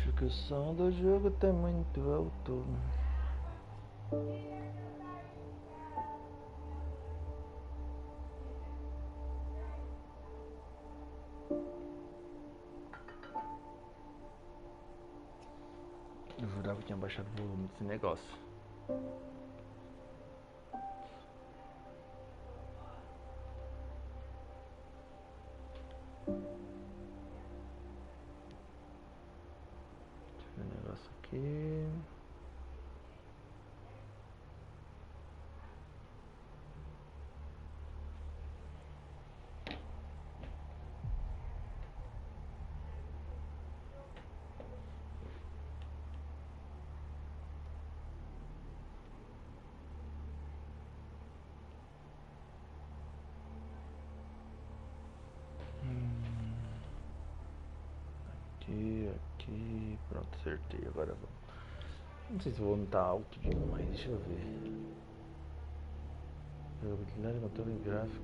Acho que o som do jogo tá muito alto. Eu jurava que tinha baixado o volume desse negócio. Deixa eu ver o negócio aqui. Aqui, pronto, acertei. Agora vou. Não sei se o volume tá alto demais, deixa eu ver. Jogabilidade, motor e gráficos.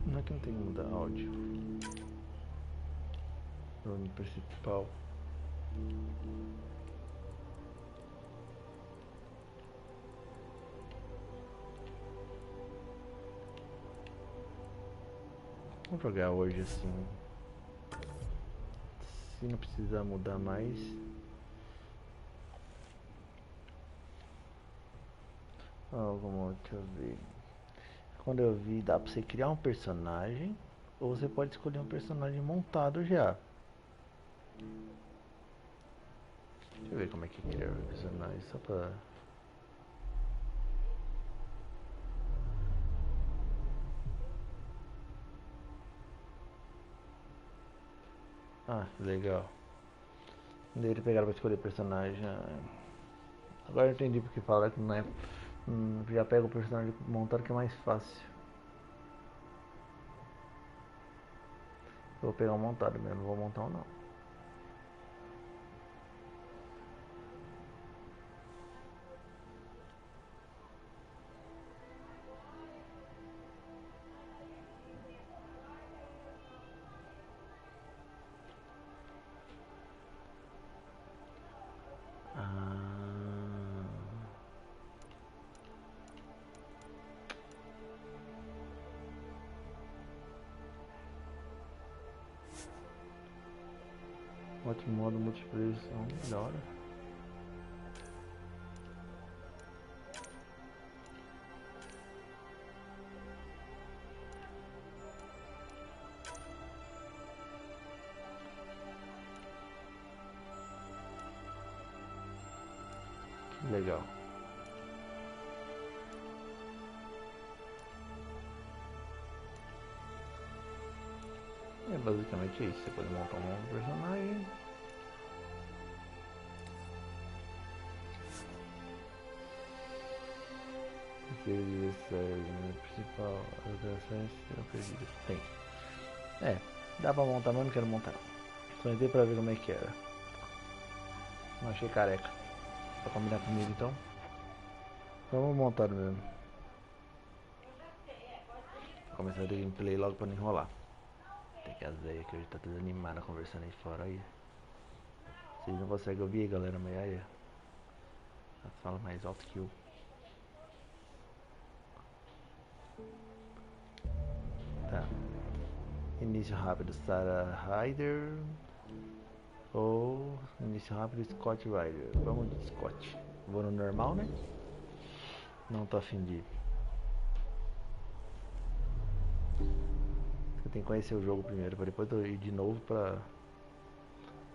Não é que não tem que mudar áudio. Volume principal. Vamos jogar hoje assim. Se não precisar mudar mais. Deixa eu ver. Quando eu vi, dá pra você criar um personagem. Ou você pode escolher um personagem montado já. Deixa eu ver como é que cria o personagem. Só pra... Ah, legal. Daí ele pegaram pra escolher personagem. Agora eu entendi porque fala que não é. Já pega o personagem montado que é mais fácil. Eu vou pegar um montado mesmo, não vou montar um não. Ótimo modo multiplayer, da hora. Que legal. É basicamente isso, você pode montar um novo personagem. Principal, as operações serão perdidas. Tem. É, dá pra montar, mas não quero montar. Só entrei pra ver como é que era. Não achei careca. Pra combinar comigo então. Vamos montar mesmo. Vou começar a gameplay logo pra não enrolar. Tem que as velhas que hoje tá tudo animada conversando aí fora aí. Vocês não conseguem ouvir, galera, mas aí. Elas falam mais alto que eu. Tá. Início rápido, Sarah Ryder. Ou início rápido, Scott Ryder. Vamos de Scott. Vou no normal, né? Não tô afim de. Eu tenho que conhecer o jogo primeiro, pra depois eu ir de novo pra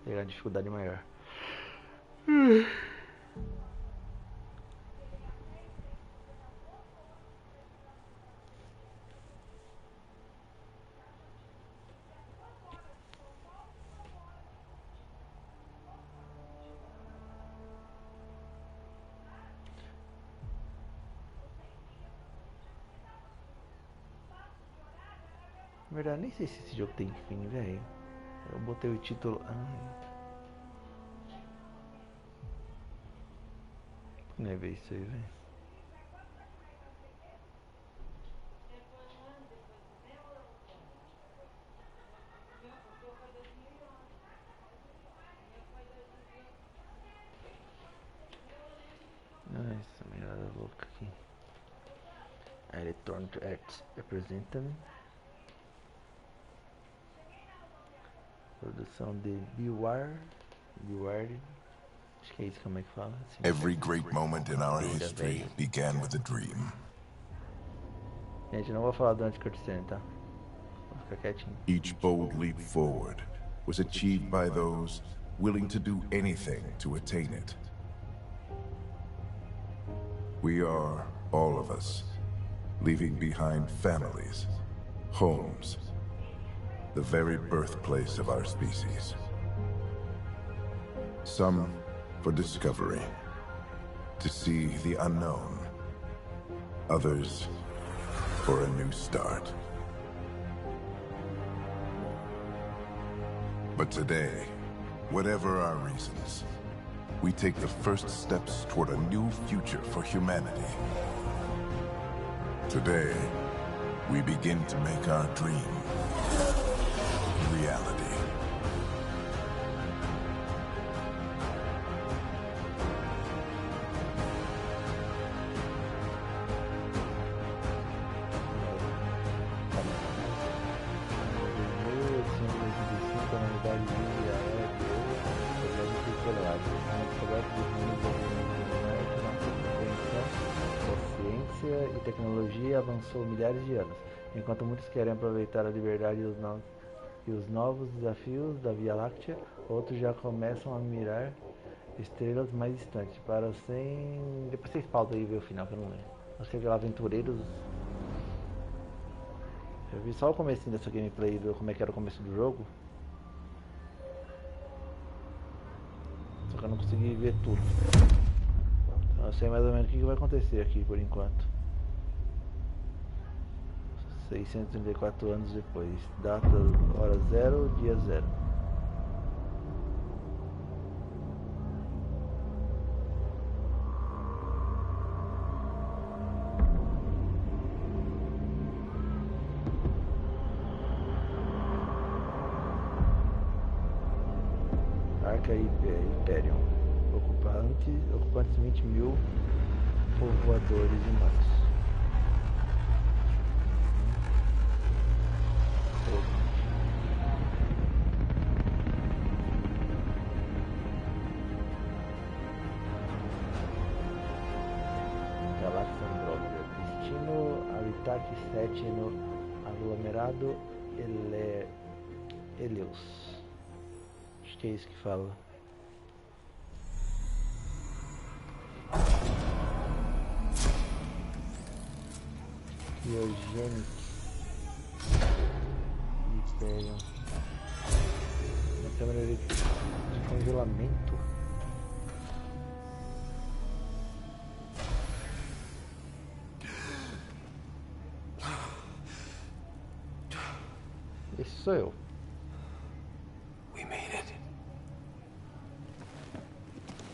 pegar a dificuldade maior. Na verdade, nem sei se esse jogo tem fim, velho. Eu botei o título. Não é ver isso aí, velho. Return to Earth representam produção de Beware, acho que é isso como é que fala. Assim, Every great moment in our history began with a dream. Gente, não vou falar durante a cutscene, tá? Vou ficar quietinho. Each bold leap forward was achieved by those willing to do anything to attain it. We are, all of us, leaving behind families, homes, the very birthplace of our species. Some for discovery, to see the unknown. Others for a new start. But today, whatever our reasons, we take the first steps toward a new future for humanity. Today, we begin to make our dream reality. E tecnologia avançou milhares de anos, enquanto muitos querem aproveitar a liberdade e os novos desafios da Via Láctea, outros já começam a mirar estrelas mais distantes. Para sem... Depois vocês pausam aí e ver o final, que eu não lembro. Você vê lá Aventureiros. Eu vi só o comecinho dessa gameplay, como é que era o começo do jogo. Só que eu não consegui ver tudo. Então eu sei mais ou menos o que vai acontecer aqui por enquanto. 634 anos depois. Data, hora 0, dia 0. Arca Imperium. Ocupantes 20 mil povoadores humanos. Galáxia Andromeda. Destino Habitat 7 no aglomerado Helios. Acho que é isso que fala. Criogênico. Imperium. Uma câmera de congelamento. Esse sou eu. We made it.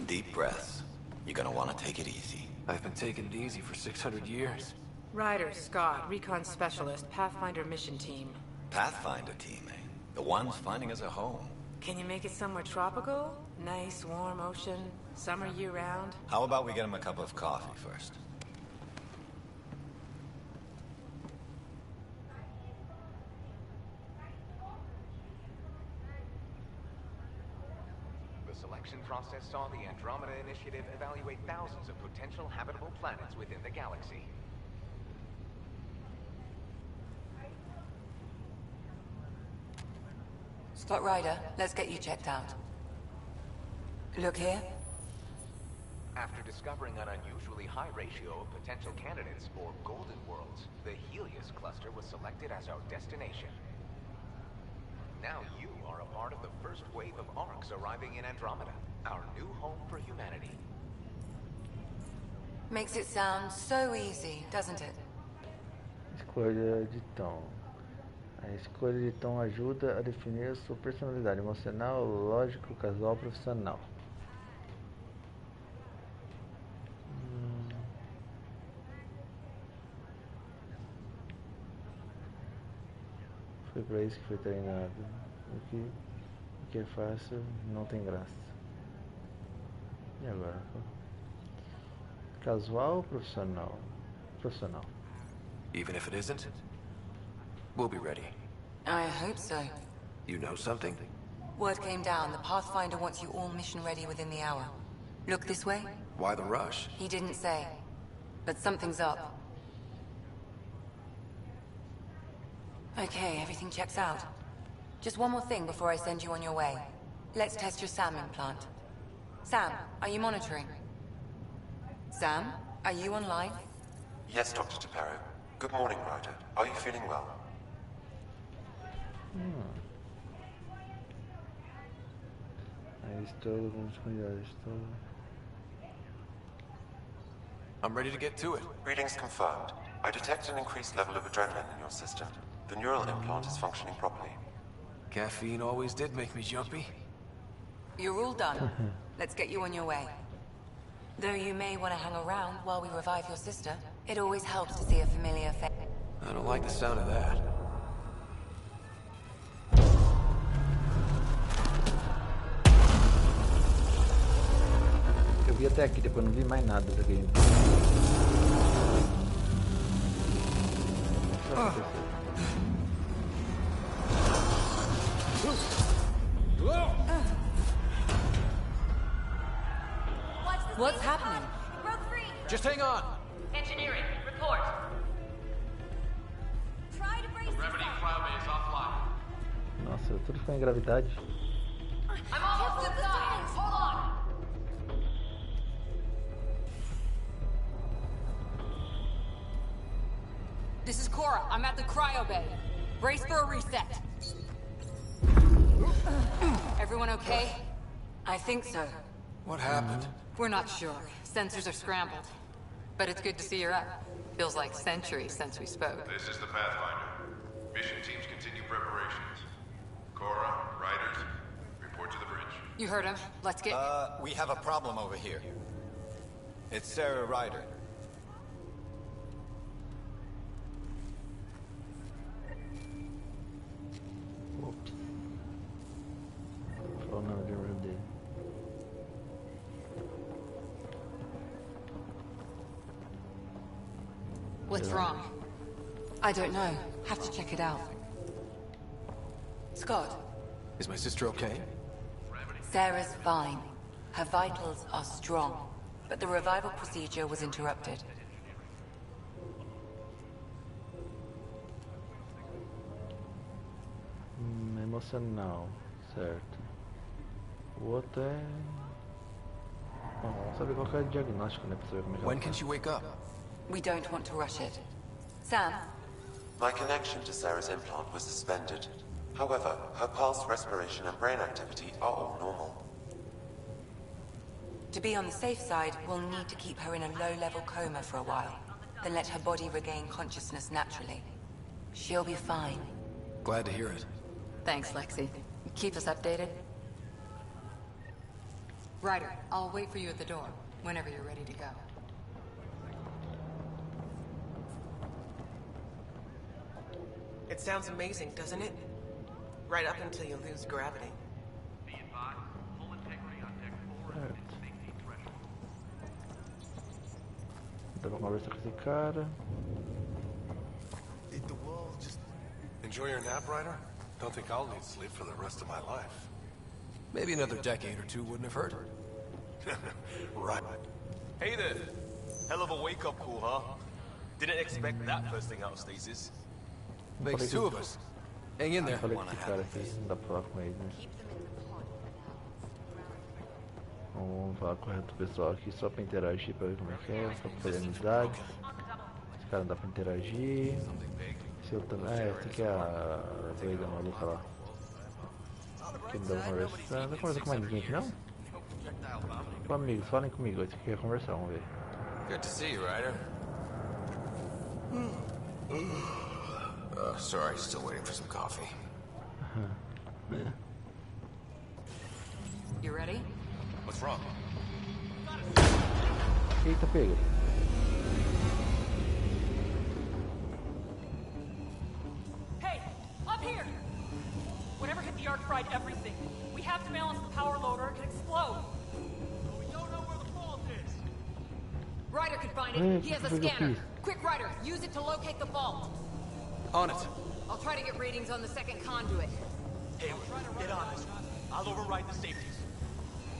Deep breaths. You're gonna want to take it easy. I've been taking it easy for 600 years. Ryder, Scott, Recon Specialist, Pathfinder Mission Team. Pathfinder team, eh? The ones finding us a home. Can you make it somewhere tropical? Nice, warm ocean, summer year-round? How about we get him a cup of coffee first? The selection process saw the Andromeda Initiative evaluate thousands of potential habitable planets within the galaxy. Scott Ryder, let's get you checked out. Look here. After discovering an unusually high ratio of potential candidates for golden worlds, the Helios cluster was selected as our destination. Now you are a part of the first wave of ARCs arriving in Andromeda, our new home for humanity. Makes it sound so easy, doesn't it? Escolha de tom. A escolha de tom ajuda a definir a sua personalidade emocional, lógico, casual, profissional. Foi pra isso que foi treinado. O que é fácil não tem graça. E agora? Casual ou profissional? Profissional. Even if it isn't, we'll be ready. I hope so. You know something? Word came down. The Pathfinder wants you all mission ready within the hour. Look this way? Why the rush? He didn't say. But something's up. Okay, everything checks out. Just one more thing before I send you on your way. Let's test your SAM implant. Sam, are you monitoring? Sam, are you online? Yes, Dr. DePero. Good morning, Ryder. Are you feeling well? Aí estou com os cuidados, estou... I'm ready to get to it. Readings confirmed. I detect an increased level of adrenaline in your system. The neural implant is functioning properly. Caffeine always did make me jumpy. You're all done. Let's get you on your way. Though you may want to hang around while we revive your sister, it always helps to see a familiar face. I don't like the sound of that. Eu vi até aqui, depois não vi mais nada da game. What's happening? Broke free. Just hang on. Engineering, report. Try to brace yourself. Nossa, tudo ficou em gravidade. I'm almost inside. Hold on. This is Cora. I'm at the cryo bay. Brace for a reset. Everyone okay? I think so. What happened? We're not sure. Sensors are scrambled. But it's good to see you're up. Feels like centuries since we spoke. This is the Pathfinder. Mission teams continue preparations. Cora, riders, report to the bridge. You heard him. Let's get... We have a problem over here. It's Sarah Ryder. Ops. Falou nada de erro dele. What's wrong? I don't know. Have to check it out. Scott, Is my sister okay? Sarah's fine. Her vitals are strong. But the revival procedure was interrupted. Emocional, certo. O outro é... Bom, vamos saber qual que é o diagnóstico, né? Pra saber como é que When ela can tá. she wake up? We don't want to rush it. Sam, My connection to Sarah's implant was suspended. However, her pulse, respiration, and brain activity are all normal. to be on the safe side, we'll need to keep her in a low-level coma for a while. Then let her body regain consciousness naturally. She'll be fine. Glad to hear it. Thanks, Lexi. Keep us updated. Ryder, I'll wait for you at the door, whenever you're ready to go. It sounds amazing, doesn't it? Right up until you lose gravity. Dá pra conversar com esse cara. Enjoy your nap, Ryder? Don't think I'll need sleep for the rest of my life. Maybe another decade or two wouldn't have hurt. Right. Hey there. Hell of a wake-up call, huh? Didn't expect that first thing out of stasis. Makes two of us. Hang in there. Falei com esse cara aqui, não dá pra falar com ele, né? Vamos falar com o resto do pessoal aqui só pra interagir, pra ver como é que é, só pra fazer amizades. Esse cara não dá pra interagir. Esse outro também. É, esse aqui é a doida maluca lá. Que não dá pra conversar. Não dá pra conversar com mais ninguém aqui não? Tipo, amigos, falem comigo, esse aqui quer conversar, vamos ver. Good to see you, Ryder. Sorry, still waiting for some coffee. You ready? What's wrong? Eita, pega. Hey, up here! Whatever hit the arc fried everything. We have to balance the power load or it can explode. We don't know where the fault is. Ryder can find it. He has a scanner. Quick, Ryder, use it to locate the vault. On it. I'll try to get readings on the second conduit. Hayward, get on this. I'll override the safeties.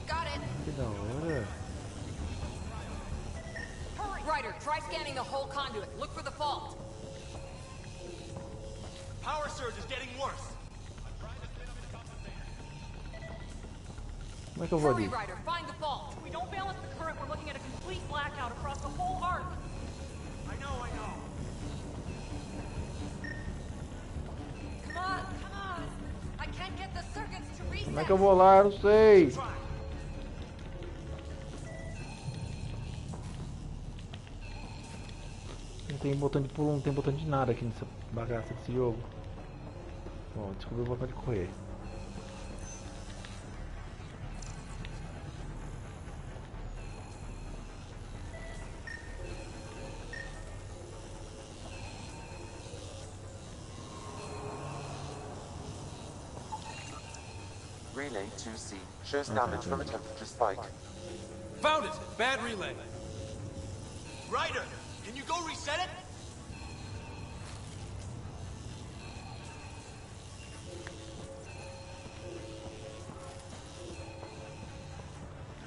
Got it. Que da hora. Hurry! Ryder, try scanning the whole conduit. Look for the fault. Power surge is getting worse. Como é que eu vou Hurry, ali? Ryder, find the fault. If we don't balance the current, we're looking at a complete blackout across the whole arc. I know. Come on. I can't get the circuits to reset. Como é que eu vou lá? Eu não sei. Não tem botão de pulo, não tem botão de nada aqui nessa bagaça desse jogo. Bom, descobri o botão de correr. Relay 2C shows damage from a temperature spike. Found it! Bad relay. Ryder, can you go reset it?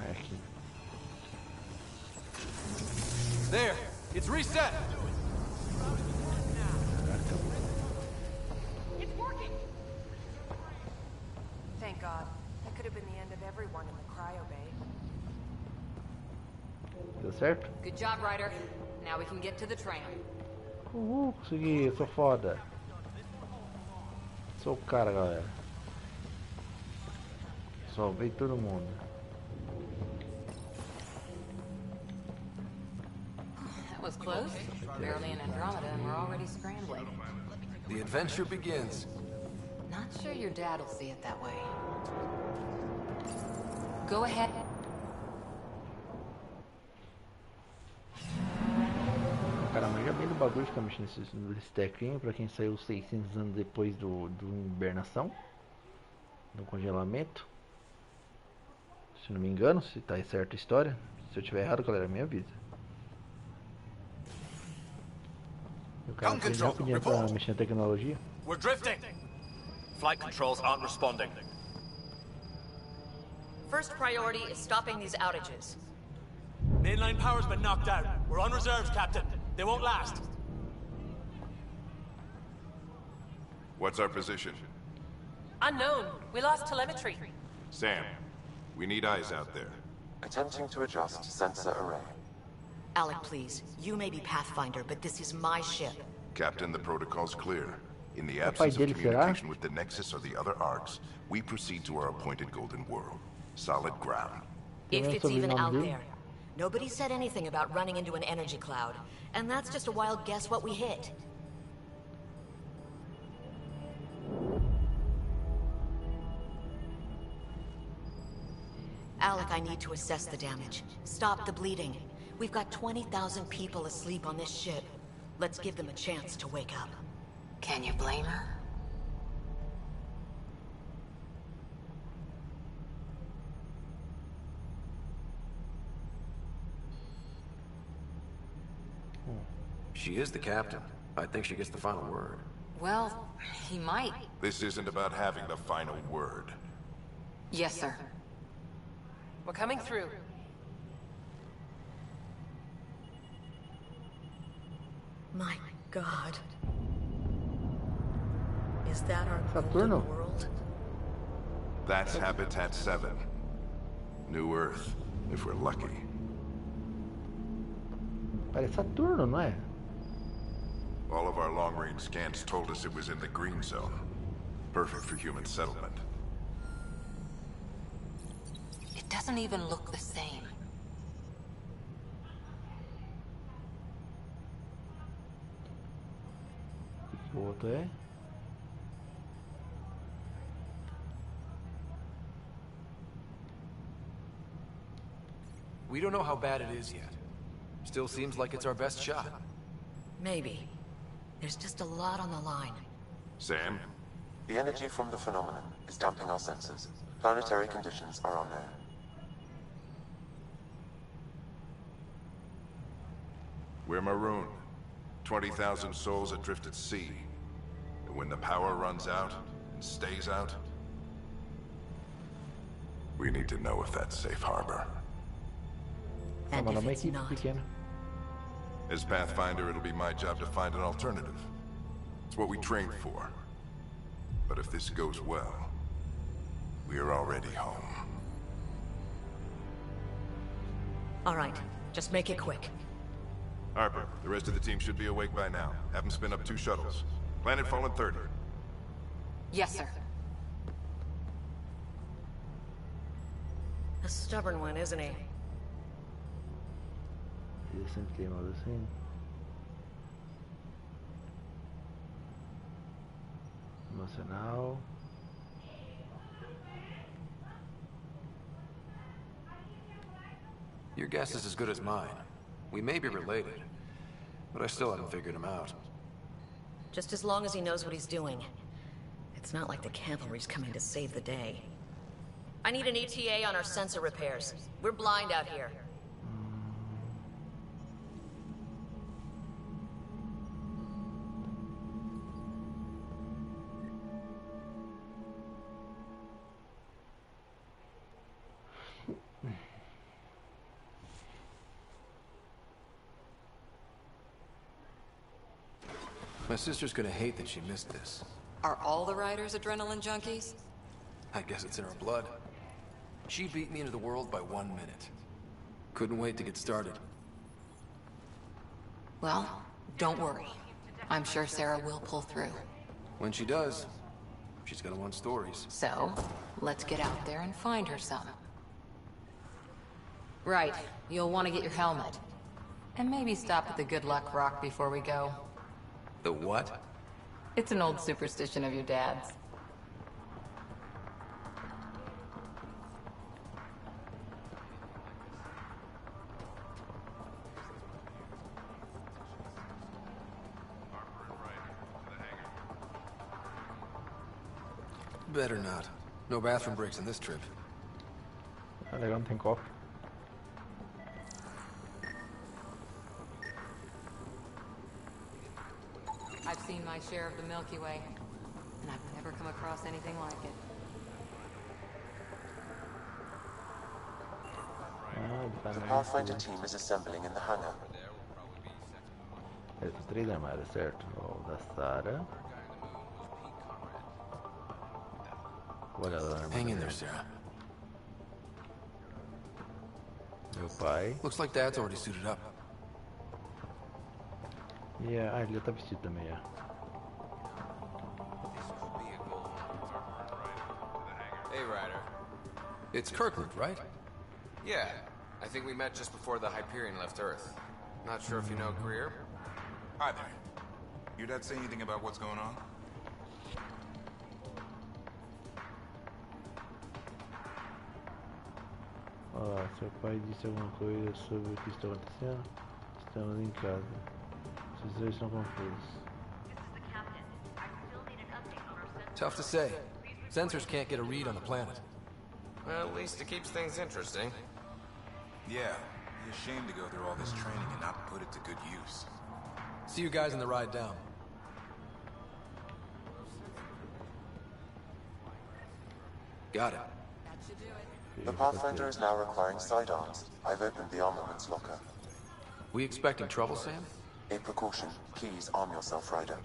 Aqui. There, it's reset. It's working. Thank God. That could have been the end of everyone in the cryo bay. Deu certo? Good job, Ryder. Now we can get to the tram. Uhul, consegui, eu sou foda. Sou o cara, galera. Salvei todo mundo. That was close. Barely in Andromeda and we're already scrambling. The adventure begins. Not sure your dad'll see it that way. Go ahead. Cara, manja bem do bagulho de ficar mexendo nesse tequinho pra quem saiu 600 anos depois do hibernação, do congelamento. Se não me engano, se tá certa a história. Se eu tiver errado, galera, me avisa. O cara aprende rapidinho pra mexer na tecnologia. We're drifting. Flight controls aren't responding. First priority is stopping these outages. Mainline power's been knocked out. We're on reserves, Captain. They won't last. What's our position? Unknown. We lost telemetry. Sam, we need eyes out there. Attempting to adjust sensor array. Alec, please. You may be Pathfinder, but this is my ship. Captain, the protocol's clear. In the absence of communication with the Nexus or the other arcs, we proceed to our appointed Golden World. Solid ground. If it's even out there. Nobody said anything about running into an energy cloud. And that's just a wild guess what we hit. Alec, I need to assess the damage. Stop the bleeding. We've got 20,000 people asleep on this ship. Let's give them a chance to wake up. Can you blame her? She is the captain. I think she gets the final word. Well, he might. This isn't about having the final word. Yes, sir. We're coming through. My God. Is that our Saturno? golden world? That's Habitat 7. New Earth, if we're lucky. Parece Saturno, não é? All of our long-range scans told us it was in the green zone. Perfect for human settlement. It doesn't even look the same. O outro é? We don't know how bad it is yet. Still seems like it's our best shot. Maybe. There's just a lot on the line. Sam? The energy from the phenomenon is damping our senses. Planetary conditions are unknown. We're marooned. 20,000 souls adrift at sea. And when the power runs out, and stays out, we need to know if that's safe harbor. And if it's not. As Pathfinder, it'll be my job to find an alternative. It's what we trained for. But if this goes well, we are already home. All right, just make it quick. Harper, the rest of the team should be awake by now. Have them spin up 2 shuttles. Planetfall in 30. Yes, sir. A stubborn one, isn't he? Ele sempre teimoso assim. Emocional. Your guess is as good as mine. We may be related, but I still haven't figured him out. Just as long as he knows what he's doing. It's not like the cavalry's coming to save the day. I need an ETA on our sensor repairs. We're blind out here. My sister's gonna hate that she missed this. Are all the riders adrenaline junkies? I guess it's in her blood. She beat me into the world by 1 minute. Couldn't wait to get started. Well, don't worry. I'm sure Sarah will pull through. When she does, she's gonna want stories. So, let's get out there and find her some. Right, you'll want to get your helmet. And maybe stop at the Good Luck Rock before we go. The what? It's an old superstition of your dad's. Better not. No bathroom breaks on this trip. Legal, não tem copo. I've seen my share of the Milky Way, and I've never come across anything like it. The Pathfinder team is assembling in the hangar. Os 3 armários, certo? O da Sarah. Olha lá, Hang in there, Sarah. Meu pai. Looks like Dad's already suited up. Yeah, ele já tá vestido também, já. Hey, Ryder. It's Kirkland, right? Yeah, I think we met just before the Hyperion left Earth. Not sure if you know Greer? Hi there. Your dad say anything about what's going on? Olá, seu pai disse alguma coisa sobre o que está acontecendo? Estamos em casa. Os dois estão confusos. Tough to say. Sensors can't get a read on the planet. Well, at least it keeps things interesting. Yeah, be ashamed to go through all this training and not put it to good use. See you guys on the ride down. Got it. The Pathfinder is now requiring sidearms. I've opened the armaments locker. We expecting trouble, Sam? A precaution. Please arm yourself, Ryder.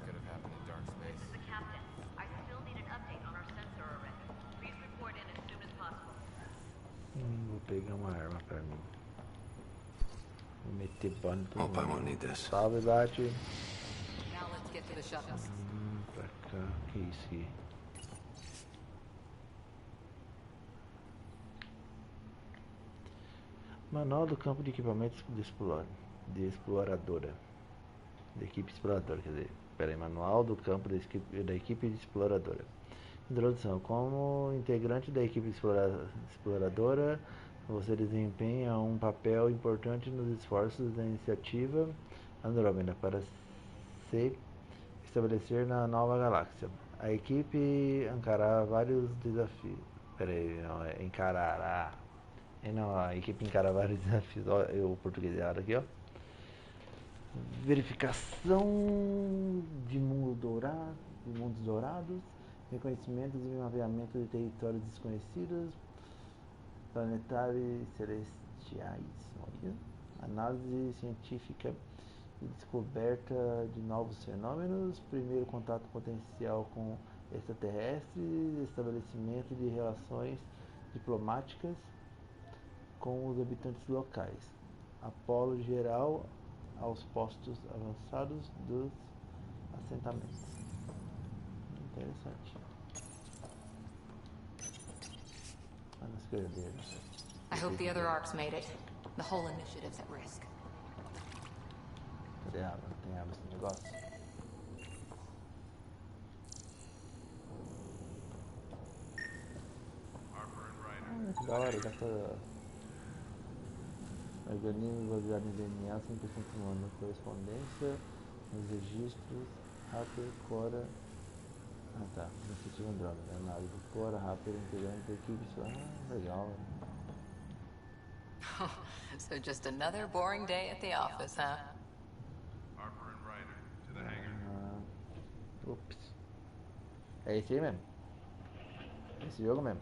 Vou pegar uma arma pra mim. Vou meter bando. Hope I won't need this. Salve, Bate. Now let's get to the shuttles. Pra cá. Que isso aqui? Manual do campo de equipamentos de exploradora. Da equipe exploradora, quer dizer. Pera aí, manual do campo da equipe de exploradora. Introdução. Como integrante da equipe exploradora, você desempenha um papel importante nos esforços da iniciativa Andromeda para se estabelecer na nova galáxia. A equipe encarará vários desafios. Peraí, não, é encarará. Não, a equipe encara vários desafios. Ó, o português errado aqui, ó. verificação de mundos dourados, reconhecimento e mapeamento de territórios desconhecidos, planetários e celestiais, olha, análise científica e descoberta de novos fenômenos, primeiro contato potencial com extraterrestres, estabelecimento de relações diplomáticas com os habitantes locais, apolo geral aos postos avançados dos assentamentos. Interessante. Vamos escrever. I hope the other arcs made it. The whole initiative's at risk. Cadê a água? Tem água esse negócio? Que da hora, dá pra... Organismo baseado em DNA 100% humano. Correspondência nos registros, Harper, Cora... Ah tá, iniciativa Andromeda. Análise Cora, Harper, integrante da equipe. Legal. So just another boring day at the office, huh? Harper and Ryder, to the hangar. Ups. É esse aí mesmo. Esse jogo mesmo.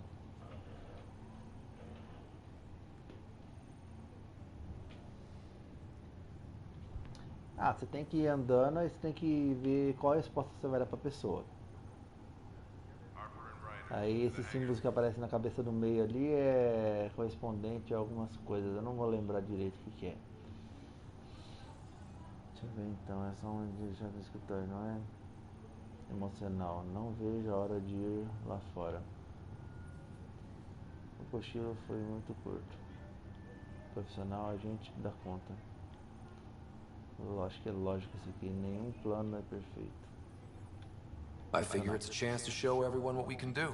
Ah, você tem que ir andando e você tem que ver qual resposta você vai dar pra pessoa. Aí esses símbolos que aparecem na cabeça do meio ali é correspondente a algumas coisas. Eu não vou lembrar direito o que é. Deixa eu ver então, é só um deixar no escritório, não é? Emocional, não vejo a hora de ir lá fora. O cochilo foi muito curto. Profissional, a gente dá conta. Eu acho que é lógico isso aqui, nenhum plano é perfeito. I figure it's a chance to show everyone what we can do.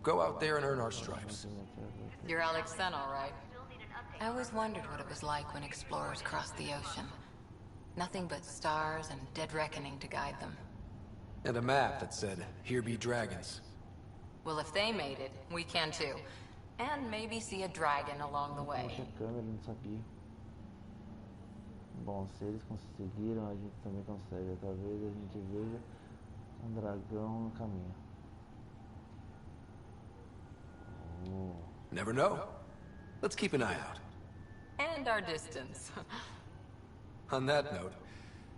Go out there and earn our stripes. You're Alex Sen, all right? I always wondered what it was like when explorers crossed the ocean. Nothing but stars and dead reckoning to guide them. And a map that said, "Here be dragons." Well, if they made it, we can too. And maybe see a dragon along the way. Câmera, não sabia. Bom, se eles conseguiram, a gente também consegue. Talvez a gente veja um dragão no caminho. Never know. Let's keep an eye out. And our distance. On that note,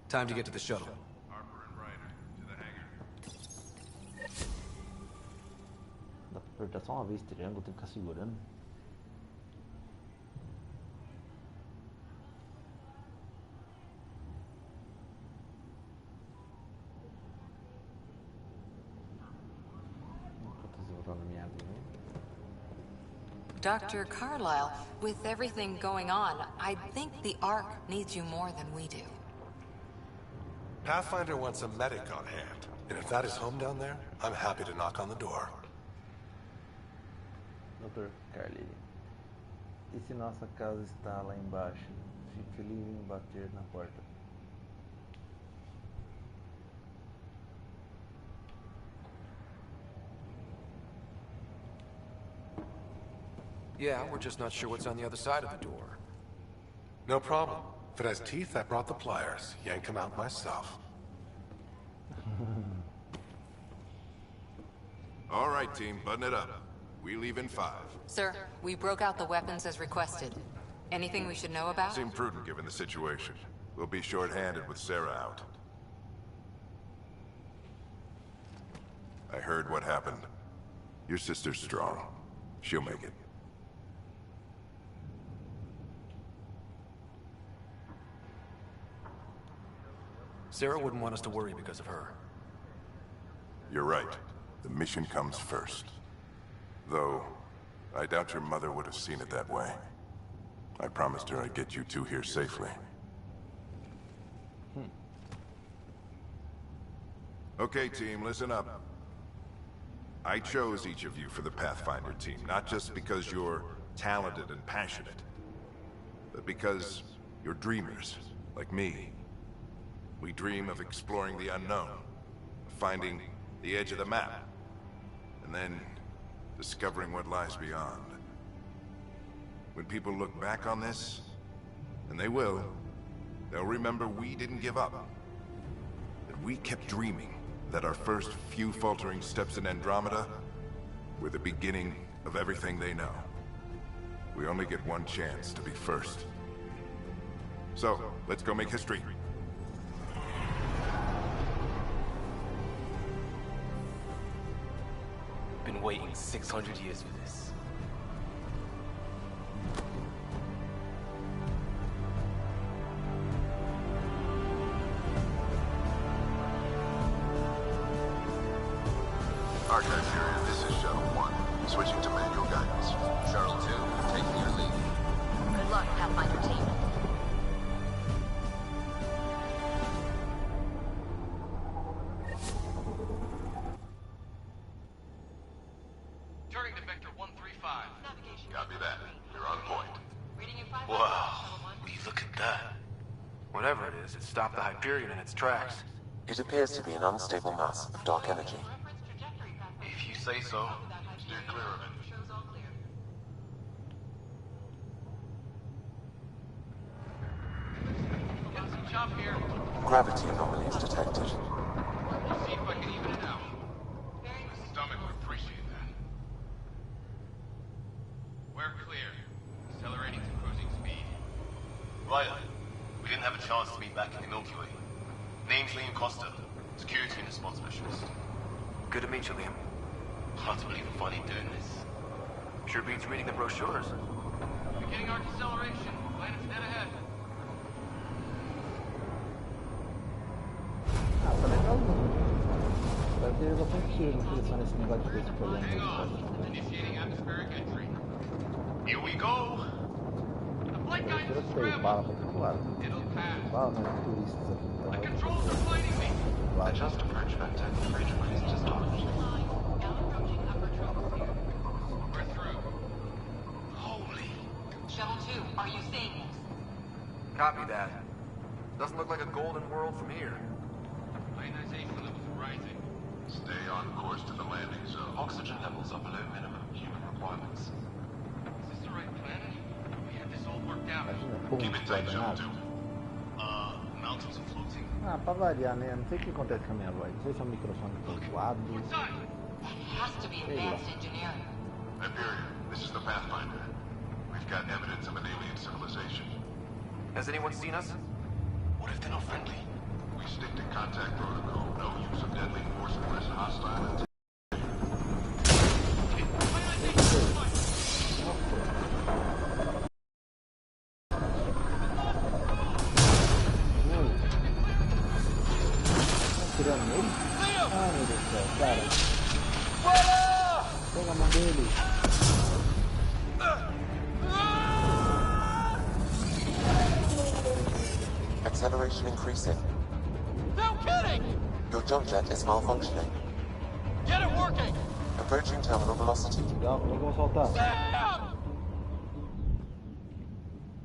time to get to the shuttle. Harper and Ryder, to the hangar. Dá pra apertar só uma vez triângulo, tem que ficar segurando. Dr. Carlyle, with everything going on, I think the Ark needs you more than we do. Pathfinder wants a medic on hand, and if that is home down there, I'm happy to knock on the door. Dr. Carlyle, e se nossa casa está lá embaixo? Fique livre em bater na porta. Yeah, we're just not sure what's on the other side of the door. No problem. If it has teeth, I brought the pliers. Yanked them out myself. All right, team, button it up. We leave in 5. Sir, we broke out the weapons as requested. Anything we should know about? Seemed prudent given the situation. We'll be short-handed with Sarah out. I heard what happened. Your sister's strong. She'll make it. Sarah wouldn't want us to worry because of her. You're right. The mission comes first. Though, I doubt your mother would have seen it that way. I promised her I'd get you two here safely. Okay, team, listen up. I chose each of you for the Pathfinder team, not just because you're talented and passionate, but because you're dreamers, like me. We dream of exploring the unknown, of finding the edge of the map, and then discovering what lies beyond. When people look back on this, and they will, they'll remember we didn't give up. That we kept dreaming, that our first few faltering steps in Andromeda were the beginning of everything they know. We only get one chance to be first. So, let's go make history. Been waiting 600 years for this. Archive period, this is Shuttle 1. Switching to manual guidance. Shuttle 2, taking your lead. Good luck, Pathfinder team. Turning to Vector 135. Copy that. You're on point. Wow, will you look at that? Whatever it is, it stopped the Hyperion in its tracks. It appears to be an unstable mass of dark energy. If you say so. Steer clear of it. Getting some chop here. Gravity anomalies detected. We'll see if I can even it out. My stomach would appreciate that. We're clear. Accelerating to cruising speed. Right. We didn't have a chance to meet back in the Milky Way. Name's Liam Costa, Security and Response Specialist. Good to meet you, Liam. Hard to believe we're finally doing this. Sure beats reading the brochures. Beginning our deceleration. Planet's dead ahead. Ah, tá legalzinho. Vai ter bastante tiro utilizando esse negócio de coisa por Hang on. Initiating atmospheric entry. Here we go. The flight guide is scrambled. Bala pra todo lado. It'll pass. Bala, mas turistas aqui, então. The controls are fighting me. Adjust approach vector for range increase to start. We're through. Holy. Shuttle 2, are you seeing this? Copy that. Doesn't look like a golden world from here. Ionization levels rising. Stay on course to the landing zone. Oxygen levels are below minimum human requirements. Is this the right planet? We had this all worked out. Keep it tight, Shuttle 2. Mountains are floating. Ah, pra variar, né? Não sei o que acontece com a minha voz. Não sei se é um microfone zoado. That has to be advanced engineering. Hyperion, this is the Pathfinder. We've got evidence of an alien civilization. Has anyone seen us? What if they're not friendly? We stick to contact protocol. No use of deadly force unless hostile intent. Tirando ele? Ah, meu Deus do céu, cara. Pega a mão dele. Acceleration increasing. No kidding! Your jump jet is malfunctioning. Get it working! Approaching terminal velocity. Legal, como é que eu vou soltar? Sam!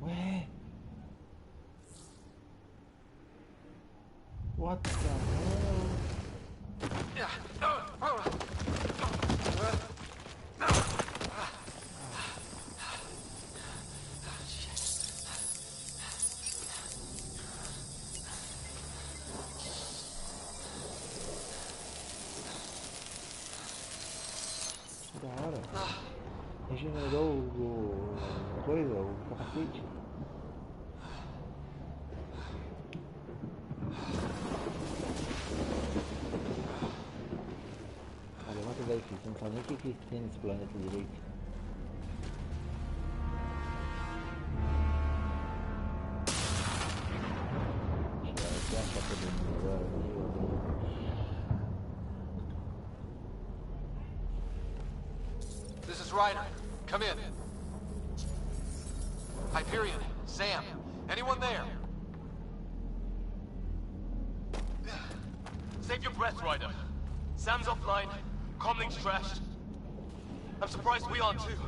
Ué? What the hell? Da hora. Regenerou o coisa, o capacete. Levanta daí, filho. Você não sabe nem o que tem nesse planeta direito. Deixa eu achar todo mundo agora. Meu Deus. This is Ryder. Come in. Hyperion, Sam, anyone there? Save your breath, Ryder. Sam's offline. Comlink's trashed. I'm surprised we aren't too.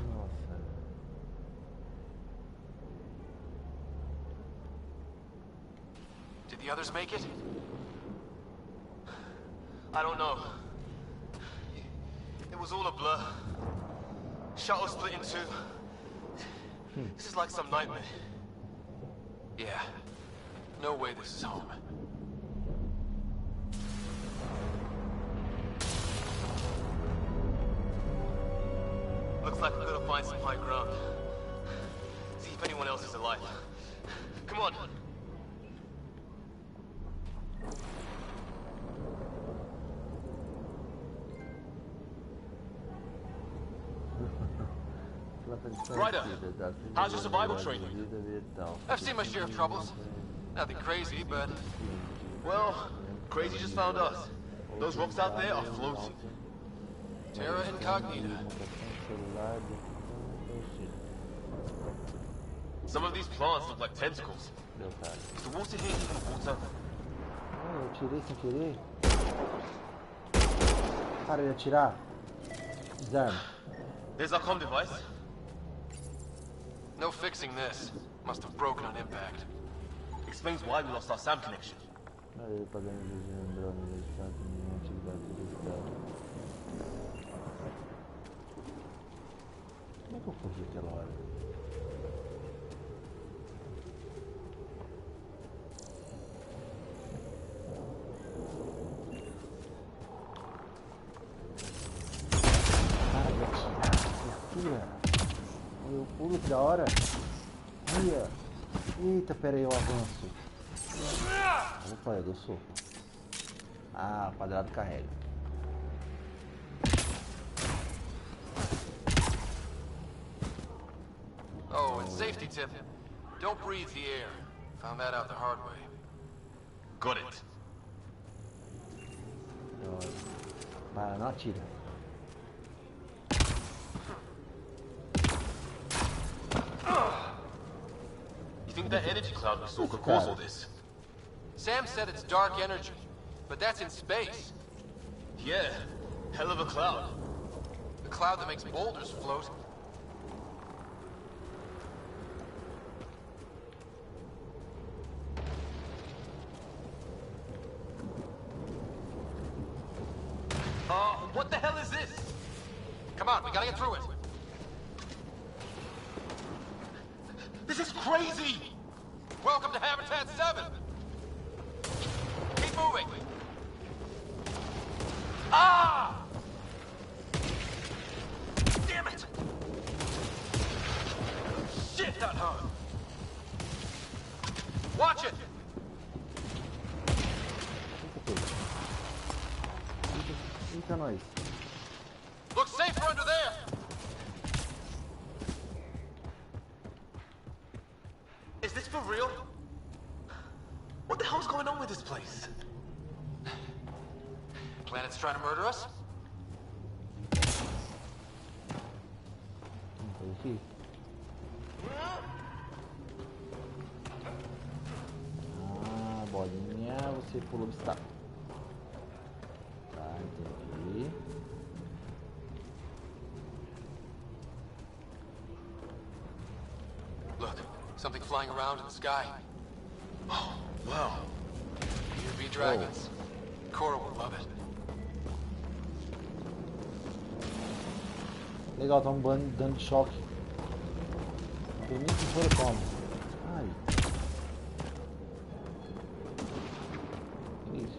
Did the others make it? I don't know. It was all a blur. Shuttle split in two. This is like some nightmare. Yeah. No way this is home. Looks like we're gonna find some high ground. See if anyone else is alive. Come on. Ryder, how's your survival training? I've seen my share of troubles. Nothing crazy, but... Well, crazy just found us. Those rocks out there are floating. Terra Incognita. Some of these plants look like tentacles. Is the water here even water? Eu tirei sem querer. Cara, eu ia atirar. Zerando. There's our comm device. No fixing this. Must have broken on impact. Explains why we lost our SAM connection. Como é que eu fugi aquela hora? Olha o pulo que da hora. Olha. Eita, pera aí, eu avanço. Opa, eu dou soco. Ah, o quadrado carrega. Oh, and safety tip. Don't breathe the air. Found that out the hard way. Got it. Para, não atira. You think that energy cloud we saw could cause all this? Sam said it's dark energy, but that's in space. Yeah, hell of a cloud. The cloud that makes boulders float. What the hell is this? Come on, we gotta get through it. This is crazy! Welcome to Habitat 7! Keep moving! Ah! Damn it! Shit, that hurt! Watch it! Eita, nós. Looks safer under there! Is this for real? What the hell's going on with this place? Planet's trying to murder us? Ah, bolinha, você pula o obstáculo. Tá, entendi. Look, something flying around in the sky. Oh, wow. Here be dragons. Cora will love it. Legal, tá um dano de choque. Tem nem que for como. Ai. Que isso?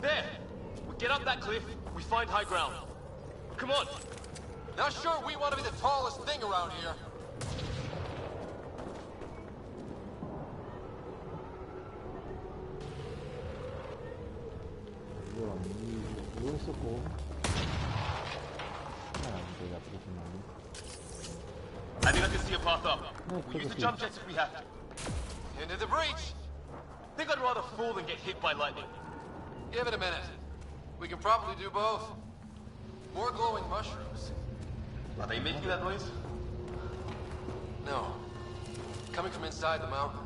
There! We get up that cliff, we find high ground. Come on! Not sure we want to be the tallest thing around here. Meu amigo, socorro. Ah, vou pegar por aqui não. I think I can see a path up. We'll use the jump jets if we have to. Into the breach! Think I'd rather fall than get hit by lightning. Give it a minute. We can probably do both. More glowing mushrooms. Are they making that noise? No. Coming from inside the mountain.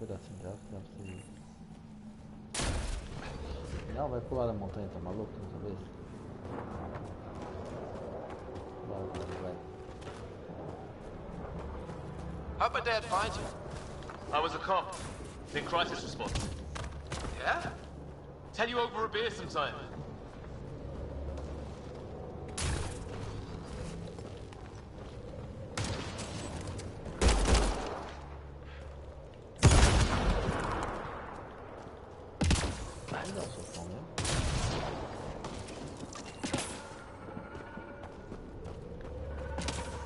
Pedacinho dela, dá pra você ir. Não, vai pular da montanha, tá maluco? Não vez? Vai. How'd my dad find you? I was a cop. In crisis response. Yeah? Tell you over a beer sometime.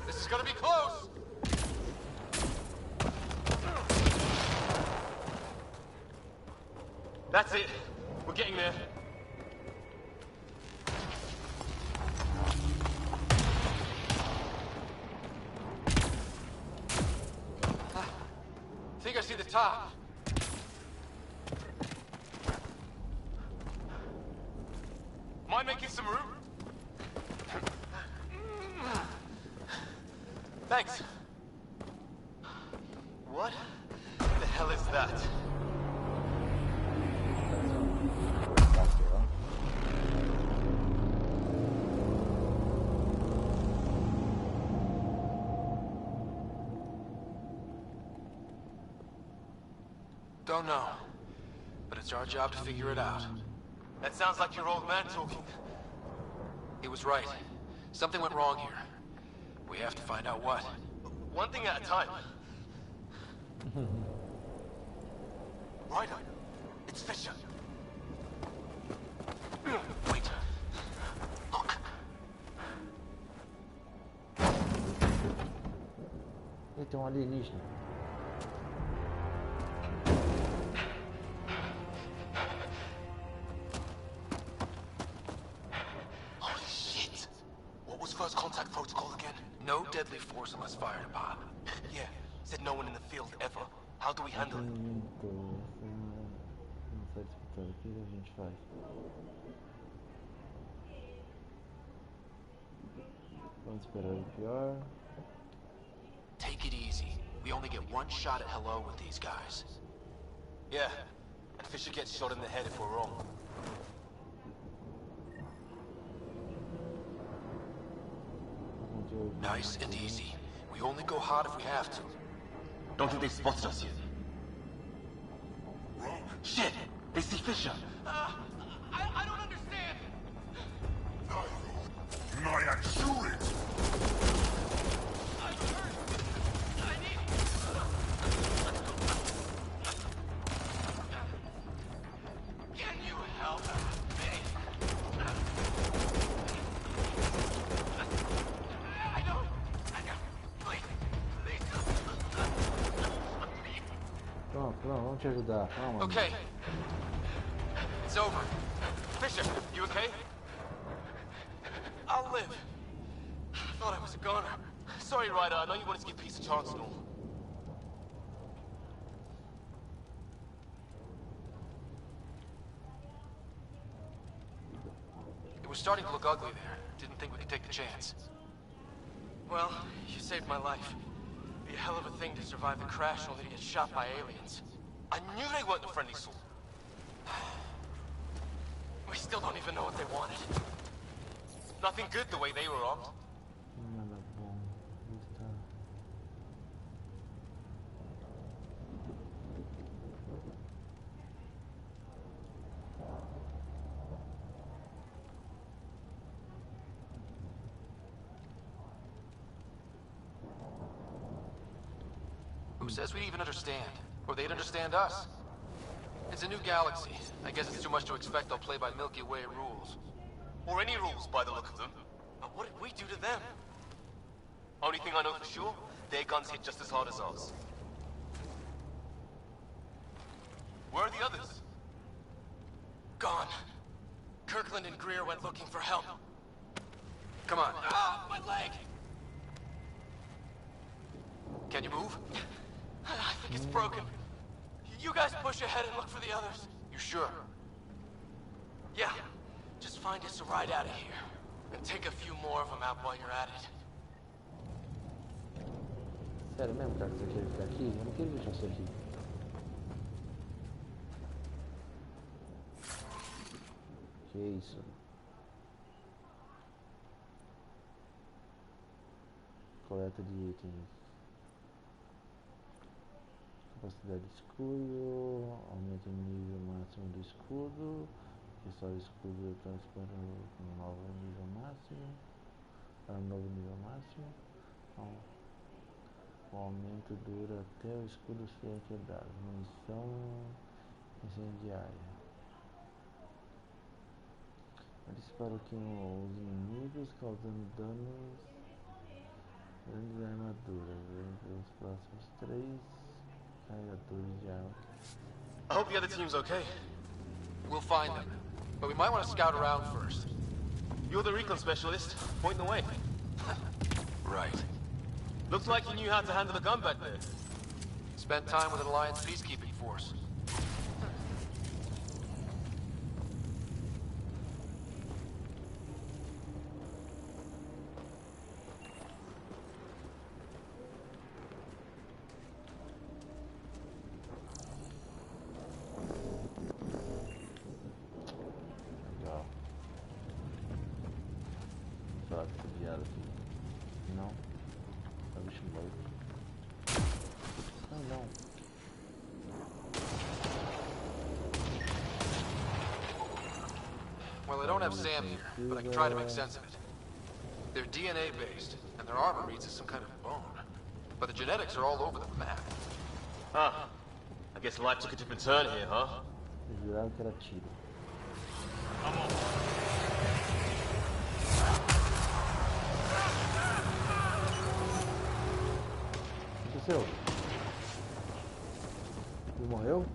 This is gonna be close! That's it. We're getting there. I think I see the top. Mind making some room? Thanks. What the hell is that? Don't know. But it's our job to figure it out. That sounds like your old man talking. He was right. Something went wrong here. We have to find out what. One thing at a time. Ryder, it's Fisher. Wait. Look. Tem alienígena. Holy shit! What was first contact protocol again? No deadly force unless fired upon. Yeah, said no one in the field ever. How do we handle it? Vamos esperar o pior. Take it easy. We only get one shot at hello with these guys. Yeah, and Fisher gets shot in the head if we're wrong. Nice and easy. We only go hot if we have to. Don't think they spotted us yet. Shit! They see Fisher! I don't understand! Naya, shoot it! I'm hurt! I need... Can you help me? I don't... Please, please. Pronto, vamos te ajudar. Calma. Okay. It's over. Fisher, you okay? I'll live. Thought I was a goner. Sorry, Ryder. I know you wanted to give peace a chance and all. It was starting to look ugly there. Didn't think we could take the chance. Well, you saved my life. Be a hell of a thing to survive the crash only to get shot by aliens. I knew they weren't the friendly sort. We still don't even know what they wanted. Nothing good the way they were armed. Nada bom. Está. Who says we'd even understand? Or they'd understand us? It's a new galaxy. I guess it's too much to expect they'll play by Milky Way rules. Or any rules by the look of them. But what did we do to them? Only thing I know for sure, their guns hit just as hard as ours. Where are the others? Gone. Kirkland and Greer went looking for help. Come on. Ah, my leg! Can you move? I think it's broken. You guys push ahead and look for the others. You sure? Yeah. Just find us a ride out of here. And take a few more of them out while you're at it. Sério mesmo, cara, que você quer ficar aqui? Eu não quero deixar você aqui. Que isso? Coleta de itens. Capacidade de escudo, aumenta o nível máximo do escudo, restaura o escudo para um novo nível máximo, para um novo nível máximo. Então, o aumento dura até o escudo ser quebrado. Munição incendiária. Dispara o que os inimigos, causando danos grandes armaduras. Entre os próximos 3 carregadores de arma. I hope the other team's okay. We'll find them, but we might want to scout around first. You're the recon specialist. Point the way. Right. Looks like you knew how to handle the gun back there. Spent time with an Alliance peacekeeping force. Legal. Só esse viado aqui. Não. Tá bicho morto. Não. Well, I don't have Sam here, but I can try to make sense of it. They're DNA-based, and their armor reads as some kind of bone. But the genetics are all over the map. Huh. I guess life took a different turn here, huh? Eu jurava que era tiro. O que aconteceu? Ele morreu?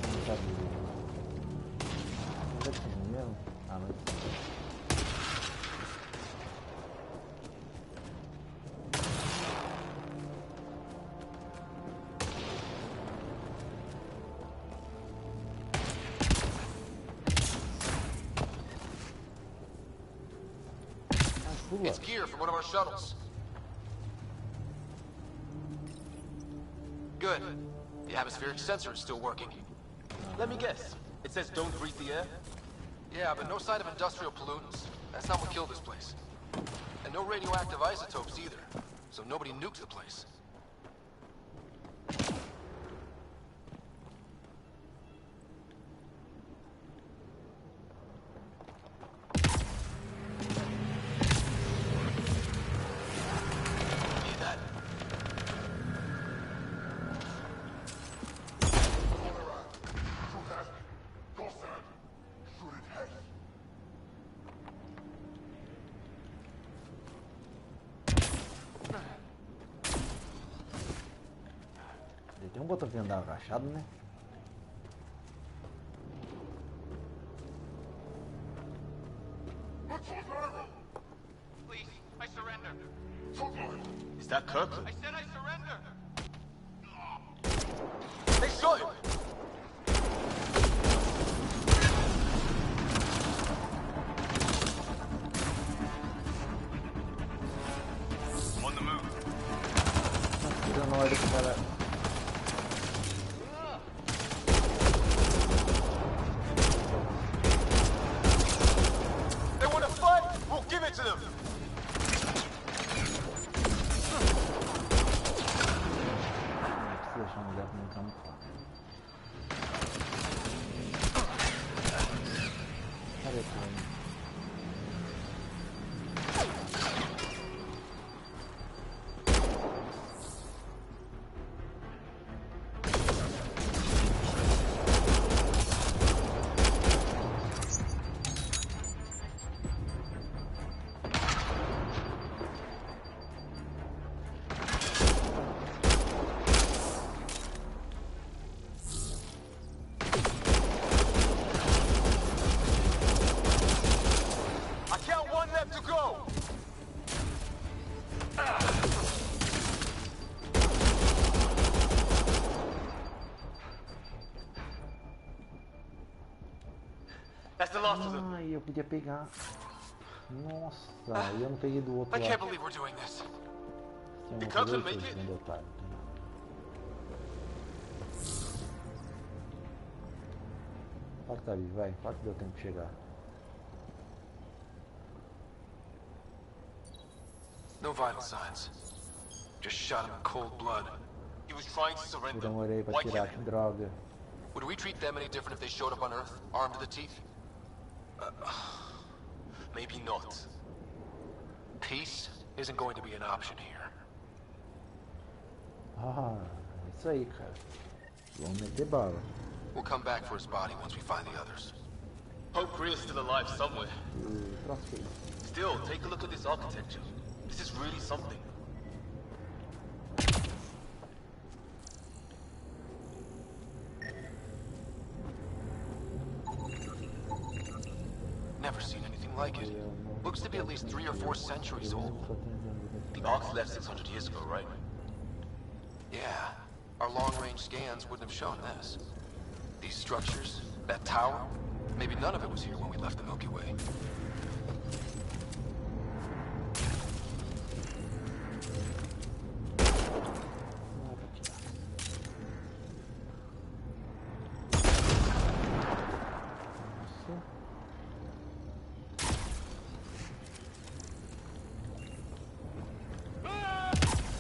Não sabia. Onde é que tem mesmo? Ah, não sei. It's gear from one of our shuttles. Good. The atmospheric sensor is still working. Let me guess. It says don't breathe the air? Yeah, but no sign of industrial pollutants. That's not what killed this place. And no radioactive isotopes either. So nobody nukes the place. Tem um botão que andar agachado, né? Please, I surrender. Is that Kirkland? I said I surrender. They shot him. On the move. Tira na hora que cara. Give it to them! Precisa achar um lugar pra não camuflar. Cadê tu? Ai, eu podia pegar. Nossa, eu não peguei do outro lado. I can't believe we're doing this. Did Kirkland make it? Fala que tá vivo, vai. Fala que deu tempo de chegar. No vital signs. Just shot him in cold blood. He was trying to surrender. Demorei pra Why tirar, kill que him? droga. Would we treat them any different if they showed up on Earth, armed to the teeth? Maybe not. Peace isn't going to be an option here. Ah, é isso aí, cara. Vamos meter bala. We'll come back for his body once we find the others. Hope Greer's still alive somewhere. Troço. Still, take a look at this architecture. This is really something. Never seen anything like it. Looks to be at least 3 or 4 centuries old. The Ark's left 600 years ago, right? Yeah. Our long-range scans wouldn't have shown this. These structures, that tower, maybe none of it was here when we left the Milky Way.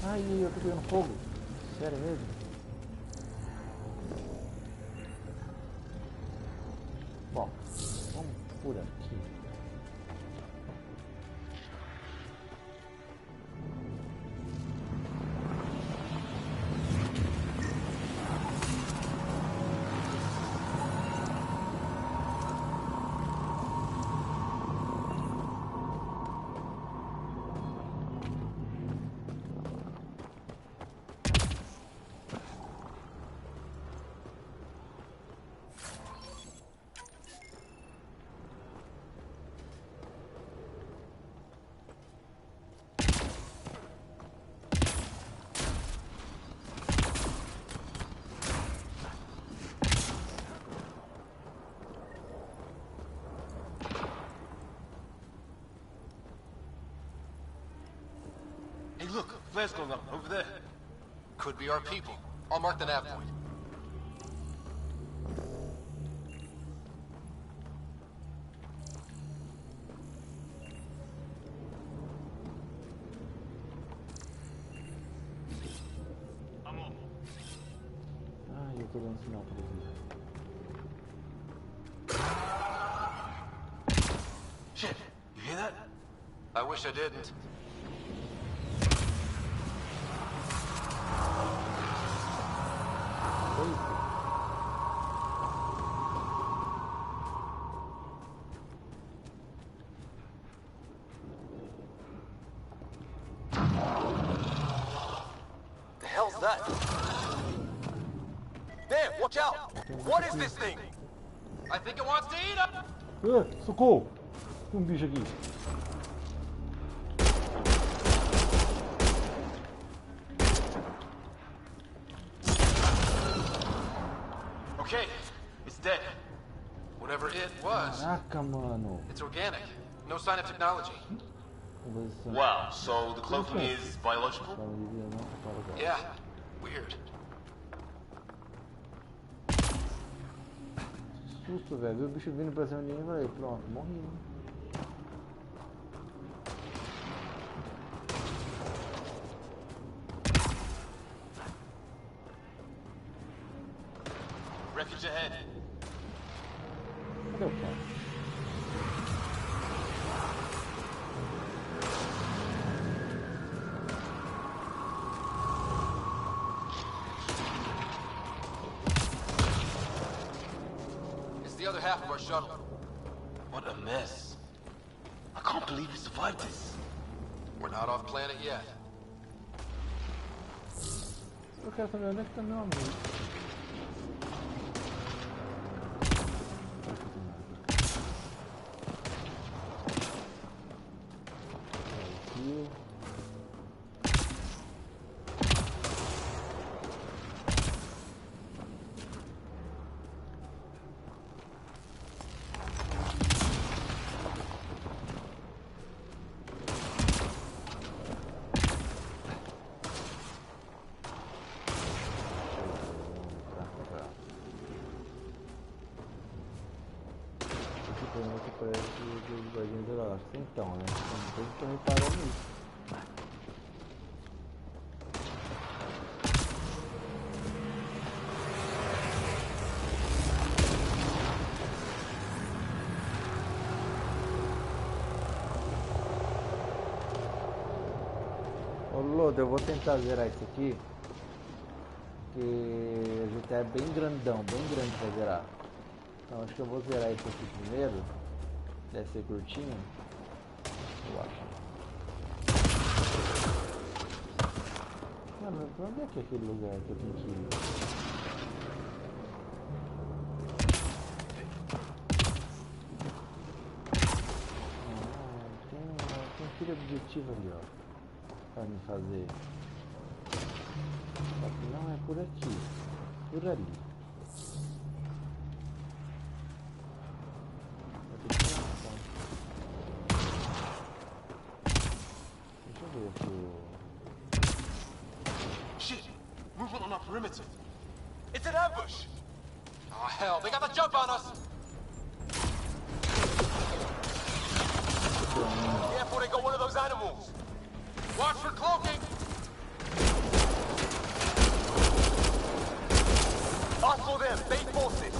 Ai, eu tô pegando fogo. Sério mesmo? Bom, vamos por aqui. Hey, look, a flare's going up over there. Could be our people. I'll mark the nav point. Ai, eu tô dando sinal pra eles. Shit, you hear that? I wish I didn't. The hell's that? There, watch out! What is this thing? I think it wants to eat us! Socorro! Tem bicho aqui. Okay, it's dead. Whatever it was. Caraca, mano. It's organic. No sign of technology. Wow, so the cloaking is biological? Yeah, weird. Susto, velho. Viu o bicho vindo pra cima de mim, velho. Pronto, morri. Né? Wreckage ahead. Cadê o cara? It's the other half of our shuttle. What a mess. I can't believe we survived this. We're not off planet yet. Eu quero saber onde é que tá meu amigo. Então, né? Não tô reparando isso. eu vou tentar zerar isso aqui. Porque o GTA é bem grandão, bem grande pra zerar. Então acho que eu vou zerar isso aqui primeiro. Deve ser curtinho. Eu acho. Mano, pra onde é que é aquele lugar que eu tenho que ir? Tem aquele objetivo ali, ó. Pra me fazer. Só que não é por aqui. Por ali. Deixa eu ver aqui o... Shit! Movement on our perimeter. It's an ambush! Oh hell, they got the jump on us! Careful, they got one of those animals! Watch for cloaking! Hustle them, bait forces!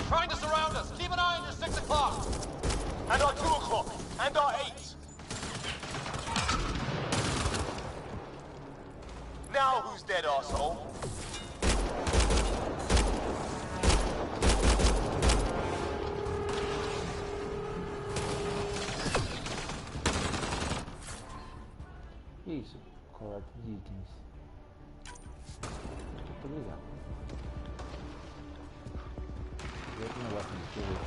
Trying to surround us! Keep an eye on your 6 o'clock! And our 2 o'clock! And our 8! Now who's dead, asshole? Isso, coleta de itens. Tô ligado. Vê que negócio de ver.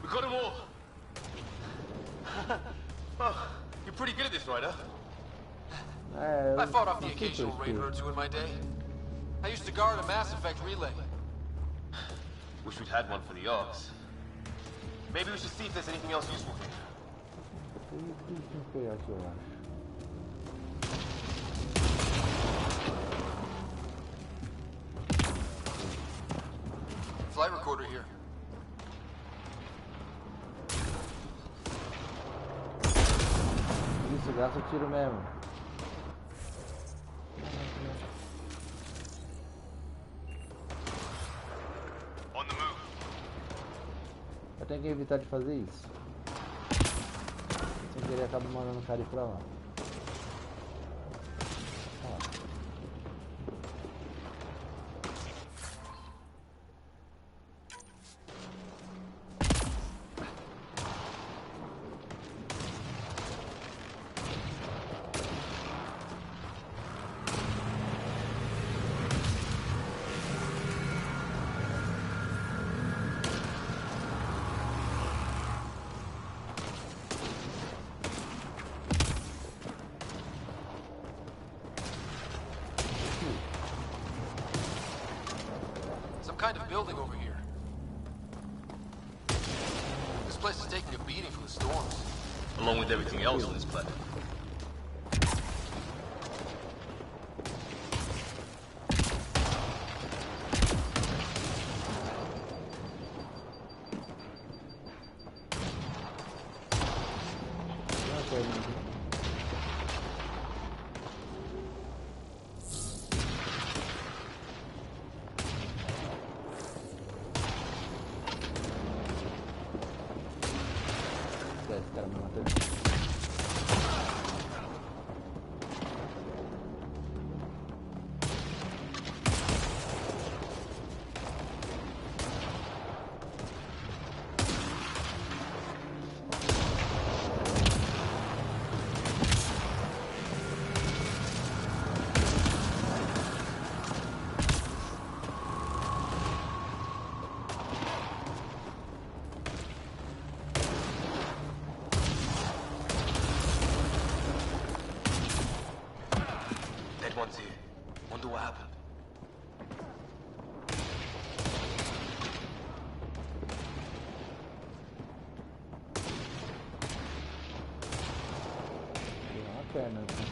We got them all. Oh, you're pretty good at this, Ryder. I fought off the occasional raid or two in my day. I used to guard a Mass Effect relay. Wish we'd had one for the Arks. Maybe we should see if there's anything else useful here. Flight recorder here. Isso, gasta o tiro mesmo. Eu tenho que evitar de fazer isso. Sem querer acabo mandando o cara ir pra lá. Kind of building over here. This place is taking a beating from the storms. Along with everything else on this planet. pernas. Né?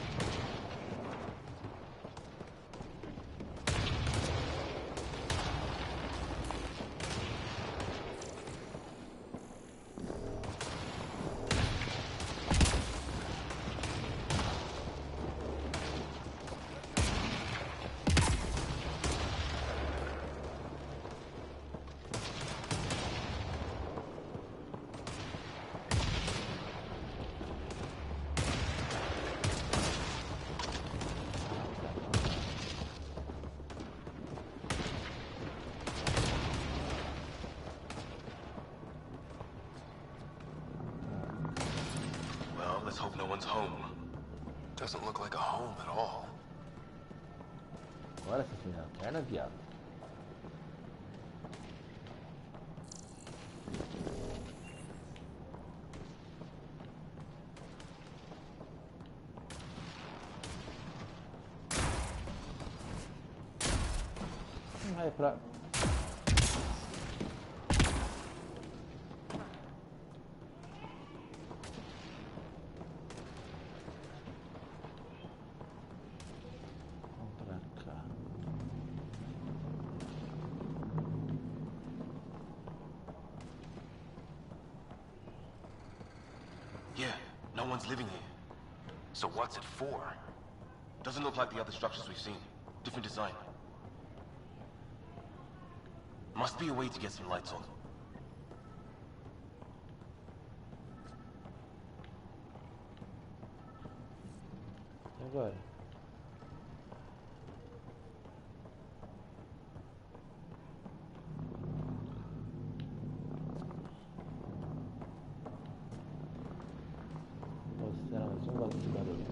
Let's hope no one's home. Doesn't look like a home at all. Agora essa filha da perna, viado. Não vai pra... Yeah, no one's living here. So what's it for? Doesn't look like the other structures we've seen. Different design. Must be a way to get some lights on. Agora. Será mais um bagulho de barulho.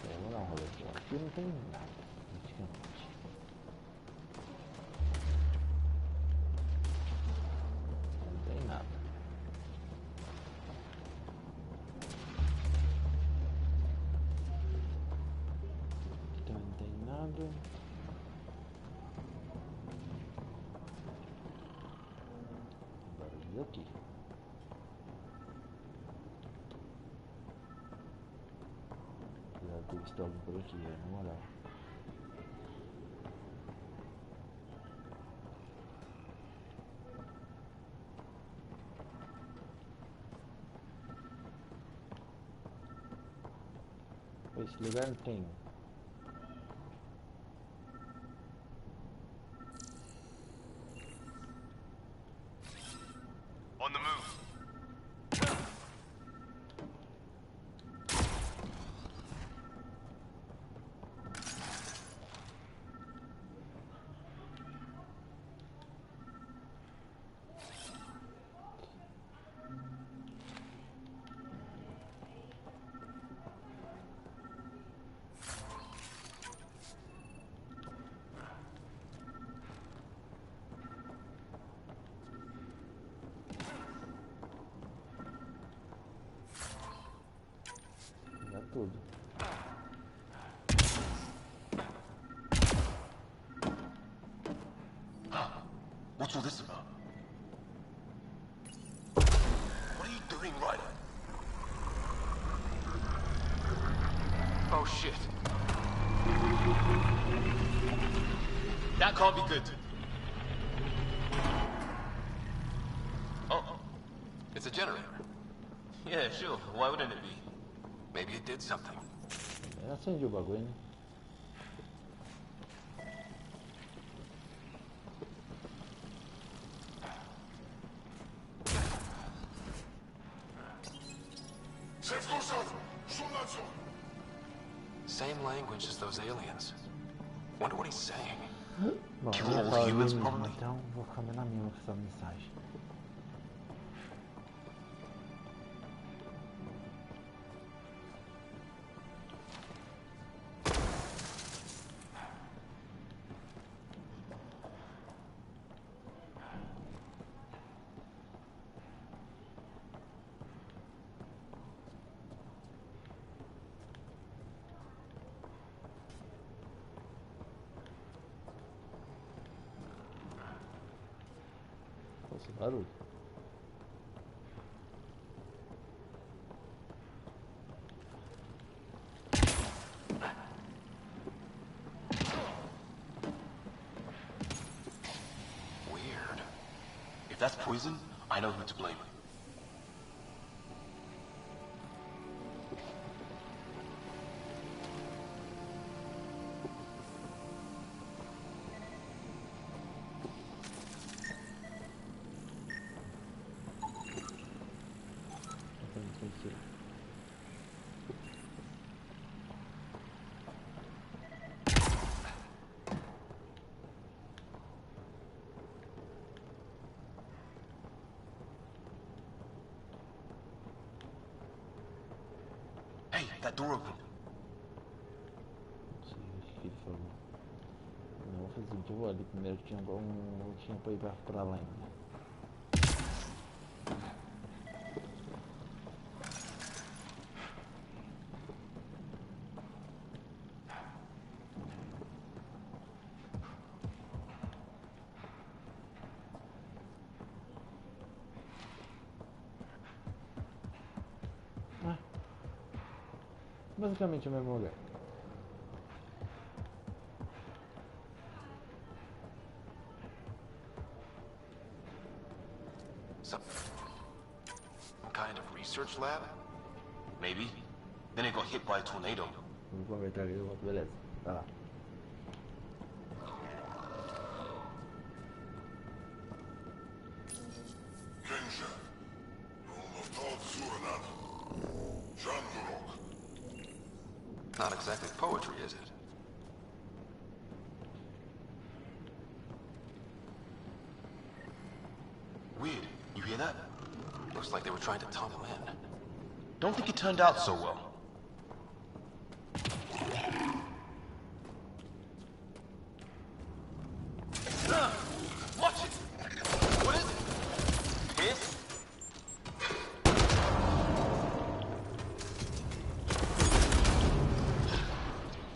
Vamos dar um rolê aqui. Aqui não tem nada. Não tem nada. Aqui também não tem nada. Aqui. Já deve estar alguém por aqui, na moral. Esse lugar não tem. On the move. Tudo. What's all this about? What are you doing, Ryder? Oh shit. That can't be good. Oh, it's a generator. Yeah, sure. Why wouldn't it be? Maybe it did something. Eu acendi o bagulho, né? Same language as those aliens. Wonder what he's saying. Bom, Kill all humans, probably. Então vou ficar na minha com essa mensagem. Nossa, barulho. Weird. If that's poison, I know who to blame. Hey, that door open. Não sei o que ele falou. Não, vou fazer o seguinte, eu vou ali primeiro que tinha pra ir pra lá ainda. Basicamente o mesmo lugar. Some kind of research lab? Maybe. Then it got hit by a tornado. Vamos converter ali, beleza. Tá lá. Not exactly poetry, is it? Weird. You hear that? Looks like they were trying to tunnel in. Don't think it turned out so well. Watch it! What is it? Piss?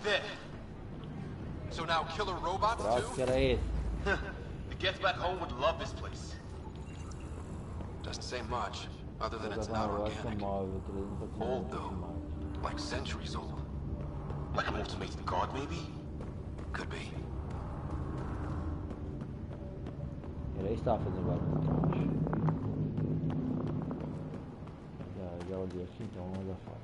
There. So now killer robots too? The gets back home would love this place. Doesn't say much, other than it's not organic. Old though, like centuries old. Like an automated god, maybe? Could be. Ele está fazendo barulho, já olhei aqui, então vamos lá fora.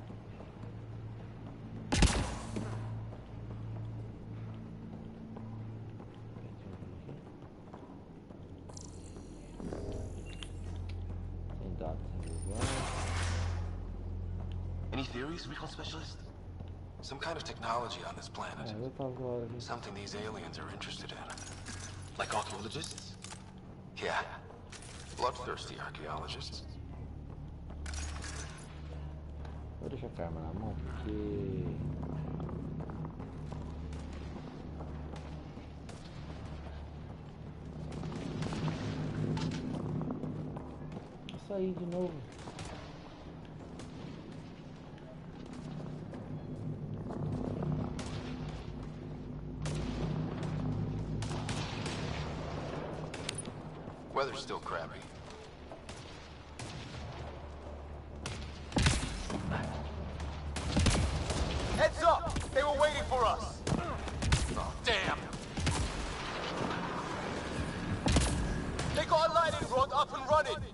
Any theories, recon specialist? Some kind of technology on this planet. Something these aliens are interested in. Like archaeologists? Yeah. Bloodthirsty archaeologists. Vou deixar a arma na mão porque... Vou sair de novo. Weather's still crappy. Heads up! They were waiting for us! Oh, damn! They got a lightning rod up and running!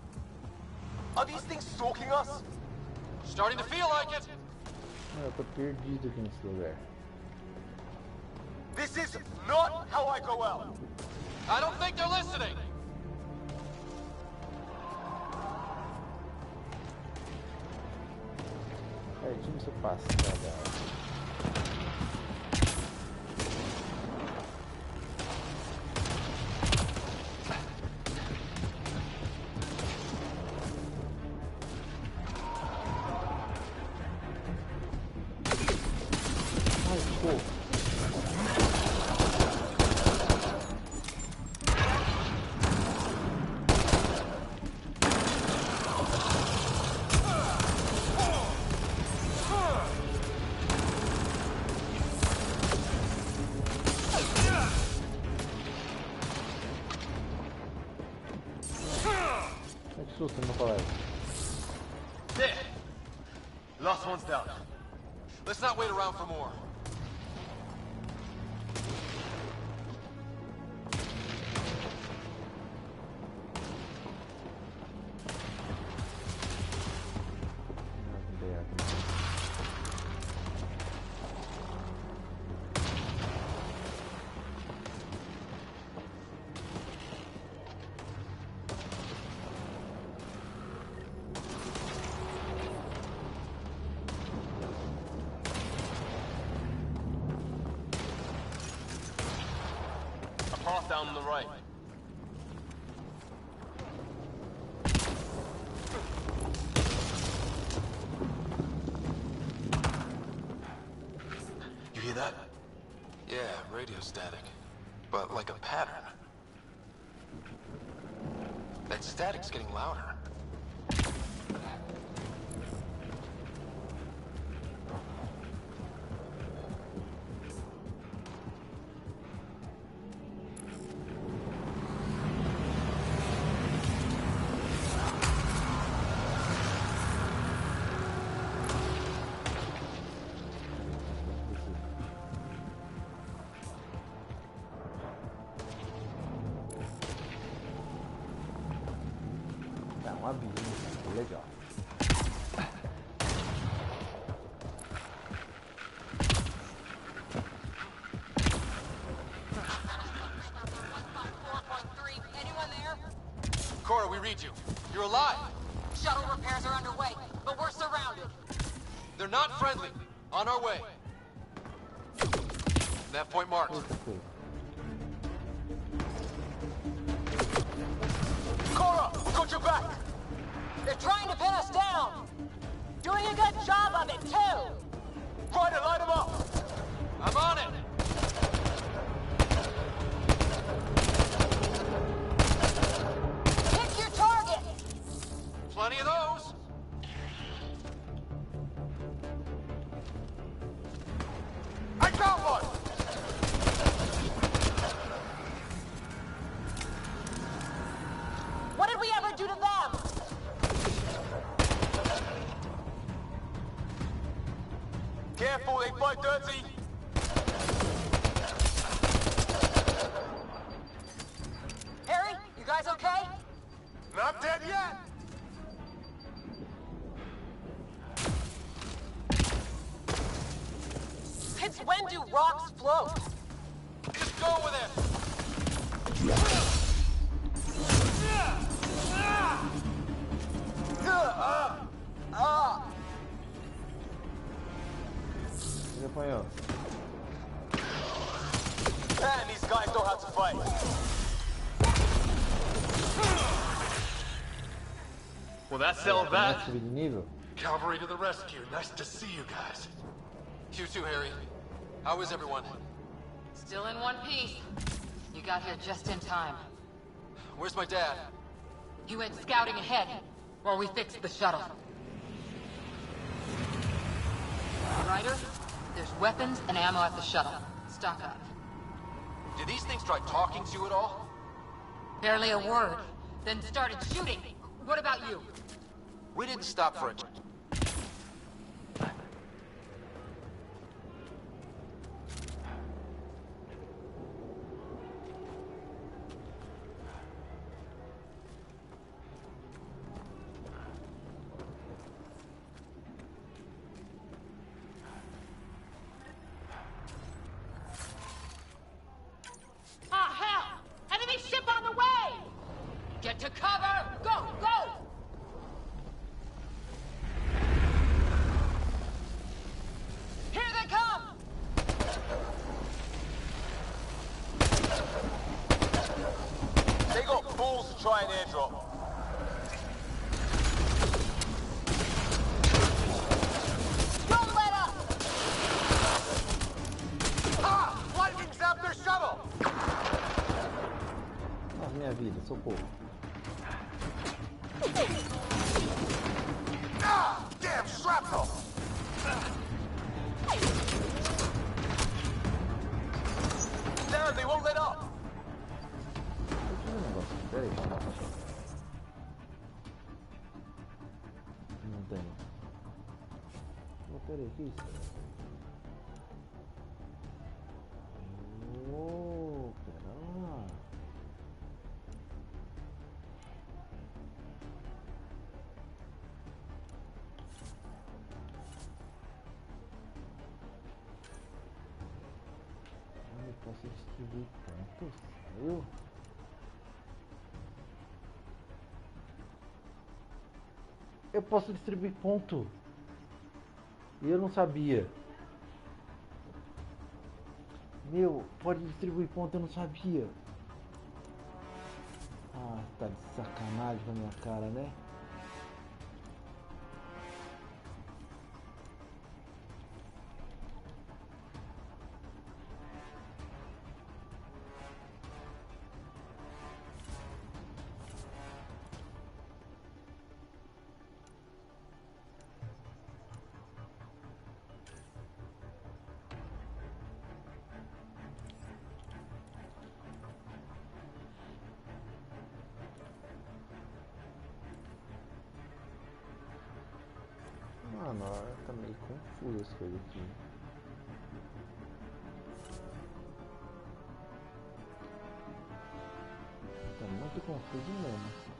Are these things stalking us? Starting to feel like it! Eu tô perdido aqui nesse lugar. This is not how I go out! I don't think they're listening! Pertinho seu passo, cara. susto, meu colega. There! Last one's down. Let's not wait around for more. Path down on the right. You hear that? Yeah, radio static. But like a pattern. That static's getting louder. Legal. Anyone there? Cora, we read you. You're alive. Shuttle repairs are underway, but we're surrounded. They're not friendly. On our way. That point marked. Cora, got your back! They're trying to pin us down! Doing a good job of it, too! Ryder, light them up! I'm on it! Pick your target! Plenty of those! I got one! What did we ever do to them? Careful, they fight dirty! Harry, you guys okay? Not dead yet! Since when do rocks float? Just go with it! Ele apanhou. Man, these guys know how to fight. Well, that settles that. Subir de nível. Cavalry to the rescue. Nice to see you guys. You too, Harry. How is everyone? Still in one piece. You got here just in time. Where's my dad? He went scouting ahead while we fixed the shuttle. Ryder, there's weapons and ammo at the shuttle. Stock up. Did these things try talking to you at all? Barely a word. Then started shooting. What about you? We didn't stop for a... Ah, hell! Enemy ship on the way! Get to cover! Go, go! Here they come! They got balls to try and airdrop. Don't let up! Ah! Lightning zapped their shuttle! Ah, minha vida, socorro. Ah! Damn shrapnel! Damn, they won't let up! tenho. Oh, peraí, que isso? Oh, pera lá. Eu posso distribuir pontos? Eu posso distribuir ponto. E eu não sabia. Meu, pode distribuir ponto, eu não sabia. Ah, tá de sacanagem com a minha cara, né? Mano, tá meio confuso as coisas aqui. Tá muito confuso mesmo.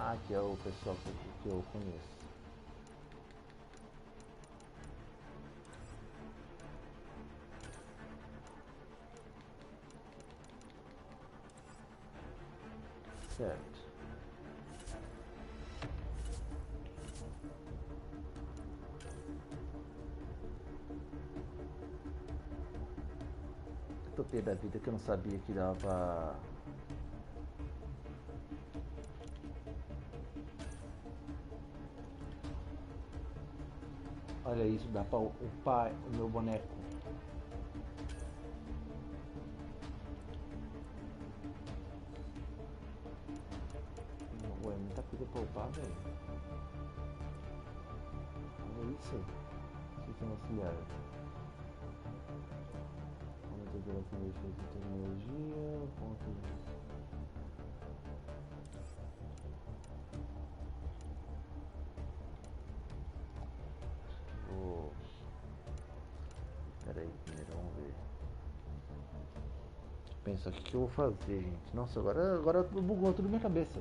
Ah, que é o pessoal que eu conheço. Certo. Eu tô pé da vida que eu não sabia que dava. Olha isso, dá pra upar o meu boneco. Ué, muita coisa pra upar, velho. Olha isso. Sistema auxiliar. Aumenta a duração de efeito de tecnologia. Ponto. Peraí, primeiro vamos ver. Pensa o que eu vou fazer, gente. Nossa, agora bugou tudo na minha cabeça.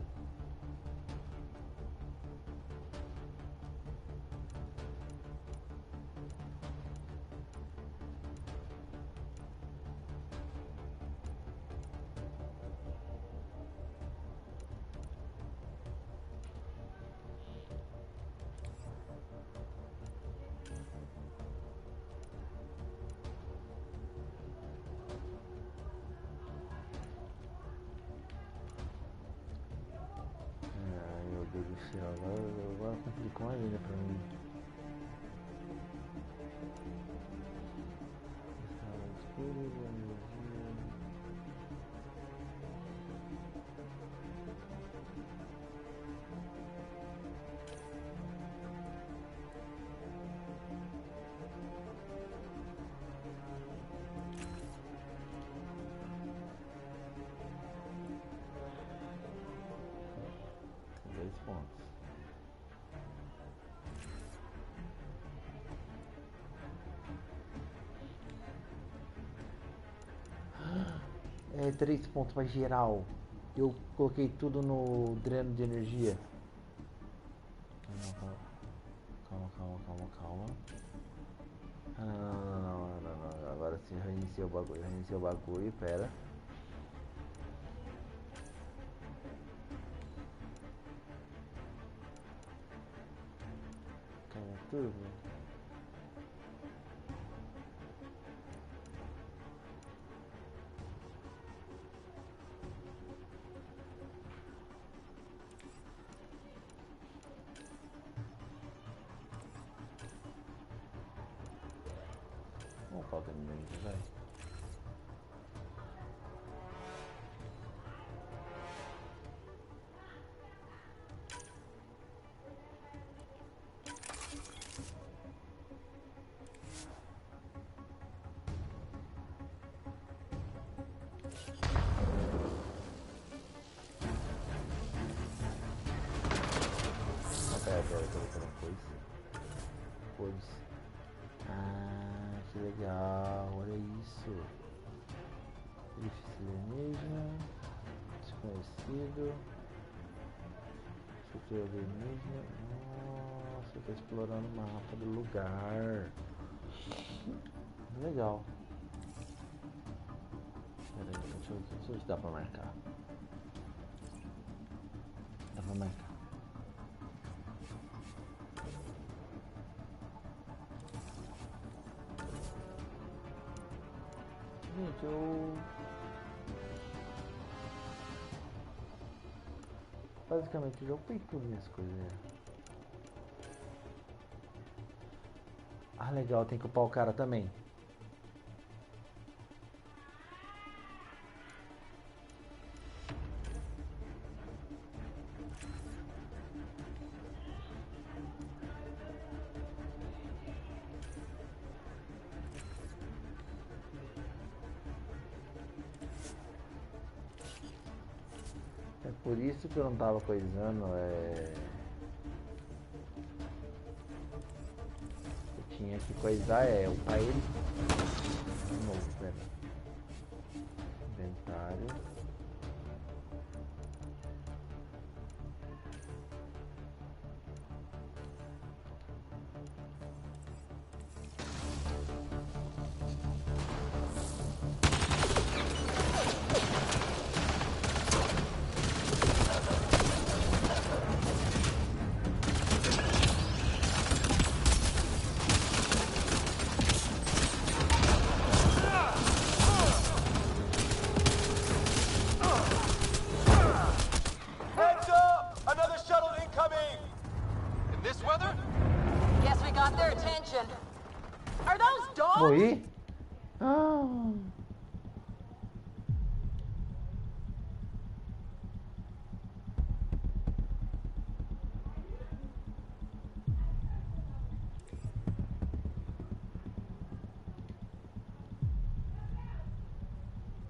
Meu Deus do céu, agora complicou ainda pra mim. Pontos. É 3 pontos para geral. Eu coloquei tudo no dreno de energia. Calma. Não. Agora sim, reiniciei o bagulho, pera. Tudo. falta de energia, vai. Ah, que legal, olha isso. Edifício alienígena, desconhecido, estrutura alienígena. Nossa, eu tô explorando o mapa do lugar. Legal. Pera aí, deixa eu ver se dá pra marcar. Dá pra marcar. Gente, basicamente já upei tudo minhas coisas. Ah, legal, tem que upar o cara também. Por isso que eu não tava coisando, eu tinha que coisar, upar ele de novo, pera. Inventário. Morri? Ah.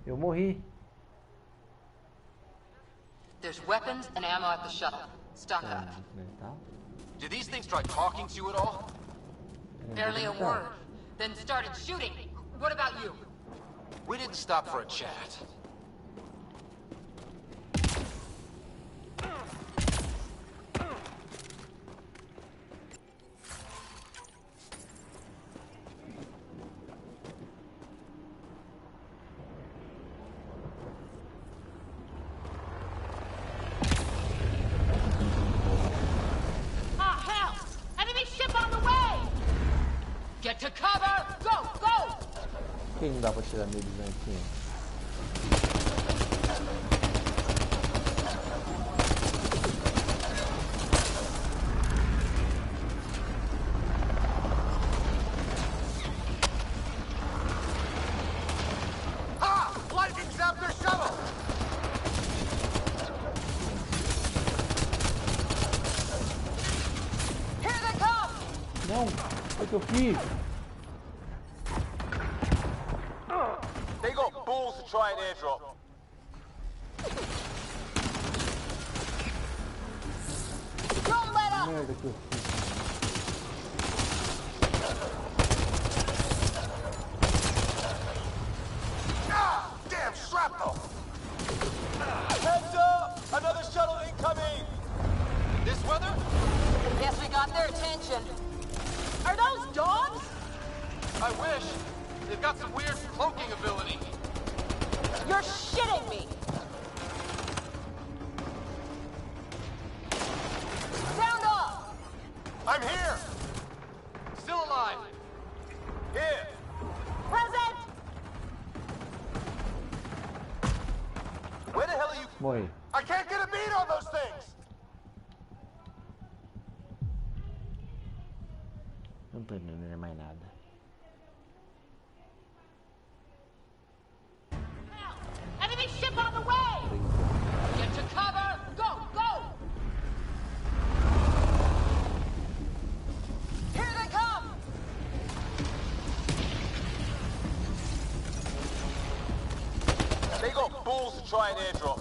Eu morri. There's weapons and ammo at the shuttle. Stock up. Do these things try talking to you at all? Barely a word. Then started shooting. What about you? We didn't stop for a chat. Ah, hell! Enemy ship on the way! Get to cover! Go, go! Por que não dá pra tirar meus aqui? Ah! Lightning zapped their shuttle! Here they come! Não, foi o que eu fiz. They got balls to try an airdrop. Don't let up! Merda que eu fiz. Ah! Damn shrapnel! Heads up! Another shuttle incoming! This weather? Guess we got their attention. Are those dogs? I wish. They've got some weird cloaking ability. You're shitting me! Sound off! I'm here! Still alive. Here! Present! Where the hell are you? Morri. I can't get a beat on those things! Não tô entendendo mais nada. try an airdrop.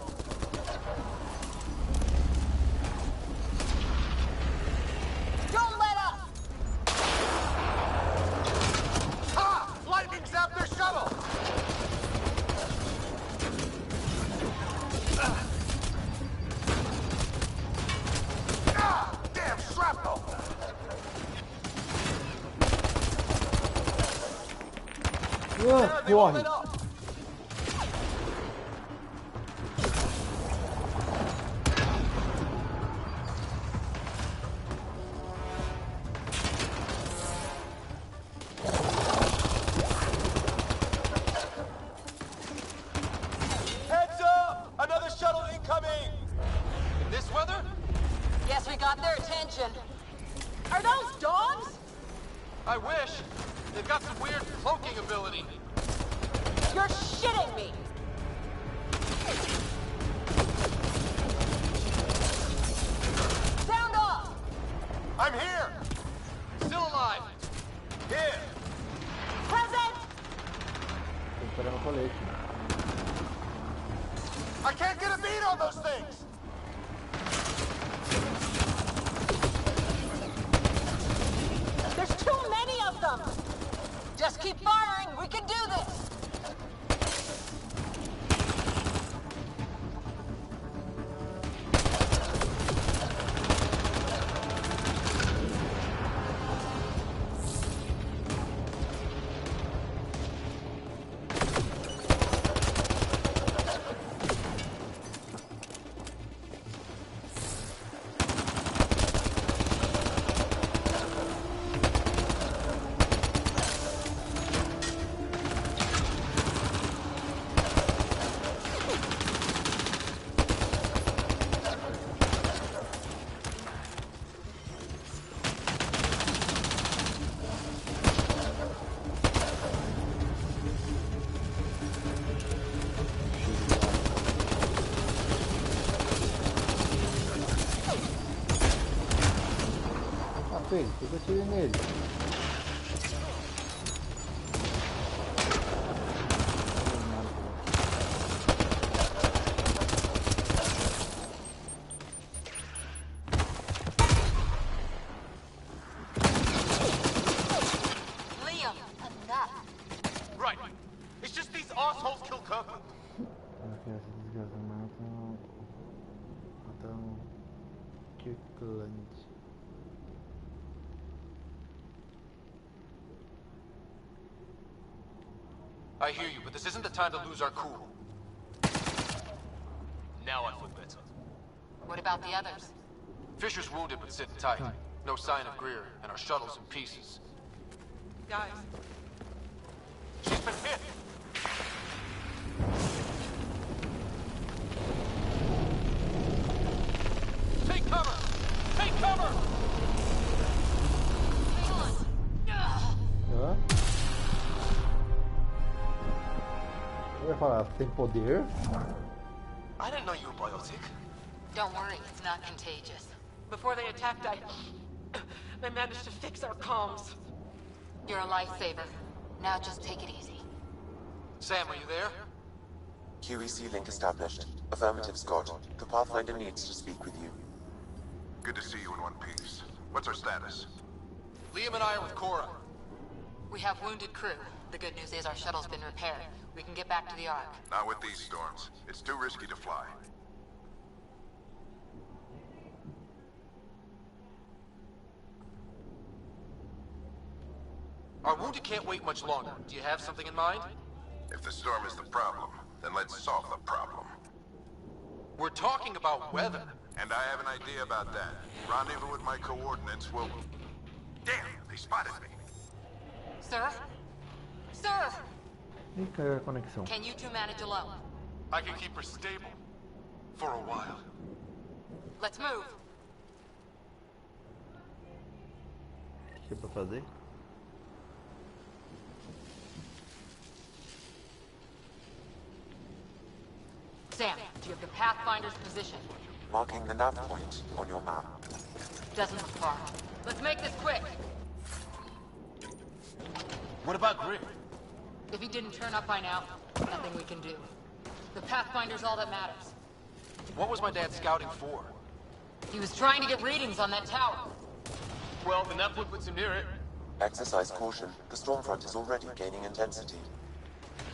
Don't let up! Ha! Lightning zapped their shuttle! Damn shrapnel! Corre! Heads up! Another shuttle incoming! In this weather? Yes, we got their attention. Are those dogs? I wish. They've got some weird cloaking ability. You're shitting me! Sound off! I'm here! Still alive. Here! Present! Tô esperando o colete. I can't get a beat on those things! There's too many of them! Just keep firing, we can do this! Filho, por que eu tirei nele? Liam, enough! Right. It's just these assholes kill Kirkland. I hear you, but this isn't the time to lose our cool. Now I feel better. What about the others? Fisher's wounded but sitting tight. No sign of Greer, and our shuttle's in pieces. Guys, She's been hit! Take cover! Take cover! Hã? Eu ia falar, tem poder? I didn't know you were biotic. Don't worry, it's not contagious. before they attacked, I managed to fix our comms. You're a lifesaver. Now just take it easy. Sam, are you there? QEC link established. Affirmative, Scott. The Pathfinder needs to speak with you. Good to see you in one piece. What's our status? Liam and I are with Cora. We have wounded crew. The good news is our shuttle's been repaired. We can get back to the Ark. Not with these storms. It's too risky to fly. Our wounded can't wait much longer. Do you have something in mind? If the storm is the problem, then let's solve the problem. We're talking about weather. And I have an idea about that. Rendezvous with my coordinates will... Damn, they spotted me. Sir? Sir! Ih, caiu a conexão. Can you two manage alone? I can keep her stable. For a while. Let's move. O que é pra fazer? Sam, do you have the Pathfinder's position? Marking the nav point on your map. Doesn't look far. Let's make this quick. What about Grit? If he didn't turn up by now, nothing we can do. The Pathfinder's all that matters. What was my dad scouting for? He was trying to get readings on that tower. Well, then that puts him near it. Exercise caution. The storm front is already gaining intensity.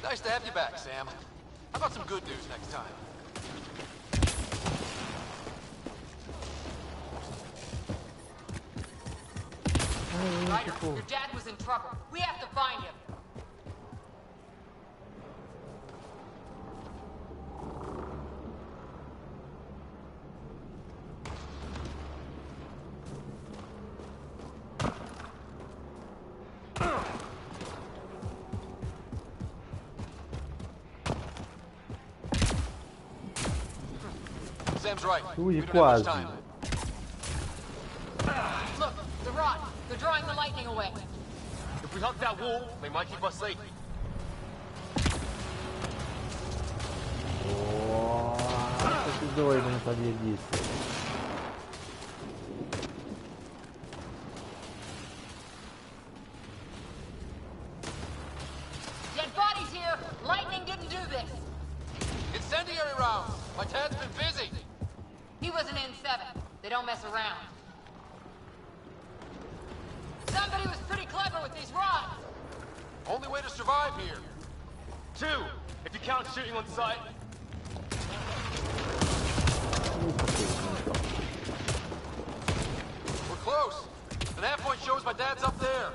Nice to have you back, Sam. How about some good news next time? Ryder, your dad was in trouble. We have to find him. Sam's right. Ui, We don't have much quase. time. Look, the rod. They're drawing the lightning away. If we hug that wall, they might keep us safe. Nossa, que doido, não sabia disso. Dead bodies here. Lightning didn't do this. Incendiary rounds. My dad's been busy. He was an N7. They don't mess around. Somebody was pretty clever with these rods. Only way to survive here. 2, if you count shooting on sight. We're close. The nav point shows my dad's up there.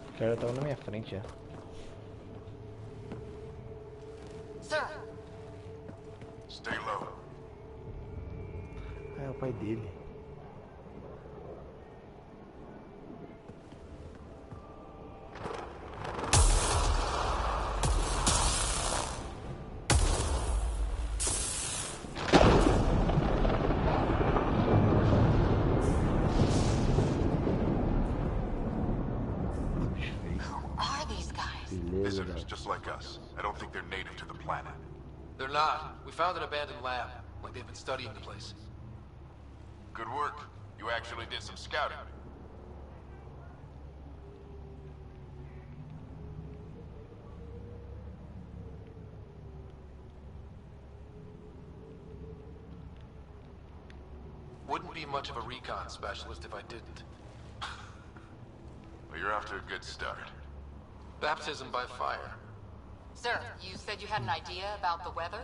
O cara tava na minha frente, é. Sir. Stay low. Ah, é o pai dele. Visitors just like us. I don't think they're native to the planet. They're not. We found an abandoned lab, like they've been studying the place. Good work. You actually did some scouting. Wouldn't be much of a recon specialist if I didn't. Well, you're off to a good start. Baptism by fire. Sir, you said you had an idea about the weather?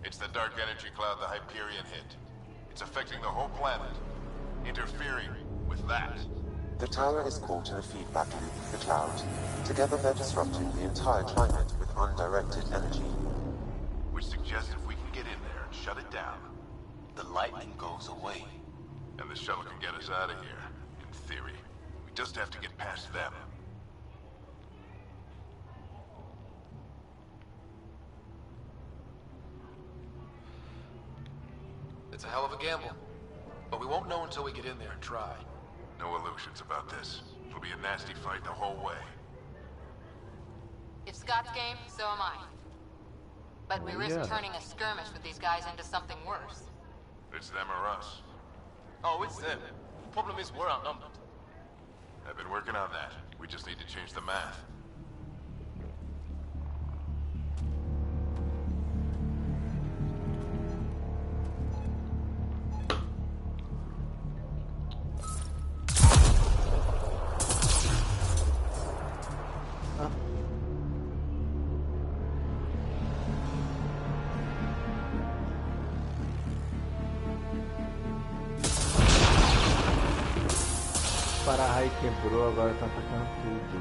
It's the dark energy cloud the Hyperion hit. It's affecting the whole planet, interfering with that. The tower is caught in a feedback loop with the cloud. Together they're disrupting the entire climate with undirected energy. Which suggests if we can get in there and shut it down, the lightning goes away. And the shuttle can get us out of here, in theory. We just have to get past them. It's a hell of a gamble. But we won't know until we get in there and try. No illusions about this. It'll be a nasty fight the whole way. If Scott's game, so am I. But we risk turning a skirmish with these guys into something worse. It's them or us. Oh, it's them. Problem is, we're outnumbered. I've been working on that. We just need to change the math. Para-raio quebrou, agora tá atacando tudo.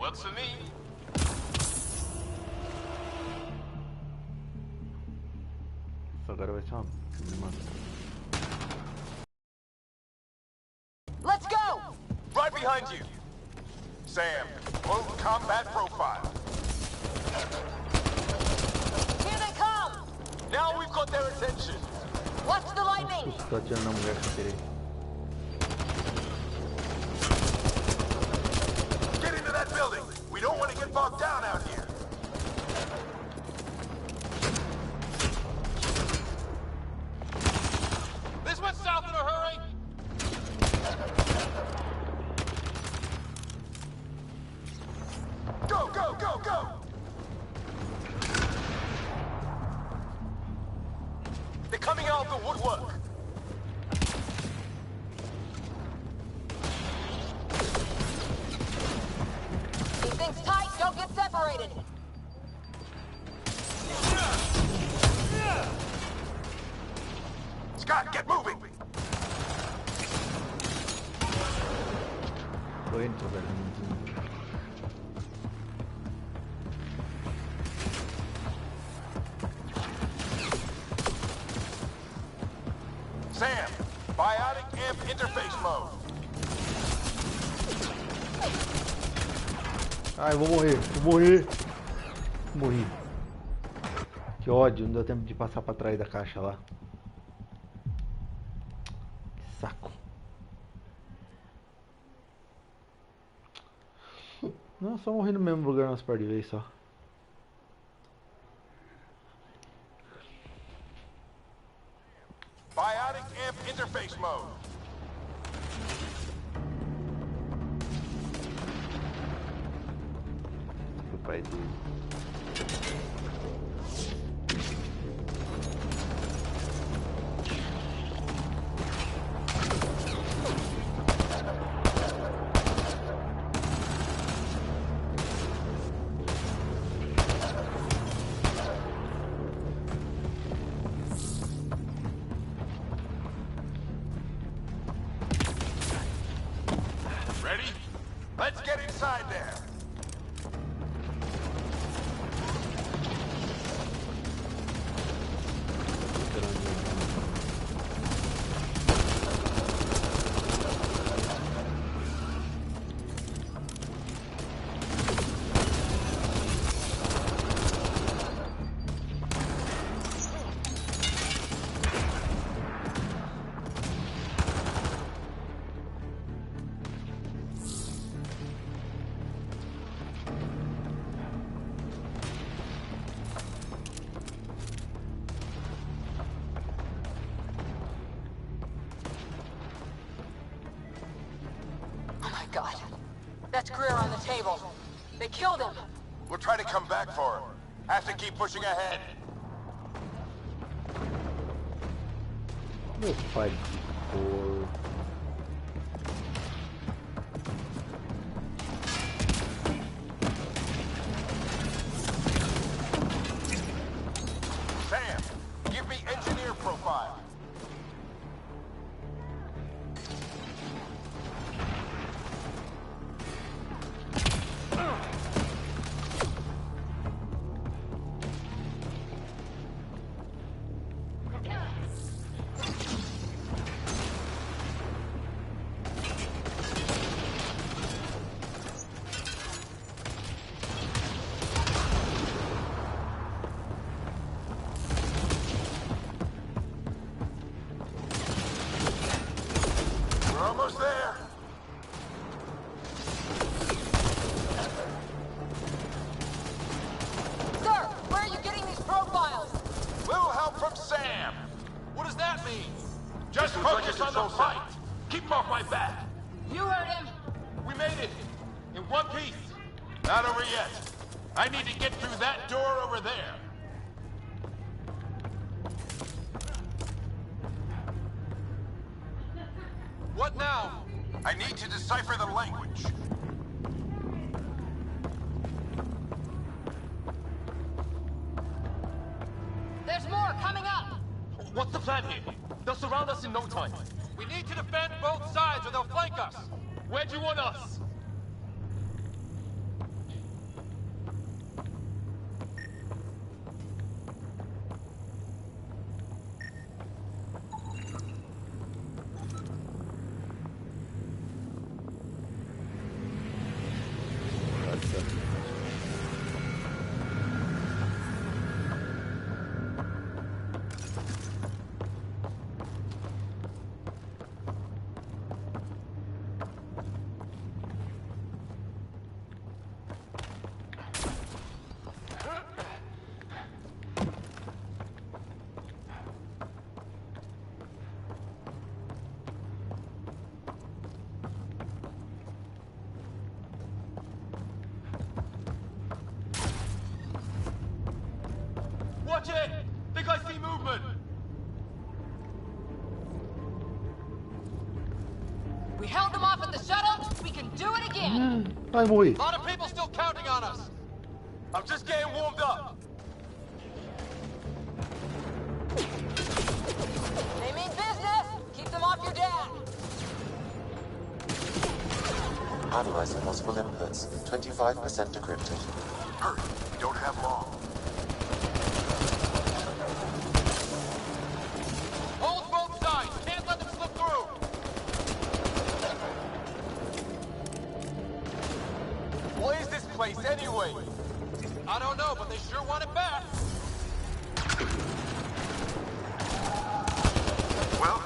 Works for me. Isso agora vai ser uma... Let's go! Right behind you! Sam, load combat profile. Here they come! Now we've got their attention. Watch the lightning! Tô atirando na mulher que eu tirei. Get into that building! We don't want to get bogged down out here! This went south in a hurry! go, go, go! They're coming out of the woodwork. Keep things tight, don't get separated. Scott, get moving! Tô indo, velho. Sam, biotic amp interface mode. Ai, vou morrer, vou morrer. Morri. Que ódio, não deu tempo de passar pra trás da caixa lá. Que saco. Não, só morri no mesmo lugar umas par de vezes só. Biotic amp interface mode. Meu pai dele. Ready? Let's get inside there. God. That's Greer on the table. They killed him. We'll try to come back for him. Have to keep pushing ahead. Meu pai de porco. Sam, give me engineer profile. Almost there. Sir, where are you getting these profiles? Little help from Sam. What does that mean? Just focus on the fight. Keep him off my back. You heard him. We made it. In one piece. Not over yet. I need to get through that door over there. What now? I need to decipher the language. There's more coming up. What's the plan here? They'll surround us in no time. We need to defend both sides or they'll flank us. Where do you want us? Watch it! Think I see movement! We held them off at the shuttle. We can do it again. Vai morrer. A lot of people still counting on us. I'm just getting warmed up. They mean business. Keep them off your dad. Analyzing possible inputs. 25% decrypted. Hurry, we don't have long. Hold both sides. Can't let them slip through. What is this place anyway? I don't know, but they sure want it back. Well?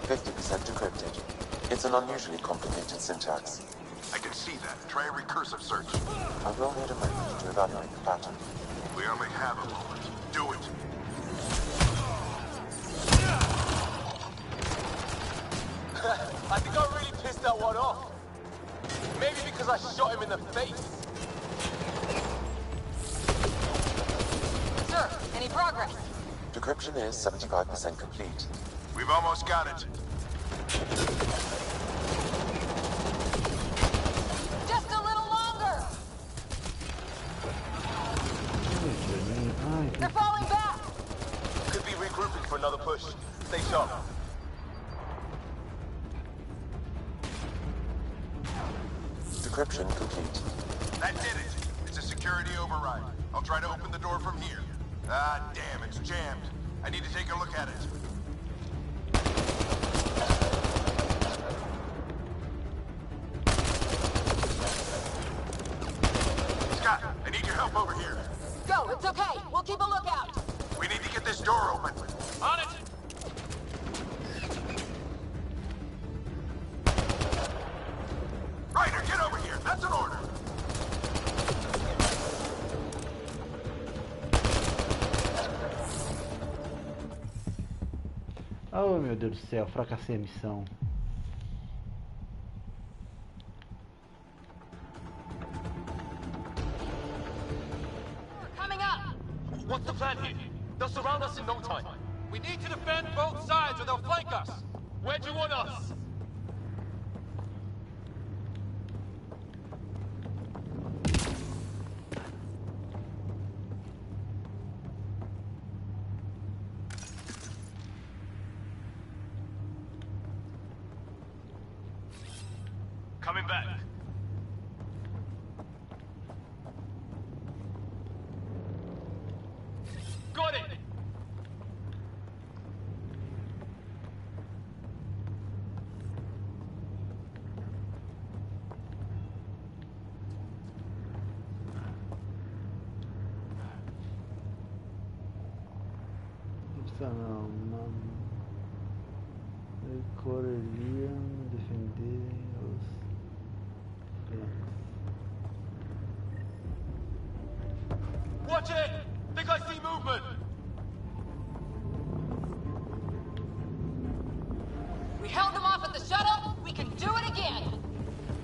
50% decrypted. It's an unusually complicated syntax. I can see that. Try a recursive search. I will need a moment to evaluate the pattern. We only have a moment. Do it. I think I really pissed that one off. Maybe because I shot him in the face. Sir, any progress? Decryption is 75% complete. We've almost got it. Just a little longer. They're falling back. Could be regrouping for another push. Stay sharp. Decryption complete. That did it. It's a security override. I'll try to open the door from here. Ah, damn, it's jammed. I need to take a look at it. Scott, I need your help over here. Go, it's okay. We'll keep a lookout. We need to get this door open. On it! Ryder, get over here. That's an order. Oh meu Deus do céu, fracassei a missão. Coming up. What's the plan here? They'll surround us in no time. We need to defend both sides or they'll flank us. Where do you want us? Coming back. Got it! Não, correriam defender os flancos. Watch it! Think I see movement! We held them off at the shuttle. We can do it again.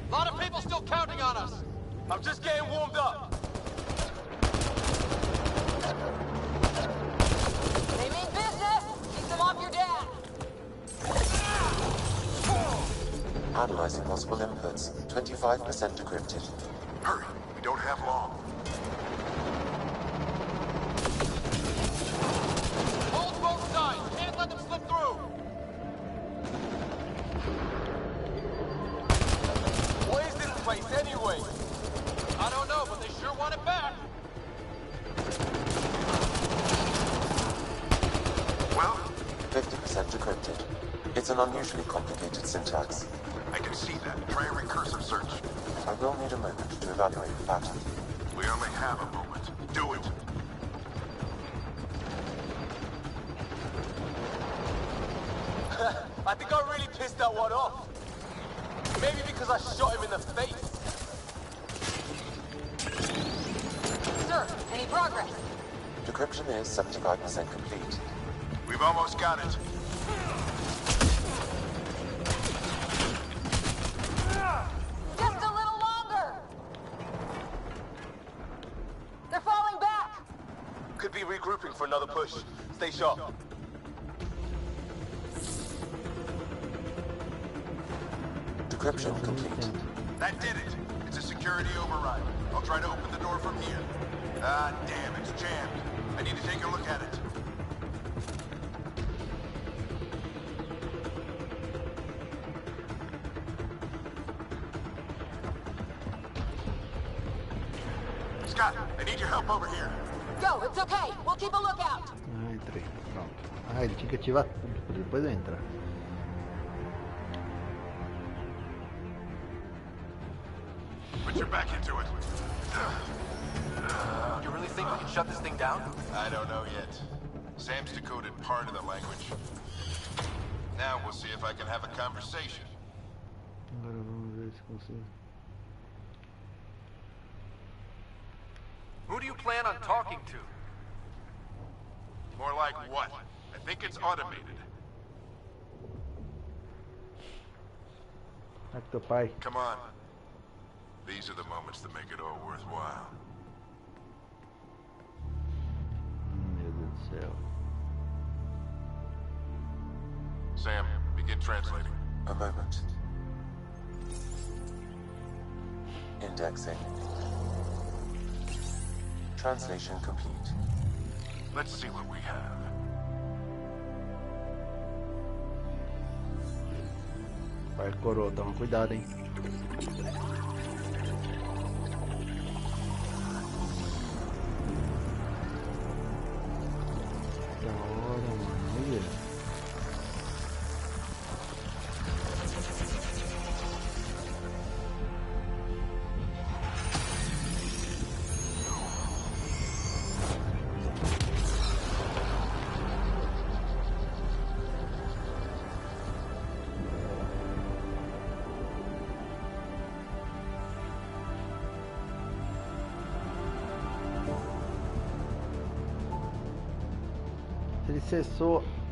A lot of people still counting on us. I'm just getting warmed up. They mean business. Keep them off your dad. Analyzing possible inputs. 25% decrypted. Hurry, we don't have long. Hold both sides. Can't let them slip through. What is this place anyway? I don't know, but they sure want it back. Well? 50% decrypted. It's an unusually complicated syntax. I can see that. Try a recursive search. I will need a moment to evaluate the pattern. We only have a moment. Do it. I think I really pissed that one off. Maybe because I shot him in the face. Sir, any progress? Decryption is 75% complete. We've almost got it. Just a little longer. They're falling back. Could be regrouping regrouping for another push. Stay sharp. Decryption complete. That did it. It's a security override. I'll try to open the door from here. Ah, damn, it's jammed. I need to take a look at it. Scott, I need your help over here. Go, it's okay. We'll keep a lookout. Ah, entrei. Pronto. Ah, ele tinha que ativar tudo pra depois eu entrar. Put your back into it. You really think we can shut this thing down? I don't know yet. Sam's decoded part of the language. Now we'll see if I can have a conversation. Agora vamos ver se consigo. Who do you plan on talking to? More like what? I think it's automated. Aqui teu pai. Come on. These are the moments that make it all worthwhile. Meu Deus do céu. Sam, begin translating. A moment. Indexing. Translation complete. Let's see what we have. Pai coroa, toma cuidado, hein. Da hora, mano. Olha.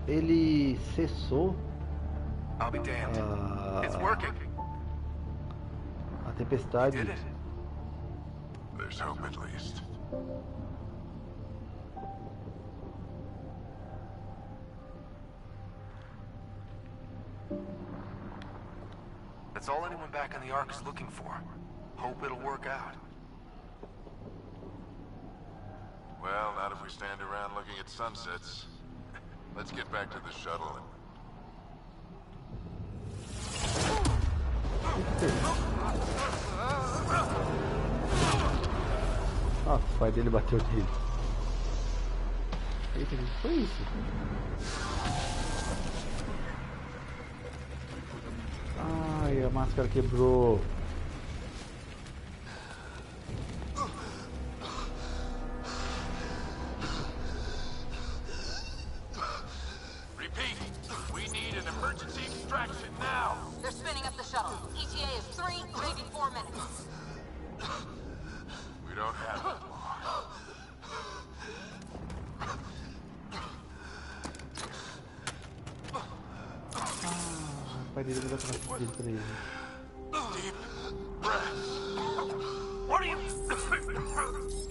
Ele cessou I'll be damned. It's working. A tempestade. You did it. There's hope at least. That's all anyone back on the Ark is looking for. Hope it'll work out. Well, not if we stand around looking at sunsets. Let's get back to the shuttle and... Ah, o pai dele bateu nele. Eita, o que foi isso? Ai, a máscara quebrou.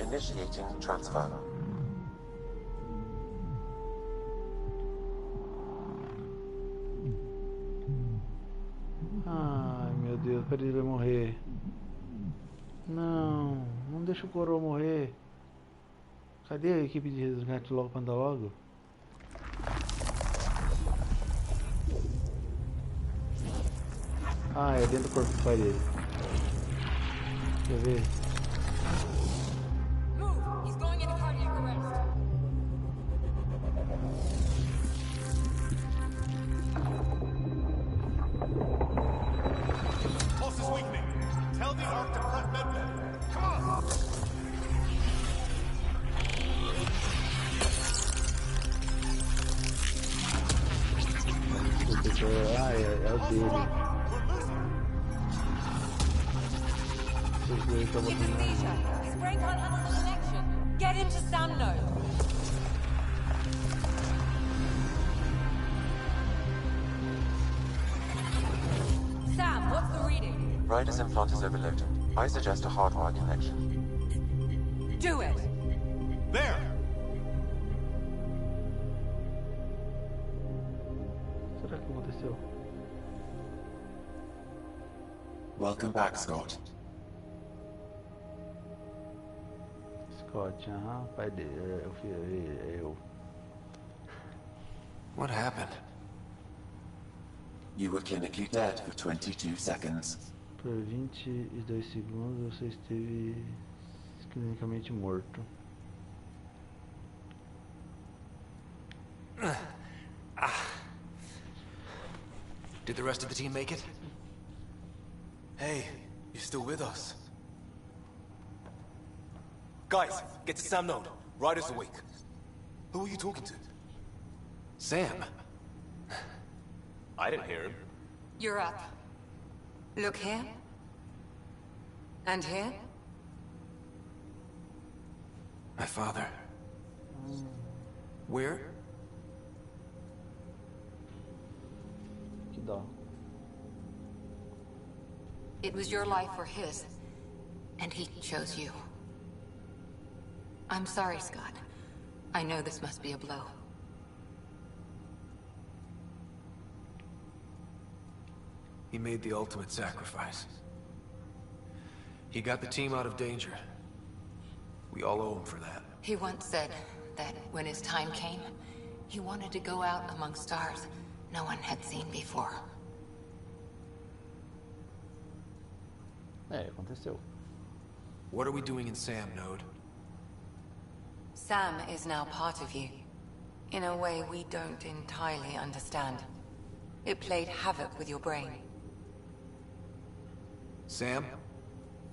Initiating transfer. Ai, meu Deus, peraí, ele vai morrer. Não, não deixa o coroa morrer. Cadê a equipe de resgate logo pra andar logo? Ah, é dentro do corpo do pai dele. Quer ver? Ah, é o dele. His brain can't handle the connection. Get into Sam node. Sam, what's the reading? Ryder's implant is overloaded. I suggest a hardwire connection. Do it. There! será que aconteceu? Welcome back, Scott. Scott, pai dele, eu. What happened? You were clinically dead for 22 seconds. Por 22 segundos você esteve clinicamente morto. Did the rest of the team make it? Hey, you're still with us. Guys, get to Sam Node. Ryder's awake. Who are you talking to? Sam. I didn't hear him. You're up. Look here. And here. My father. Where? Que dó. It was your life or his, and he chose you. I'm sorry, Scott. I know this must be a blow. He made the ultimate sacrifice. He got the team out of danger. We all owe him for that. He once said that when his time came, he wanted to go out among stars no one had seen before. Aconteceu. What are we doing in Sam Node? Sam is now part of you. In a way we don't entirely understand. It played havoc with your brain. Sam?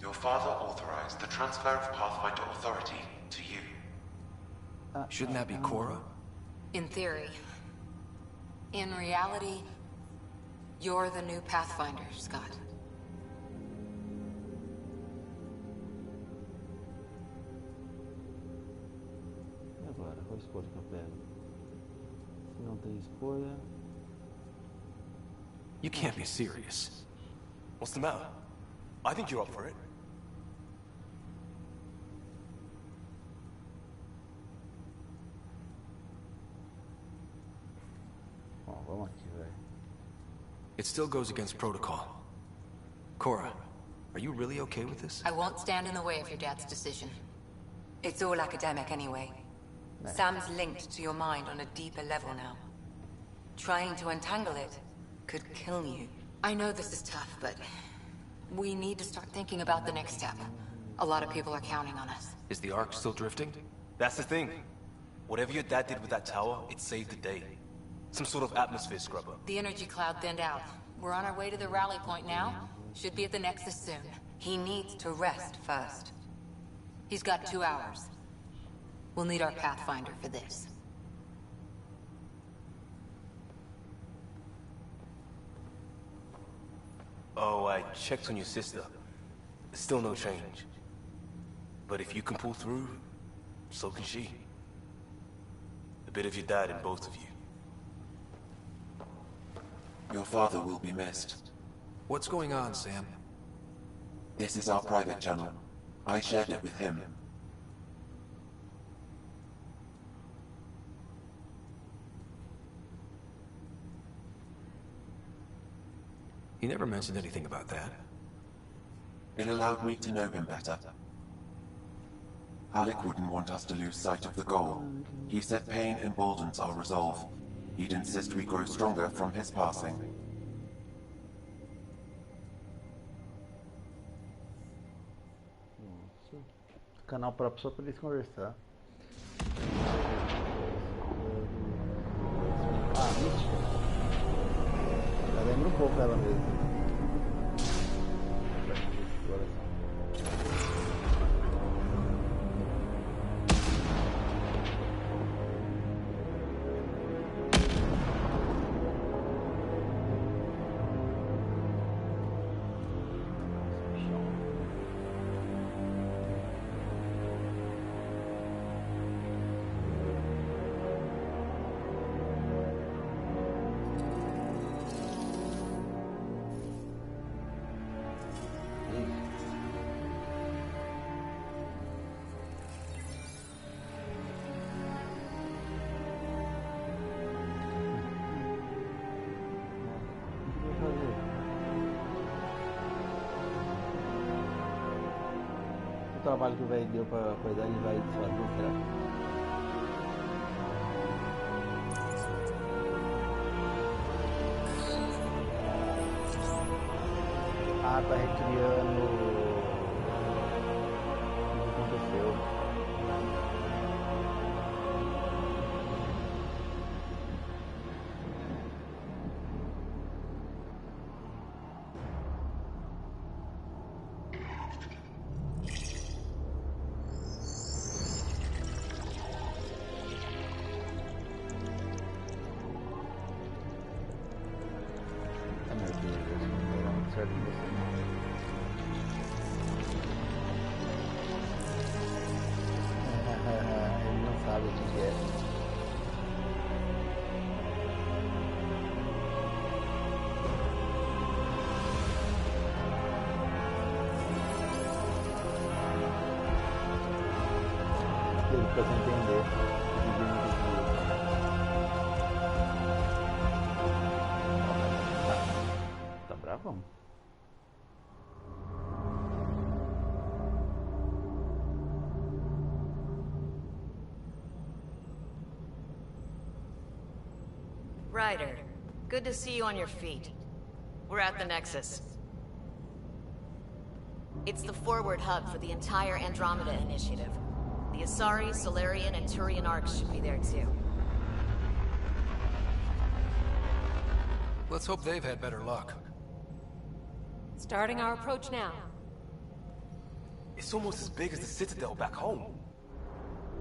Your father authorized the transfer of Pathfinder authority to you. Shouldn't that be Cora? In theory. In reality, you're the new Pathfinder, Scott. E agora? Qual escolha que eu pego? Se não tem escolha... You can't be serious. What's the matter? I think you're up for it. Bom, vamos aqui, velho. It still goes against protocol. Cora, are you really okay with this? I won't stand in the way of your dad's decision. It's all academic anyway. Sam's linked to your mind on a deeper level now. Trying to untangle it could kill you. I know this is tough, but we need to start thinking about the next step. A lot of people are counting on us. Is the Ark still drifting? That's the thing. Whatever your dad did with that tower, it saved the day. Some sort of atmosphere scrubber. The energy cloud thinned out. We're on our way to the rally point now. Should be at the Nexus soon. He needs to rest first. He's got 2 hours. We'll need our Pathfinder for this. Oh, I checked on your sister. Still no change. But if you can pull through, so can she. A bit of your dad in both of you. Your father will be missed. What's going on, Sam? This is our private channel. I shared it with him. He never mentioned anything about that. It allowed me to know him better. Alec wouldn't want us to lose sight of the goal. He said pain emboldens our resolve. He'd insist we grow stronger from his passing. Canal próprio só pra eles conversar. Ah, mística. Já lembra um pouco ela mesmo. trabalho que o velho deu pra coisar, ele vai desfazer, será? Ah, tá recriando o que aconteceu. Ele não sabe o que é. Ele ficou sem entender. Tá bravão. Ryder, good to see you on your feet. We're at the Nexus. It's the forward hub for the entire Andromeda initiative. The Asari, Solarian, and Turian arcs should be there too. Let's hope they've had better luck. Starting our approach now. It's almost as big as the Citadel back home.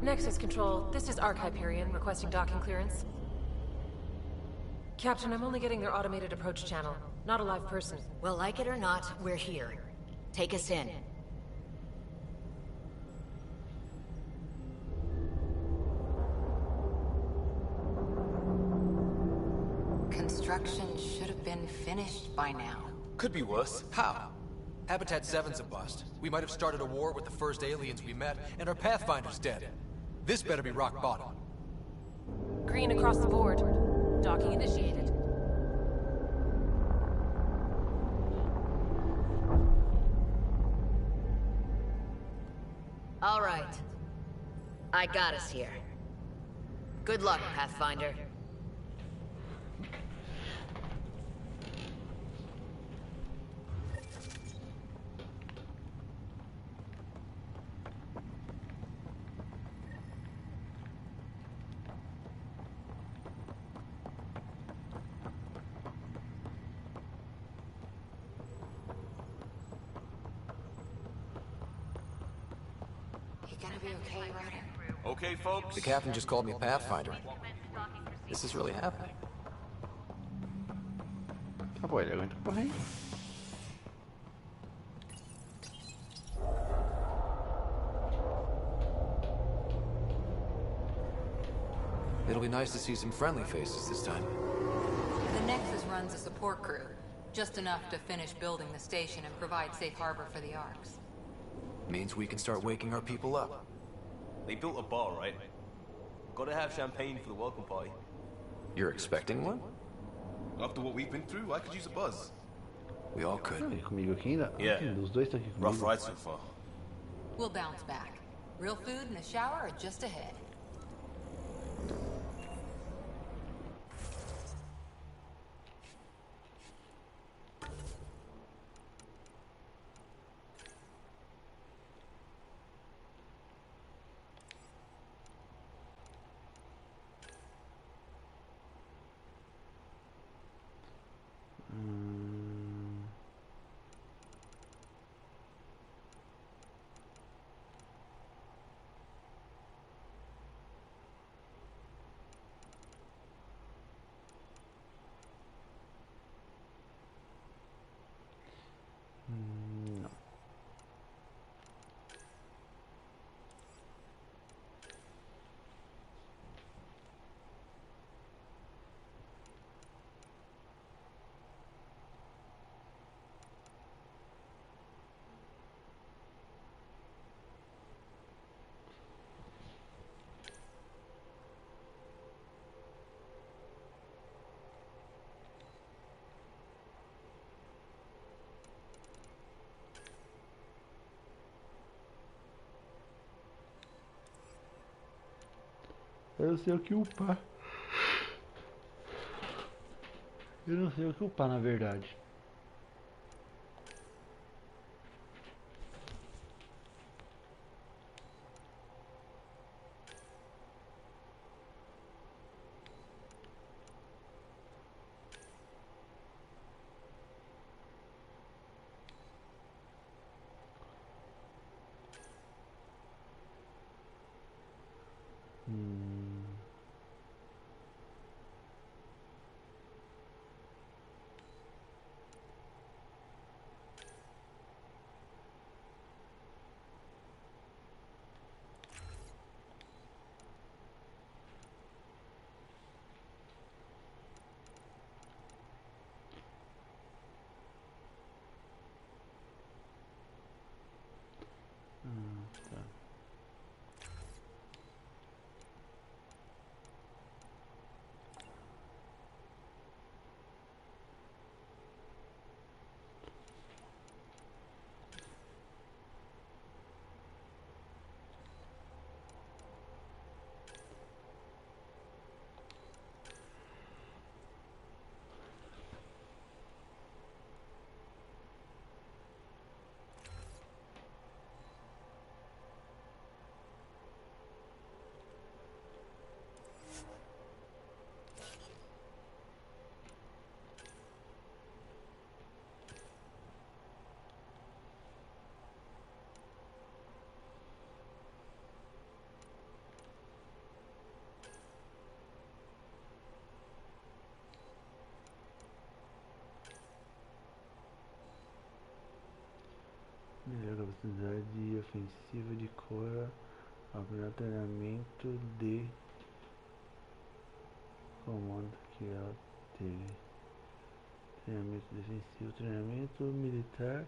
Nexus Control, this is Arc Hyperion requesting docking clearance. Captain, I'm only getting their automated approach channel, not a live person. Well, like it or not, we're here. Take us in. Construction should have been finished by now. Could be worse. How? Habitat 7's a bust. We might have started a war with the first aliens we met, and our Pathfinder's dead. This better be rock bottom. Green across the board. Docking initiated. All right. I got us here. Good luck, Pathfinder. Okay, folks? The captain just called me a Pathfinder. This is really happening. Ah, pô, ele aguenta correr. It'll be nice to see some friendly faces this time. The Nexus runs a support crew. Just enough to finish building the station and provide safe harbor for the arcs. Means we can start waking our people up. They built a bar, right? Gotta have champagne for the welcome party. You're expecting one? After what we've been through, I could use a buzz. We all could. Comigo aqui ainda? Yeah. Os dois estão aqui comigo. Rough ride so far. We'll bounce back. Real food and a shower are just ahead. Eu não sei o que upar. Eu não sei o que upar, na verdade. Tá. Melhor capacidade ofensiva de Cora, ao treinamento de comando que ela teve. Treinamento defensivo, treinamento militar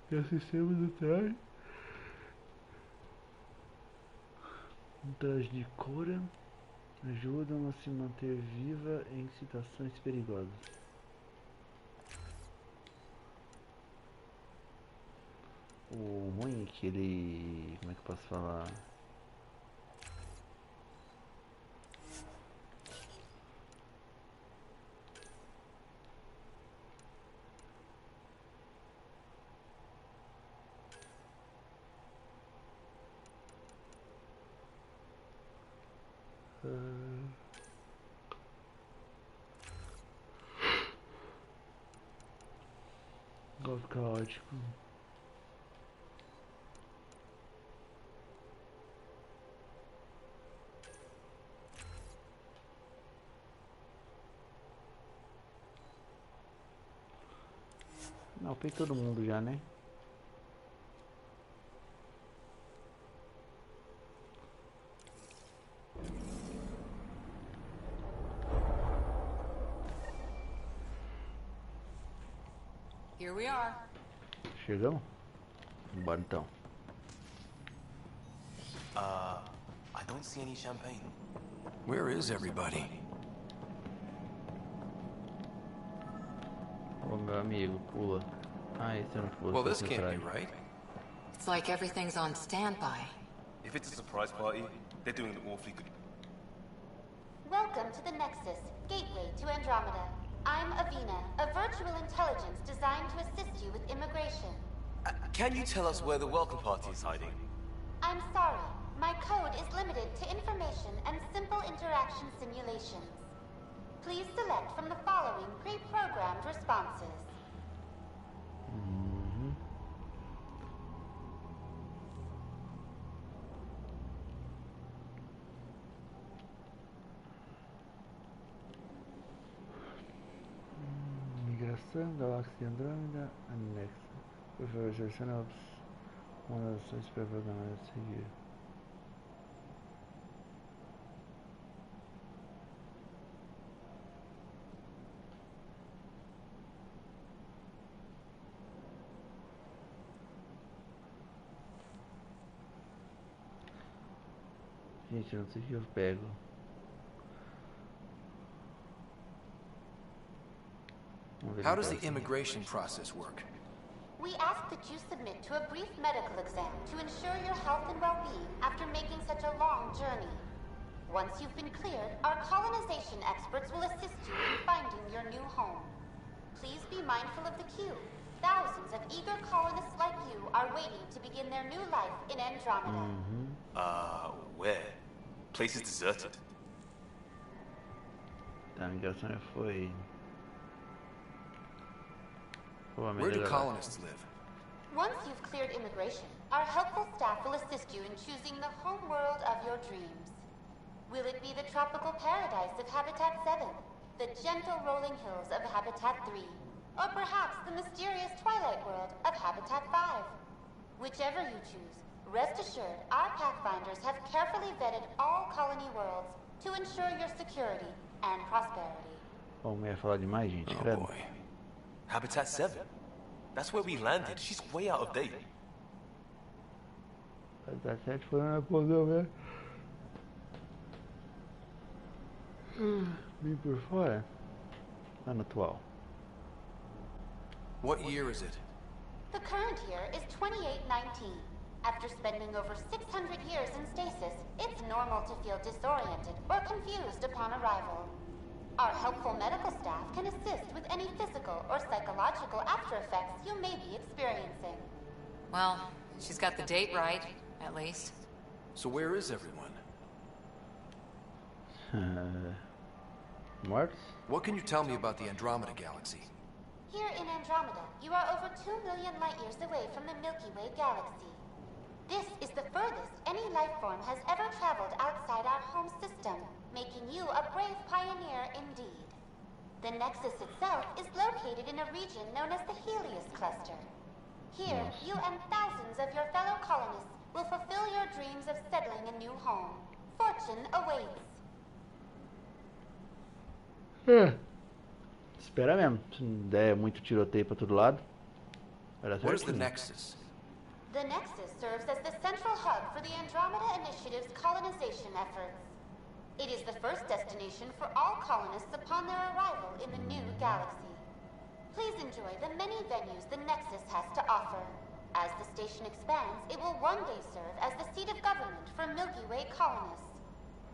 e o sistema do traje. Um traje de Cora ajudam a se manter viva em situações perigosas. O ruim é que ele... como é que eu posso falar? Golpe caótico. Não, tem todo mundo já, né? Here we are. Chegamos? Bora então. I don't see any champagne. Where is everybody? Ô meu amigo, pula. Ah, esse não pula. Well, this can't be right. It's like everything's on standby. If it's a surprise party, they're doing an awfully good. Welcome to the Nexus, gateway to Andromeda. I'm Avina, a virtual intelligence designed to assist you with immigration. Can you tell us where the welcome party is hiding? I'm sorry. My code is limited to information and simple interaction simulations. Please select from the following pre-programmed responses. Migração, galáxia Andromeda, anexa. Por favor, selecione uma das ações pré-programadas a seguir. Gente, eu não sei o que eu pego. How does the immigration process work? We ask that you submit to a brief medical exam to ensure your health and well-being after making such a long journey. Once you've been cleared, our colonization experts will assist you in finding your new home. Please be mindful of the queue. Thousands of eager colonists like you are waiting to begin their new life in Andromeda. Where? Place is deserted. Tá, a migração foi. Where do colonists live? Once you've cleared immigration, our helpful staff will assist you in choosing the home world of your dreams. Will it be the tropical paradise of Habitat 7, the gentle rolling hills of Habitat 3, or perhaps the mysterious twilight world of Habitat 5? Whichever you choose, rest assured our Pathfinders have carefully vetted all colony worlds to ensure your security and prosperity. Vamos ia falar demais, gente. Oh boy. Habitat 7? That's where we landed. She's way out of date. Habitat 7 foi na pousão, velho. Bem por fora. Ano atual. What year is it? The current year is 2819. After spending over 600 years in stasis, it's normal to feel disoriented or confused upon arrival. Our helpful medical staff can assist with any physical or psychological after effects you may be experiencing. Well, she's got the date right, at least. So where is everyone? What? What can you tell me about the Andromeda galaxy? Here in Andromeda, you are over 2 million light-years away from the Milky Way galaxy. This is the furthest any life form has ever traveled outside our home system, making you a brave pioneer indeed. The Nexus itself is located in a region known as the Helios Cluster. Here, you and thousands of your fellow colonists will fulfill your dreams of settling a new home. Fortune awaits. Espera mesmo. Se não der muito tiroteio pra todo lado. Where's the Nexus? The Nexus serves as the central hub for the Andromeda Initiative's colonization efforts. It is the first destination for all colonists upon their arrival in the new galaxy. Please enjoy the many venues the Nexus has to offer. As the station expands, it will one day serve as the seat of government for Milky Way colonists.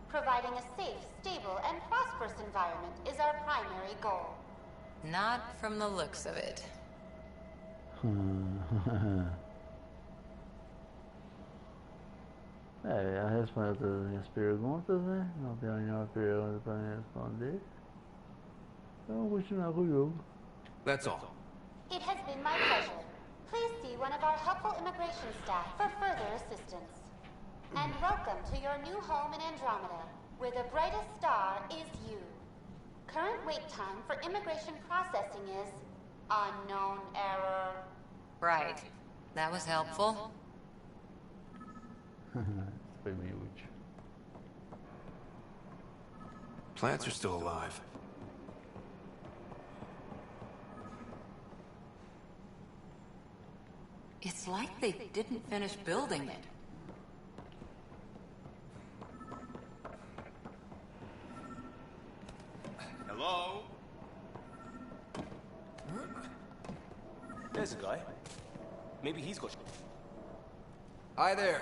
Providing a safe, stable, and prosperous environment is our primary goal. Not from the looks of it. Já respondeu todas as minhas perguntas, né? Não tem nenhuma pergunta pra me responder. Então vamos continuar com o jogo. That's all. It has been my pleasure. Please see one of our helpful immigration staff for further assistance. And welcome to your new home in Andromeda, where the brightest star is you. Current wait time for immigration processing is unknown error. Right. That was helpful. Foi meio útil. Plants are still alive. It's like they didn't finish building it. Hello? There's a guy. Maybe he's got... Hi there.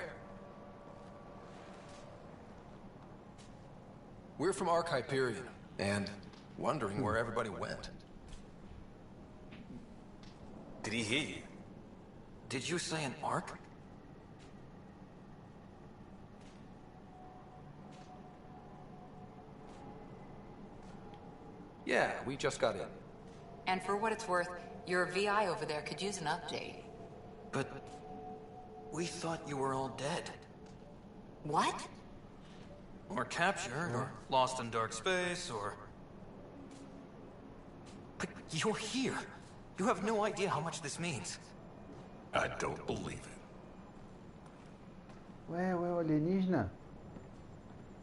We're from Hyperion, and wondering where everybody went. Did he hear you? Did you say an arc? Yeah, we just got in. And for what it's worth, your VI over there could use an update. But we thought you were all dead. What? Or captured, or lost in dark space, or... But you're here. You have no idea how much this means. I don't believe it. Ué, o alienígena.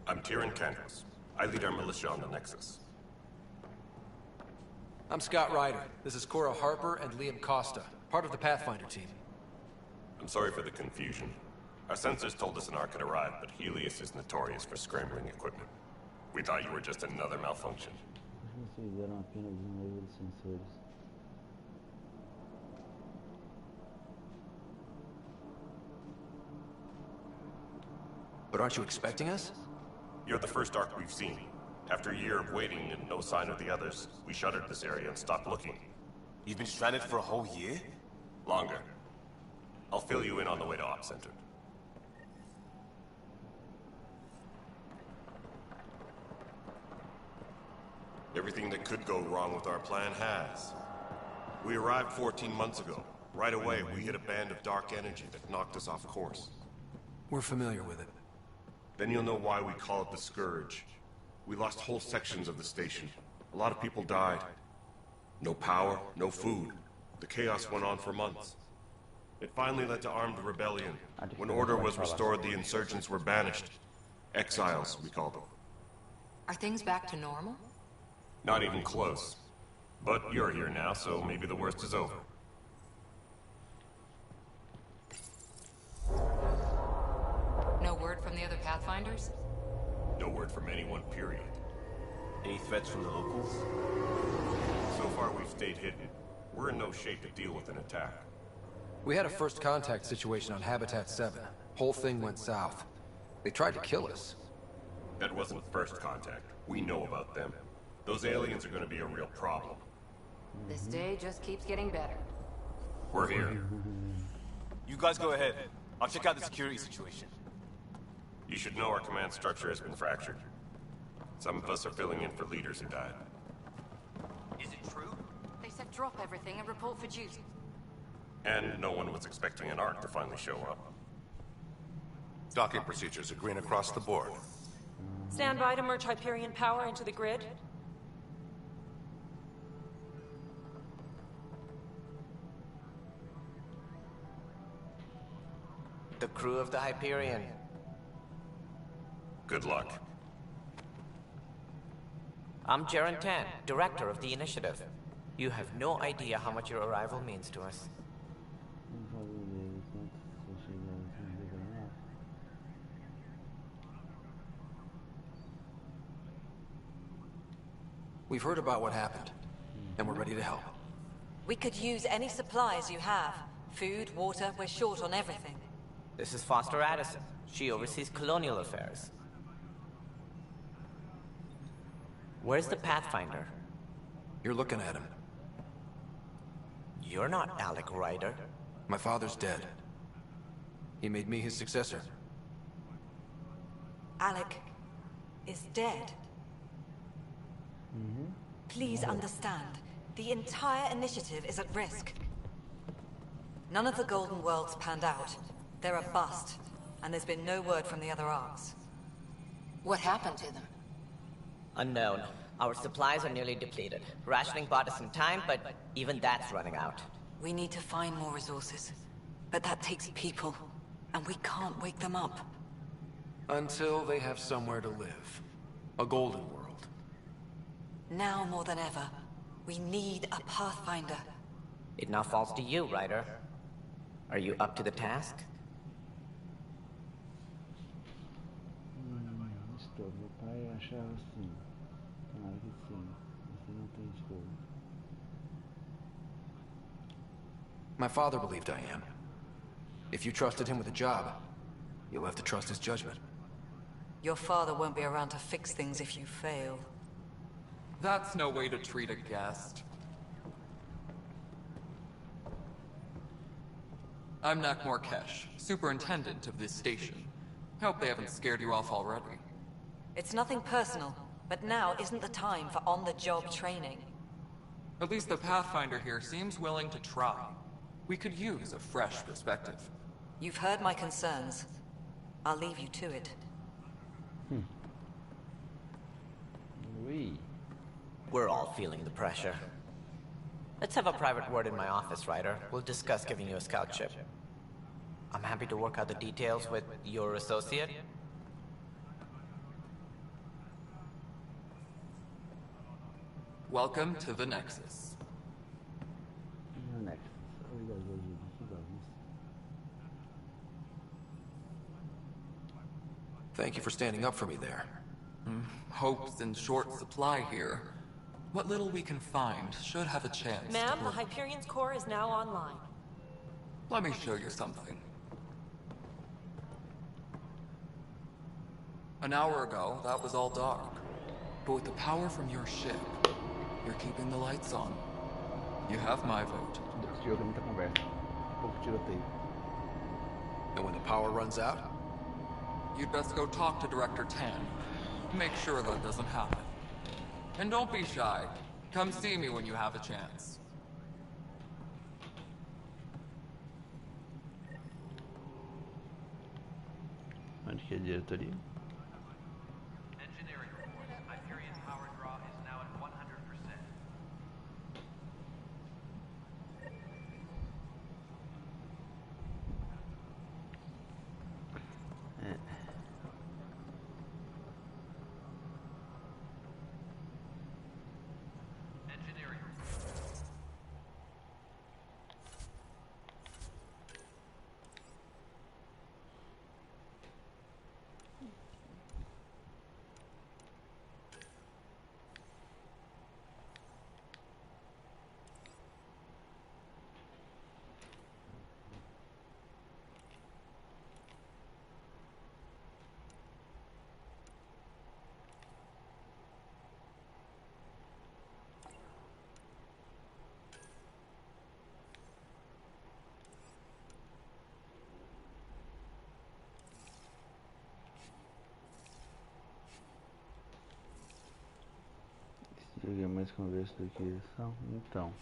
I'm Tyrion Cantos. I lead our militia on the Nexus. I'm Scott Ryder. This is Cora Harper and Liam Costa, part of the Pathfinder team. I'm sorry for the confusion. Our sensors told us an arc had arrived, but Helios is notorious for scrambling equipment. We thought you were just another malfunction. Fizeram apenas erro dos sensores. But aren't you expecting us? You're the first Ark we've seen. After a year of waiting and no sign of the others, we shuttered this area and stopped looking. You've been stranded for a whole year? Longer. I'll fill you in on the way to Op Center. Everything that could go wrong with our plan has. We arrived 14 months ago. Right away, we hit a band of dark energy that knocked us off course. We're familiar with it. Then you'll know why we call it the Scourge. We lost whole sections of the station. A lot of people died. No power, no food. The chaos went on for months. It finally led to armed rebellion. When order was restored, the insurgents were banished. Exiles, we call them. Are things back to normal? Not even close. But you're here now, so maybe the worst is over. No word from the other Pathfinders? No word from anyone, period. Any threats from the locals? So far, we've stayed hidden. We're in no shape to deal with an attack. We had a first contact situation on Habitat 7. Whole thing went south. They tried to kill us. That wasn't first contact. We know about them. Those aliens are going to be a real problem. This day just keeps getting better. We're here. You guys go ahead. I'll check out the security situation. You should know our command structure has been fractured. Some of us are filling in for leaders who died. Is it true? They said drop everything and report for duty. And no one was expecting an Ark to finally show up. Docking procedures are green across the board. Stand by to merge Hyperion power into the grid. The crew of the Hyperion. Good luck. I'm Jaren Tan, director of the initiative. You have no idea how much your arrival means to us. We've heard about what happened, and we're ready to help. We could use any supplies you have. Food, water, we're short on everything. This is Foster Addison. She oversees colonial affairs. Where's the Pathfinder? You're looking at him. You're not Alec Ryder. My father's dead. He made me his successor. Alec is dead. Please understand, the entire initiative is at risk. None of the Golden Worlds panned out. They're a bust, and there's been no word from the other arcs. What happened to them? Unknown. Our supplies are nearly depleted. Rationing bought us some time, but even that's running out. We need to find more resources. But that takes people, and we can't wake them up. Until they have somewhere to live. A golden world. Now more than ever, we need a Pathfinder. It now falls to you, Ryder. Are you up to the task? Meu pai achava assim. Tomara que sim. Você não tem escolha. My father believed I am. If you trusted him with a job, you'll have to trust his judgment. Your father won't be around to fix things if you fail. That's no way to treat a guest. I'm Nak Morkesh, superintendent of this station. Hope they haven't scared you off already. It's nothing personal, but now isn't the time for on-the-job training. At least the Pathfinder here seems willing to try. We could use a fresh perspective. You've heard my concerns. I'll leave you to it. We're all feeling the pressure. Let's have a private word in my office, Ryder. We'll discuss giving you a scout ship. I'm happy to work out the details with your associate. Welcome to the Nexus. Thank you for standing up for me there. Hope's in short supply here. What little we can find should have a chance. Ma'am, the Hyperion's core is now online. Let me show you something. An hour ago, that was all dark. But with the power from your ship, you're keeping the lights on. You have my vote. And when the power runs out? You'd best go talk to Director Tan. Make sure that doesn't happen. And don't be shy. Come see me when you have a chance. Onde que é a diretoria? Joguei mais conversa do que isso. Então.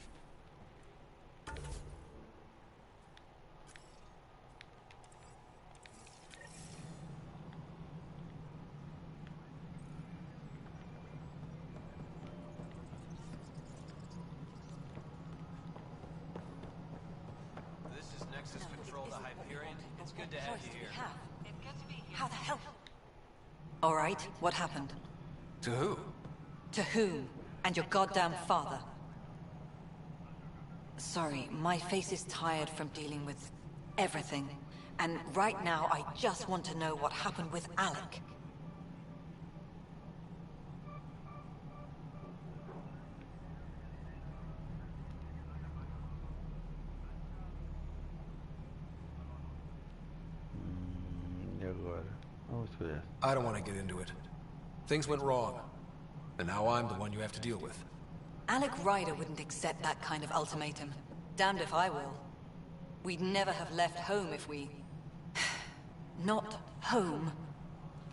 This is Nexus Control to Hyperion. It's good to have you here. How the hell? All right, what happened? To who? To whom? And your goddamn father. Sorry, my face is tired from dealing with everything. And right now, I just want to know what happened with Alec. E agora? Vamos escolher. I don't want to get into it. Things went wrong. And now I'm the one you have to deal with. Alec Ryder wouldn't accept that kind of ultimatum. Damned if I will. We'd never have left home if we... Not home.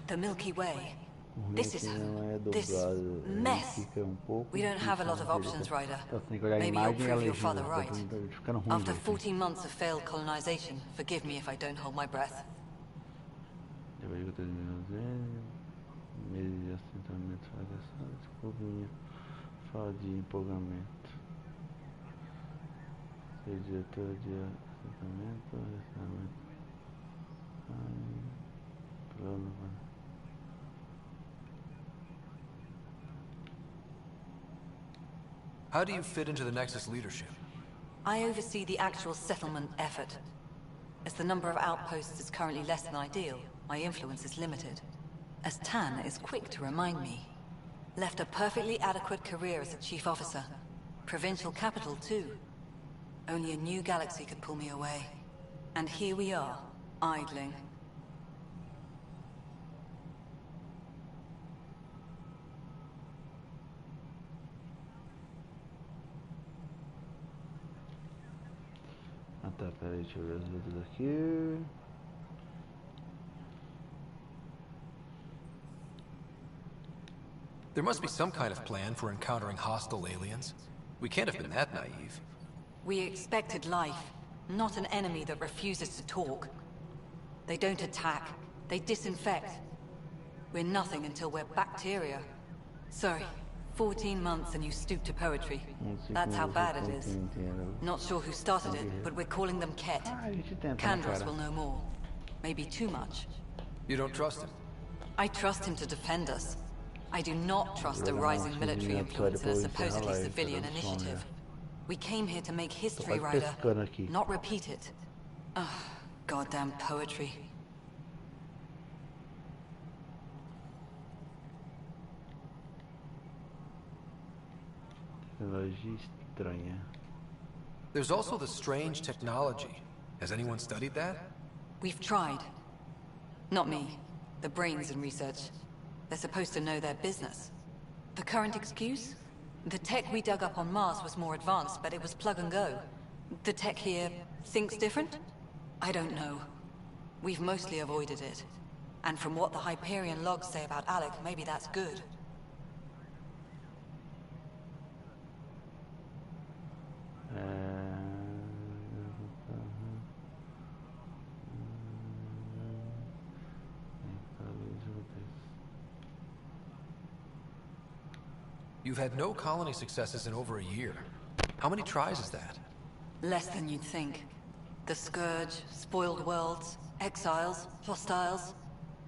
The Milky Way. This is this mess. We don't have a lot of options, Ryder. Maybe you'll prove your father right. After 14 months of failed colonization, forgive me if I don't hold my breath. Meses de assentamento fracassados, desculpe-me, fala de empolgamento. Ser diretor de assentamento, plano. How do you fit into the Nexus leadership? I oversee the actual settlement effort. As the number of outposts is currently less than ideal, my influence is limited. As Tan is quick to remind me. Left a perfectly adequate career as a chief officer. Provincial capital, too. Only a new galaxy could pull me away. And here we are, idling. Ah tá, peraí, deixa eu ver as letras aqui. There must be some kind of plan for encountering hostile aliens. We can't have been that naive. We expected life, not an enemy that refuses to talk. They don't attack, they disinfect. We're nothing until we're bacteria. Sorry, 14 months and you stoop to poetry. That's how bad it is. Not sure who started it, but we're calling them Ket. Kandros will know more. Maybe too much. You don't trust him? I trust him to defend us. I do not trust a rising military influence in a supposedly civilian initiative. We came here to make history, Ryder, not repeat it. Ugh, goddamn poetry. There's also the strange technology. Has anyone studied that? We've tried. Not me. The brains in research. They're supposed to know their business. The current excuse? The tech we dug up on Mars was more advanced, but it was plug and go. The tech here thinks different? I don't know. We've mostly avoided it. And from what the Hyperion logs say about Alec, maybe that's good. You've had no colony successes in over a year. How many tries is that? Less than you'd think. The Scourge, spoiled worlds, exiles, hostiles.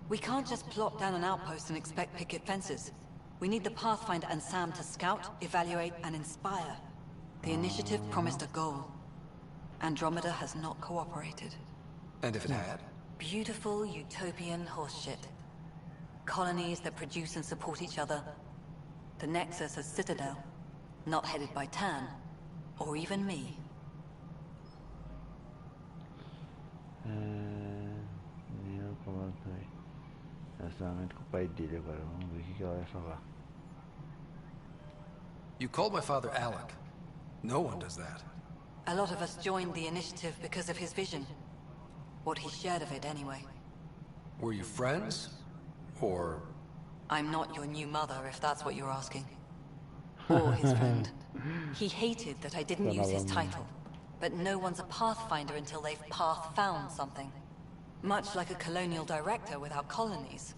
We can't just plop down an outpost and expect picket fences. We need the Pathfinder and Sam to scout, evaluate, and inspire. The initiative promised a goal. Andromeda has not cooperated. And if it had? Beautiful utopian horseshit. Colonies that produce and support each other. The Nexus as Citadel. Not headed by Tan. Or even me. Eu comentei. Relacionamento com o pai dele agora. Vamos ver o que ela vai falar. You called my father Alec. No one does that. A lot of us joined the initiative because of his vision. What he shared of it, anyway. Were you friends? Or... I'm not your new mother, if that's what you're asking. Or his friend. He hated that I didn't use his title. But no one's a Pathfinder until they've path-found something. Much like a colonial director without colonies.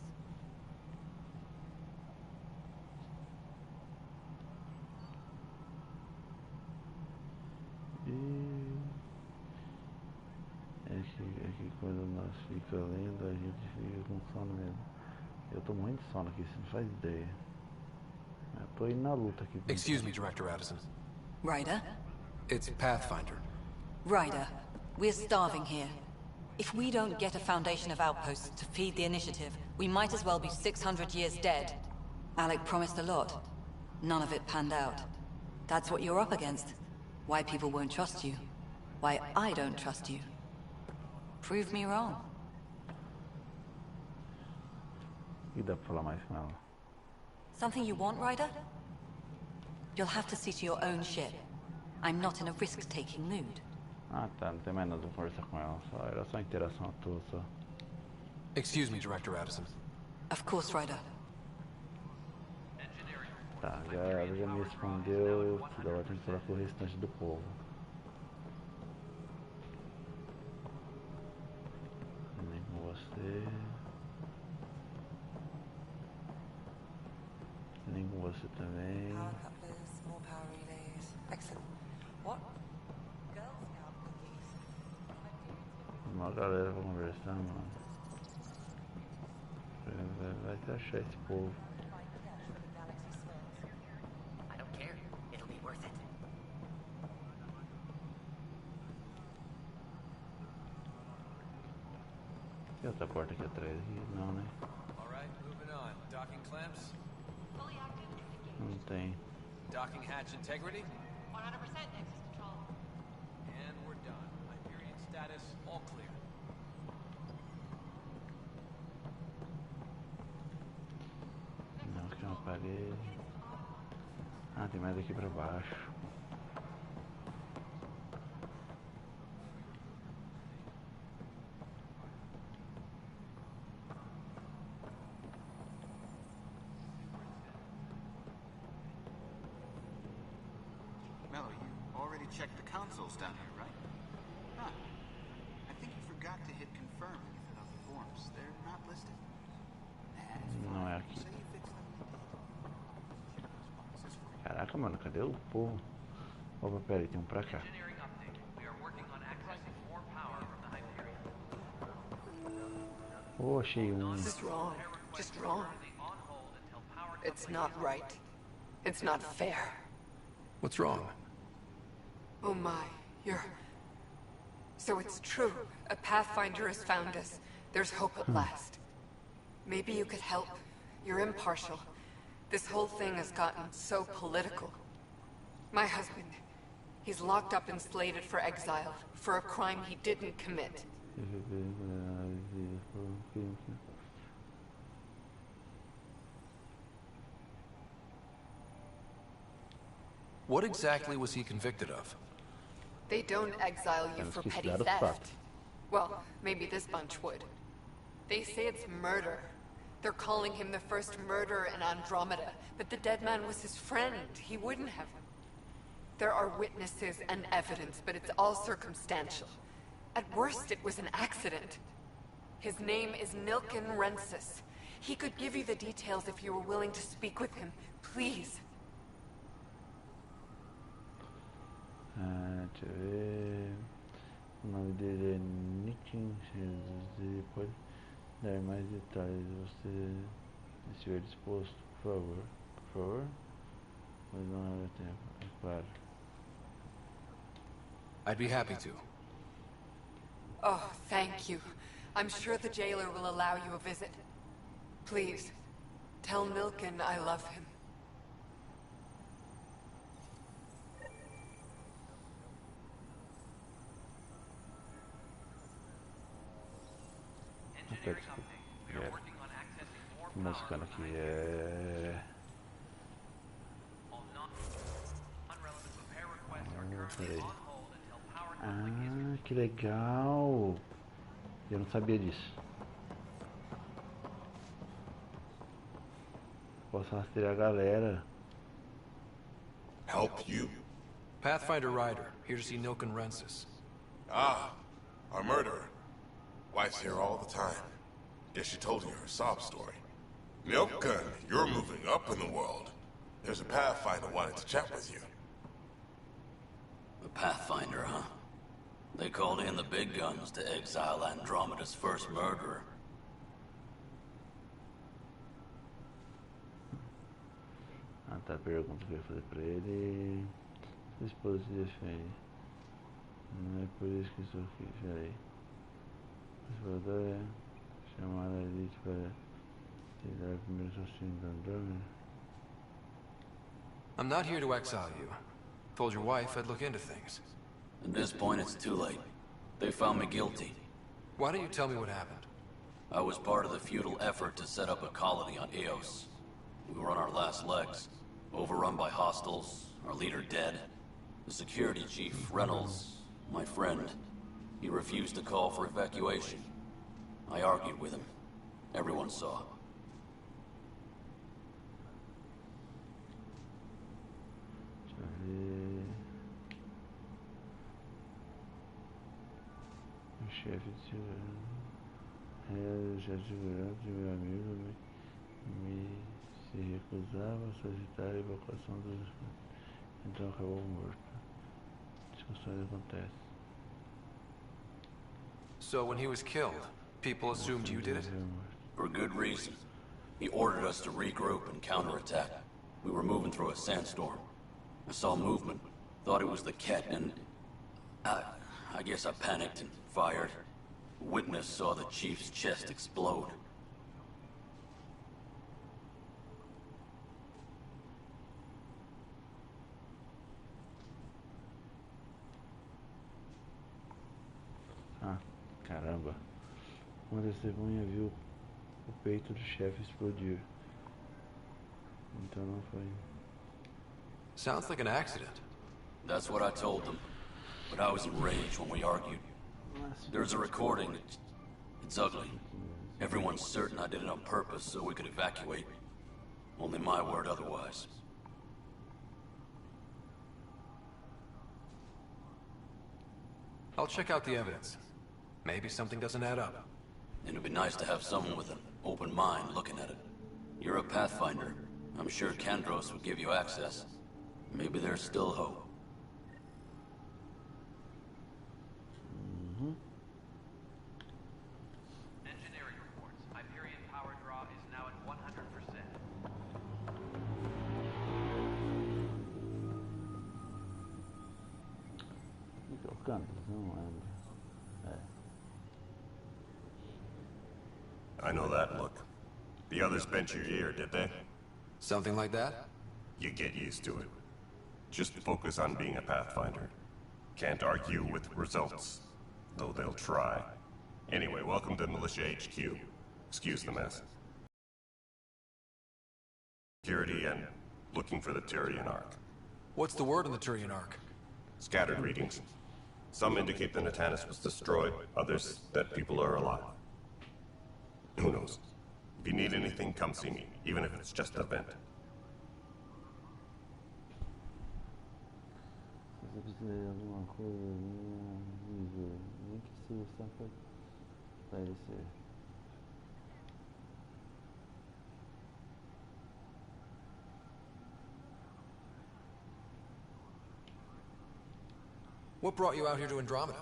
É que quando nós fica lendo, a gente fica com sono mesmo. Eu tô morrendo de sono aqui, você não faz ideia. Eu tô indo na luta aqui. Excuse me, Director Addison. Ryder? It's Pathfinder. Ryder, we're starving here. If we don't get a foundation of outposts to feed the initiative, we might as well be 600 years dead. Alec promised a lot. None of it panned out. That's what you're up against. Why people won't trust you. Why I don't trust you. Prove me wrong. E dá pra falar mais com ela? Something you want, Ryder? You'll have to see to your own ship. I'm not in a risk-taking mood. Ah tá, não tem mais nada pra conversar com ela. Era só interação à toa, só. Excuse me, Director Addison. Of course, Ryder. Tá, ela já me respondeu que ela tem que falar com o restante do povo. Nem com você. Nem com você também. Uma galera pra conversar, mano. Vai te achar esse povo. Tem outra porta aqui atrás? Não, né? Não tem. Docking hatch integrity? 100% Nexus control. And we're done. Hyperion status, all clear. Não, aqui é uma parede. Ah, tem mais aqui pra baixo. Check the consoles down here, right? Huh. I think you forgot to hit confirm when you fill out the forms. They're not listed. Não é aqui. Caraca, mano, cadê o povo? Opa, pera aí, tem um pra cá. Oh, achei um. It's wrong. Just wrong. It's not right. It's not fair. What's wrong? Oh my, you're... So it's true. A Pathfinder has found us. There's hope at last. Maybe you could help. You're impartial. This whole thing has gotten so political. My husband, he's locked up and slated for exile for a crime he didn't commit. What exactly was he convicted of? They don't exile you for petty theft. Well, maybe this bunch would. They say it's murder. They're calling him the first murderer in Andromeda, but the dead man was his friend. He wouldn't have. There are witnesses and evidence, but it's all circumstantial. At worst, it was an accident. His name is Nilken Rensis. He could give you the details if you were willing to speak with him. Please. Deixa eu ver. O nome dele é Nilken. Você pode dar mais detalhes você estiver disposto, por favor. Por favor. Mas não há tempo, é claro. I'd be happy to. Oh, thank you. I'm sure the jailer will allow you a visit. Please, tell Nilken I love him. Mostrando aqui é... Peraí. Ah, que legal! Eu não sabia disso. Posso rastrear a galera. Help you? Pathfinder Ryder, here to see Nilken Rensis. Ah, our murderer. Wife's here all the time. Guess she told you her sob story. Nilken, you're moving up in the world. There's a Pathfinder wanting to chat with you. The Pathfinder, huh? They called in the big guns to exile Andromeda's first murderer. Ah, tá, pergunta que eu ia fazer pra ele. Sua esposa se defende. Não é por isso que estou aqui, peraí. O explorador é chamar a elite para tirar o primeiro assassino da Andromeda. I'm not here to exile you. Told your wife I'd look into things. At this point, it's too late. They found me guilty. Why don't you tell me what happened? I was part of the futile effort to set up a colony on Eos. We were on our last legs, overrun by hostiles, our leader dead. The security chief, Reynolds, my friend, he refused to call for evacuation. I argued with him. Everyone saw. O chefe de segurança de meu amigo se recusava a solicitar a evacuação dos... Então acabou morto. Discussões acontecem. So when he was killed, people assumed you did it? For good reason. He ordered us to regroup and counterattack. We were moving through a sandstorm. I saw movement, thought it was the Ket, and I guess I panicked and fired. A witness saw the chief's chest explode. Ah, caramba. Uma testemunha viu o peito do chefe explodir. Então não foi. Sounds like an accident. That's what I told them. But I was enraged when we argued. There's a recording. It's ugly. Everyone's certain I did it on purpose so we could evacuate. Only my word otherwise. I'll check out the evidence. Maybe something doesn't add up. It'd be nice to have someone with an open mind looking at it. You're a Pathfinder. I'm sure Kandros would give you access. Maybe there's still hope. Engineering reports. Hyperion power draw is now at 100%. Não lembro. I know that look. The others bent your ear, did they? Something like that? You get used to it. Just focus on being a Pathfinder. Can't argue with results, though they'll try. Anyway, welcome to Militia HQ. Excuse the mess. Security and looking for the Tyrian Ark. What's the word on the Turian Ark? Scattered readings. Some indicate the Natanus was destroyed, others that people are alive. Who knows? If you need anything, come see me, even if it's just a vent. Se você precisar de alguma coisa, me diga. Nem que seja só para parecer. What brought you out here to Andromeda?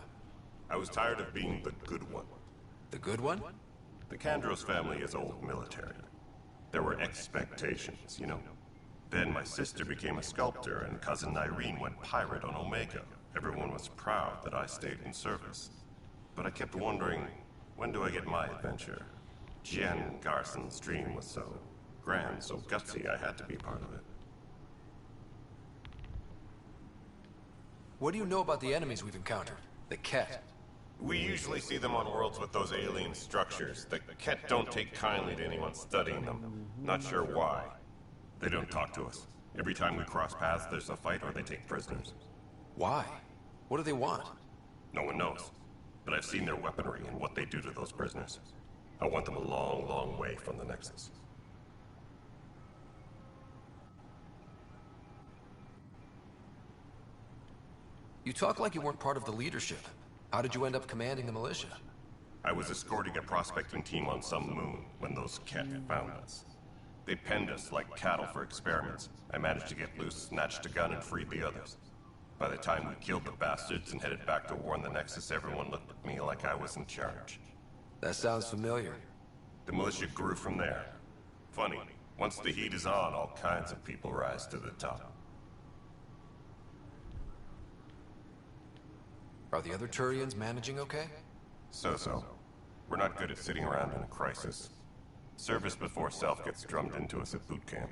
I was tired of being the good one. The good one? The Kandros family is old military. There were expectations, you know. Then my sister became a sculptor and cousin Irene went pirate on Omega. Everyone was proud that I stayed in service. But I kept wondering, when do I get my adventure? Jen Garson's dream was so grand, so gutsy, I had to be part of it. What do you know about the enemies we've encountered? The Ket? We usually see them on worlds with those alien structures. The Ket don't take kindly to anyone studying them. Not sure why. They don't talk to us. Every time we cross paths, there's a fight or they take prisoners. Why? What do they want? No one knows. But I've seen their weaponry and what they do to those prisoners. I want them a long, long way from the Nexus. You talk like you weren't part of the leadership. How did you end up commanding the militia? I was escorting a prospecting team on some moon when those Ket found us. They penned us like cattle for experiments. I managed to get loose, snatched a gun, and freed the others. By the time we killed the bastards and headed back to warn the Nexus, everyone looked at me like I was in charge. That sounds familiar. The militia grew from there. Funny, once the heat is on, all kinds of people rise to the top. Are the other Turians managing okay? So-so. We're not good at sitting around in a crisis. Service before self gets drummed into us at boot camp.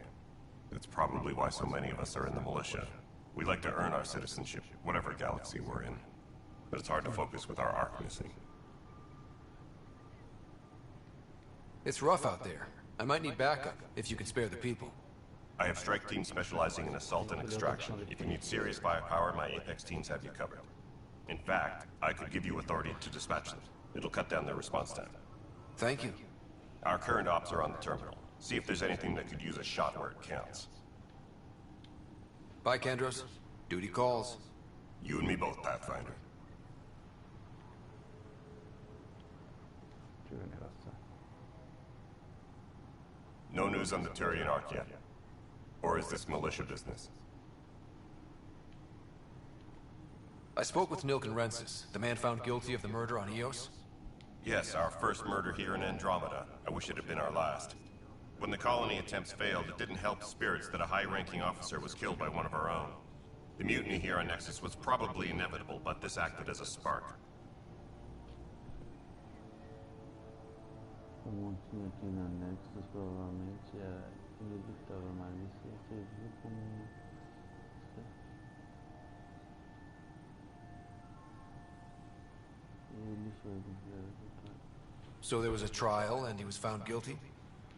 That's probably why so many of us are in the militia. We like to earn our citizenship, whatever galaxy we're in. But it's hard to focus with our arc missing. It's rough out there. I might need backup, if you can spare the people. I have strike teams specializing in assault and extraction. If you need serious firepower, my Apex teams have you covered. In fact, I could give you authority to dispatch them. It'll cut down their response time. Thank you. Our current ops are on the terminal. See if there's anything that could use a shot where it counts. Bye, Kandros. Duty calls. You and me both, Pathfinder. No news on the Turian Ark yet? Or is this militia business? I spoke with Nilk and Rensis, the man found guilty of the murder on Eos. Yes, our first murder here in Andromeda. I wish it had been our last. When the colony attempts failed, it didn't help spirits that a high-ranking officer was killed by one of our own. The mutiny here on Nexus was probably inevitable, but this acted as a spark. O montinho aqui na Nexus provavelmente é inevitável, mas isso serviu como... So there was a trial and he was found guilty?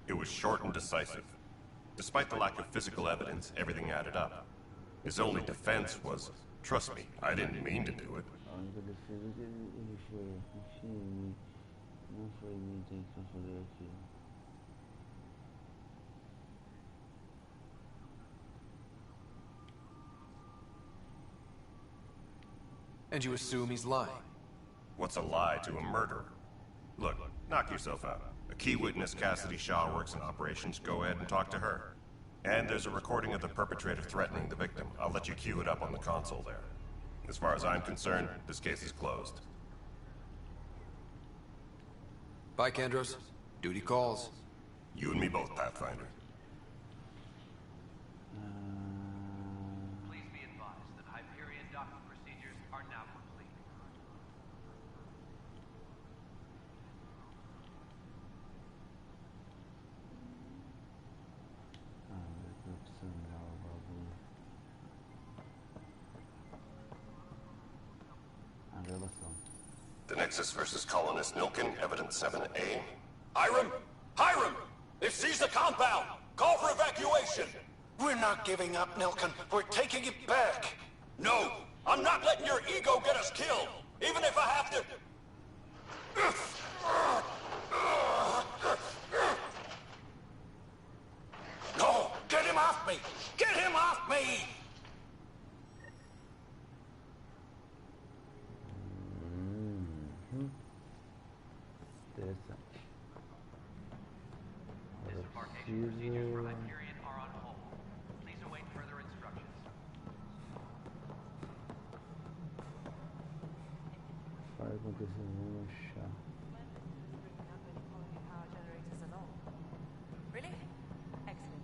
It was short and decisive. Despite the lack of physical evidence, everything added up. His only defense was, trust me, I didn't mean to do it. A única defesa que ele foi, enfim, não foi minha intenção fazer aquilo. And you assume he's lying? What's a lie to a murderer? Look, knock yourself out. A key witness, Cassidy Shaw, works in operations. Go ahead and talk to her. And there's a recording of the perpetrator threatening the victim. I'll let you cue it up on the console there. As far as I'm concerned, this case is closed. Bye, Kandros. Duty calls. You and me both, Pathfinder. Please be advised that Hyperion docking procedures are now complete. The Nexus versus colonist Nilkin, evidence 7A. Hiram! Hiram! They've seized the compound! Call for evacuation! We're not giving up, Nilken. We're taking it back. No! I'm not letting your ego get us killed! Even if I have to... No! Get him off me! Get him off me! Interessante. Procedures for Hyperion are on hold. Please await further instructions. Vai acontecer no chá. Really? Excellent.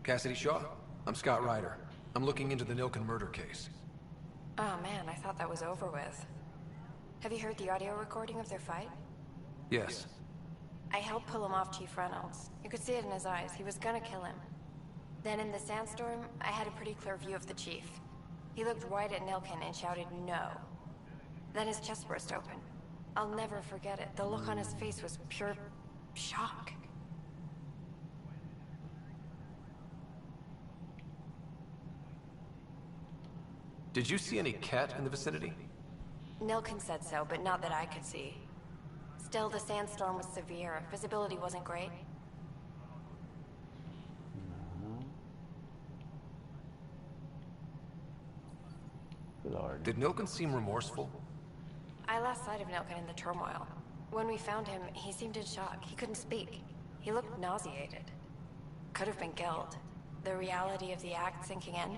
Cassidy Shaw? I'm Scott Ryder. I'm looking into the Nilken murder case. Oh man, I thought that was over with. Have you heard the audio recording of their fight? Yes. I helped pull him off Chief Reynolds. You could see it in his eyes. He was gonna kill him. Then in the sandstorm, I had a pretty clear view of the Chief. He looked right at Nilken and shouted, "No." Then his chest burst open. I'll never forget it. The look on his face was pure shock. Did you see any cat in the vicinity? Nilken said so, but not that I could see. Still, the sandstorm was severe. Visibility wasn't great. Did Nilken seem remorseful? I lost sight of Nilken in the turmoil. When we found him, he seemed in shock. He couldn't speak. He looked nauseated. Could have been guilt. The reality of the act sinking in.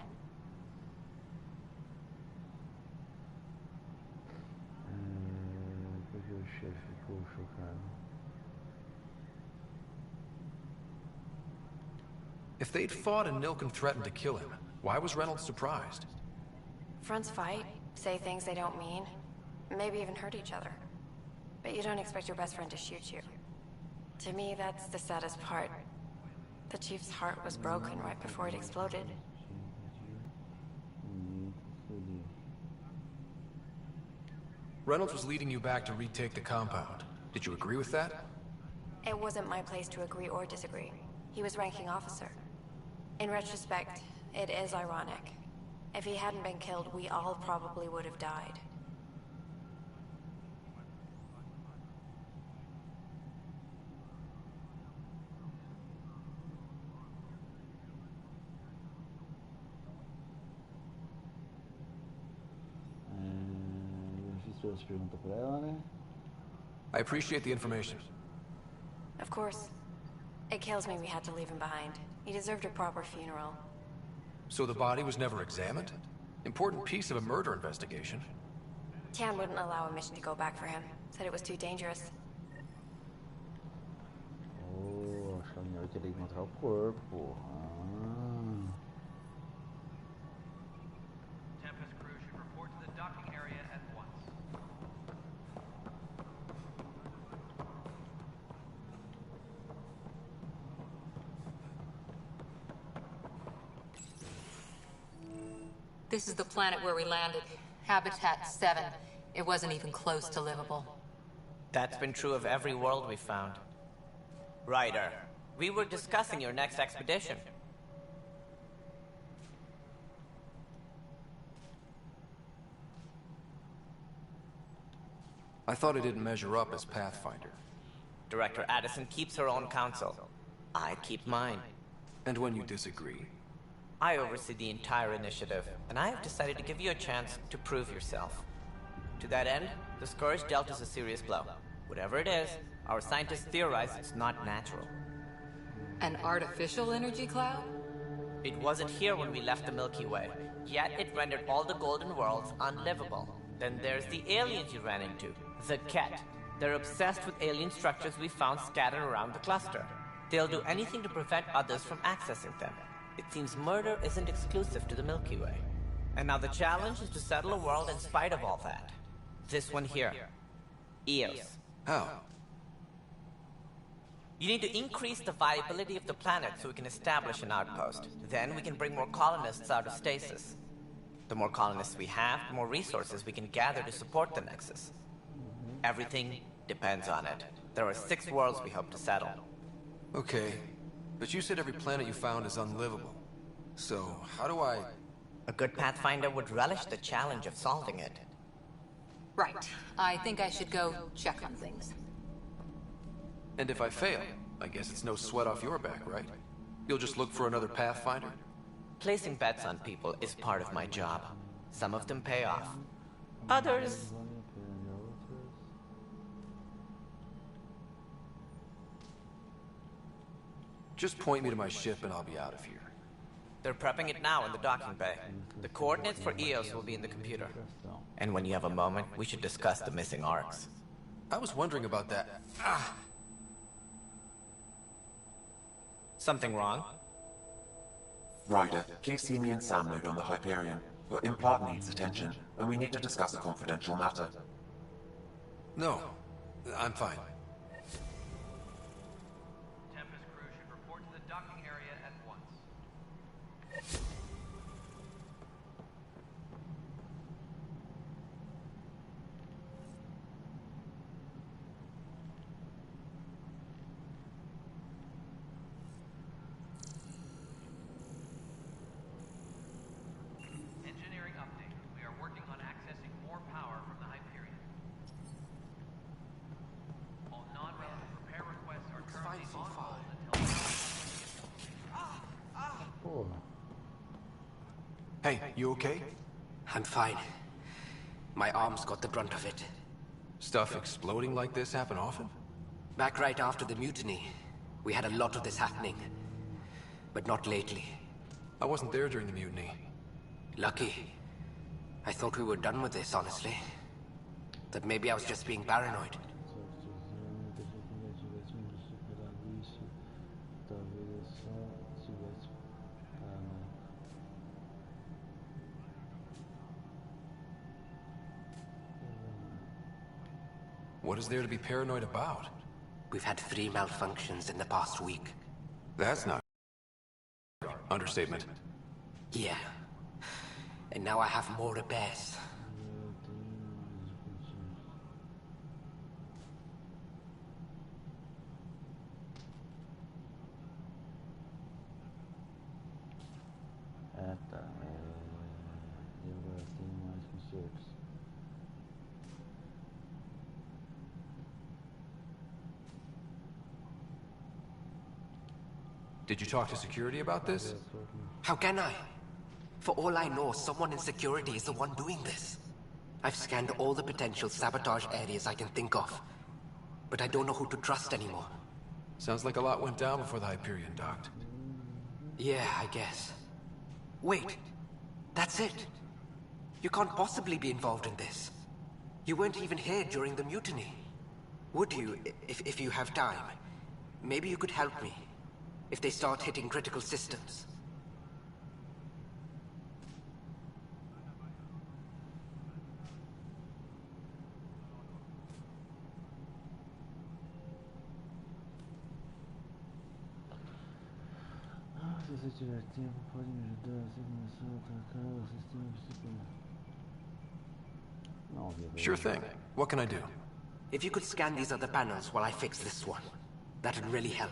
Porque o chefe ficou chocado. If they'd fought and Nilken threatened to kill him, why was Reynolds surprised? Fronts fight, say things they don't mean, maybe even hurt each other. But you don't expect your best friend to shoot you. To me, that's the saddest part. The Chief's heart was broken right before it exploded. Reynolds was leading you back to retake the compound. Did you agree with that? It wasn't my place to agree or disagree. He was ranking officer. In retrospect, it is ironic. If he hadn't been killed, we all probably would have died. I appreciate the information. Of course. It kills me we had to leave him behind. He deserved a proper funeral. So the body was never examined? Important piece of a murder investigation. Tian wouldn't allow a mission to go back for him. Said it was too dangerous. Oh, acho que a mulher queria encontrar o corpo. Tempest crew should report to the docking area at once. This is the planet where we landed. Habitat 7. It wasn't even close to livable. That's been true of every world we found. Ryder, we were discussing your next expedition. I thought I didn't measure up as Pathfinder. Director Addison keeps her own counsel. I keep mine. And when you disagree? I oversee the entire initiative, and I have decided to give you a chance to prove yourself. To that end, the Scourge dealt us a serious blow. Whatever it is, our scientists theorize it's not natural. An artificial energy cloud? It wasn't here when we left the Milky Way, yet it rendered all the Golden Worlds unlivable. Then there's the aliens you ran into, the Ket. They're obsessed with alien structures we found scattered around the cluster. They'll do anything to prevent others from accessing them. It seems murder isn't exclusive to the Milky Way. And now the challenge is to settle a world in spite of all that. This one here. Eos. How? You need to increase the viability of the planet so we can establish an outpost. Then we can bring more colonists out of stasis. The more colonists we have, the more resources we can gather to support the Nexus. Everything depends on it. There are 6 worlds we hope to settle. Okay, but you said every planet you found is unlivable. So, how do I... A good Pathfinder would relish the challenge of solving it. Right. I think I should go check on things. And if I fail, I guess it's no sweat off your back, right? You'll just look for another Pathfinder? Placing bets on people is part of my job. Some of them pay off. Others... Just point me to my ship and I'll be out of here. They're prepping it now in the docking bay. The coordinates for Eos will be in the computer. And when you have a moment, we should discuss the missing arcs. I was wondering about that. Something wrong? Ryder, please see me and Sam load on the Hyperion. Your implant needs attention, and we need to discuss a confidential matter. No, I'm fine. Tempest crew should report to the docking area at once. Engineering update. We are working on accessing more power from the Hyperion. All non-relevant repair requests are currently on hold until... Hey, you okay? I'm fine. My arms got the brunt of it. Stuff exploding like this happen often? Back right after the mutiny, we had a lot of this happening. But not lately. I wasn't there during the mutiny. Lucky. I thought we were done with this, honestly. That maybe I was just being paranoid. What is there to be paranoid about? We've had 3 malfunctions in the past week. That's not... understatement. Yeah. And now I have more repairs. Ah, tá. E agora tem mais concertos. Did you talk to security about this? How can I? For all I know, someone in security is the one doing this. I've scanned all the potential sabotage areas I can think of. But I don't know who to trust anymore. Sounds like a lot went down before the Hyperion docked. Yeah, I guess. Wait. That's it. You can't possibly be involved in this. You weren't even here during the mutiny. Would you, if you have time? Maybe you could help me. If they start hitting critical systems. Se você tiver tempo, pode me ajudar. Você começou a atacar o sistema principal. Não, Sure thing. What can I do? If you could scan these other panels while I fix this one, that would really help.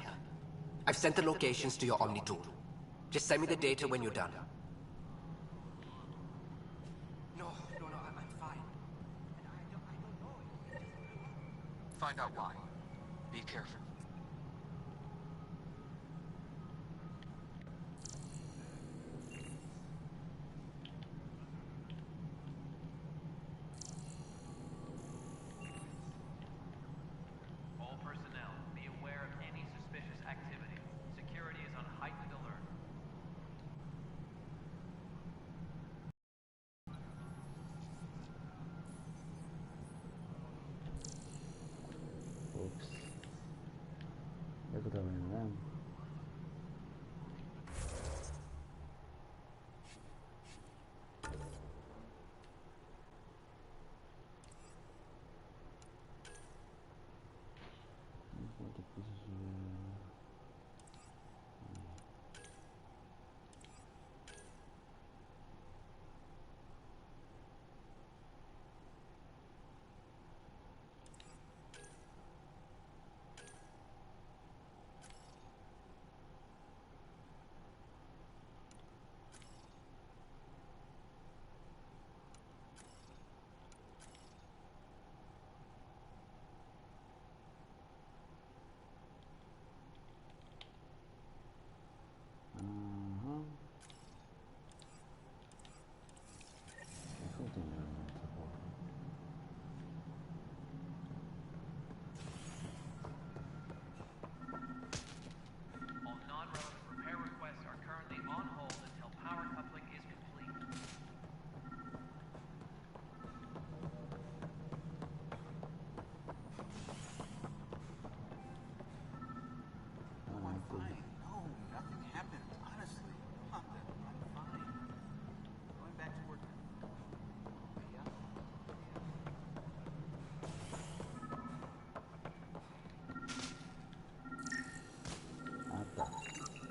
I've sent the locations to your Omni tool. Just send me the data when you're done. No, I'm fine. I don't know. Find out why. Be careful. All personnel, be aware of any suspicious activity. Security is on heightened alert. Oops.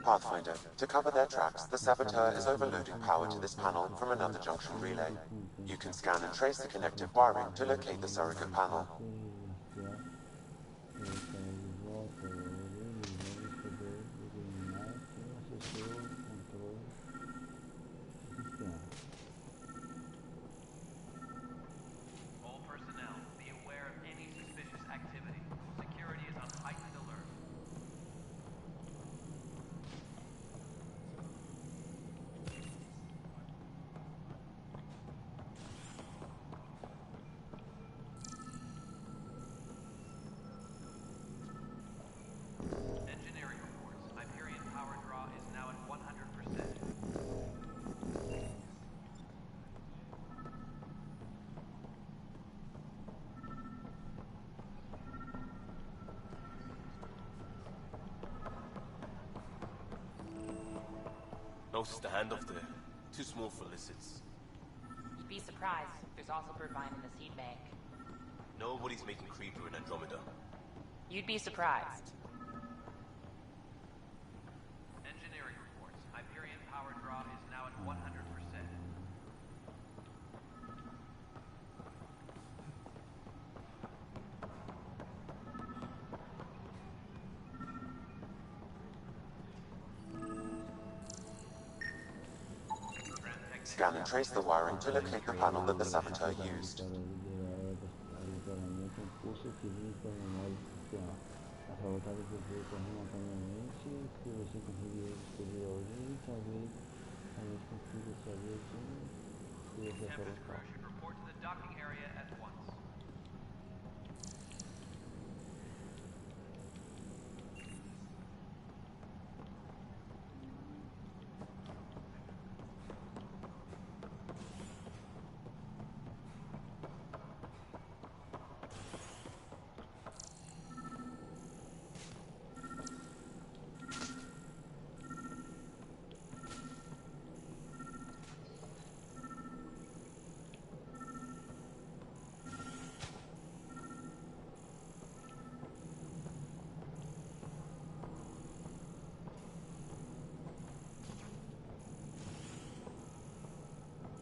Pathfinder, to cover their tracks, the saboteur is overloading power to this panel from another junction relay. You can scan and trace the connective wiring to locate the surrogate panel. All personnel, be aware of any suspicious activity. Security is on heightened alert. Engineering reports. Hyperion power draw is now at 100%. Notice the handoff there. Too small for lizards. You'd be surprised. There's also birdvine in the seed bank. Nobody's making creeper in Andromeda. You'd be surprised. Engineering reports. Hyperion power draw is now at 100%. Scan and trace the wiring to locate the panel that the saboteur used. Tempest crew should report to the docking area at once.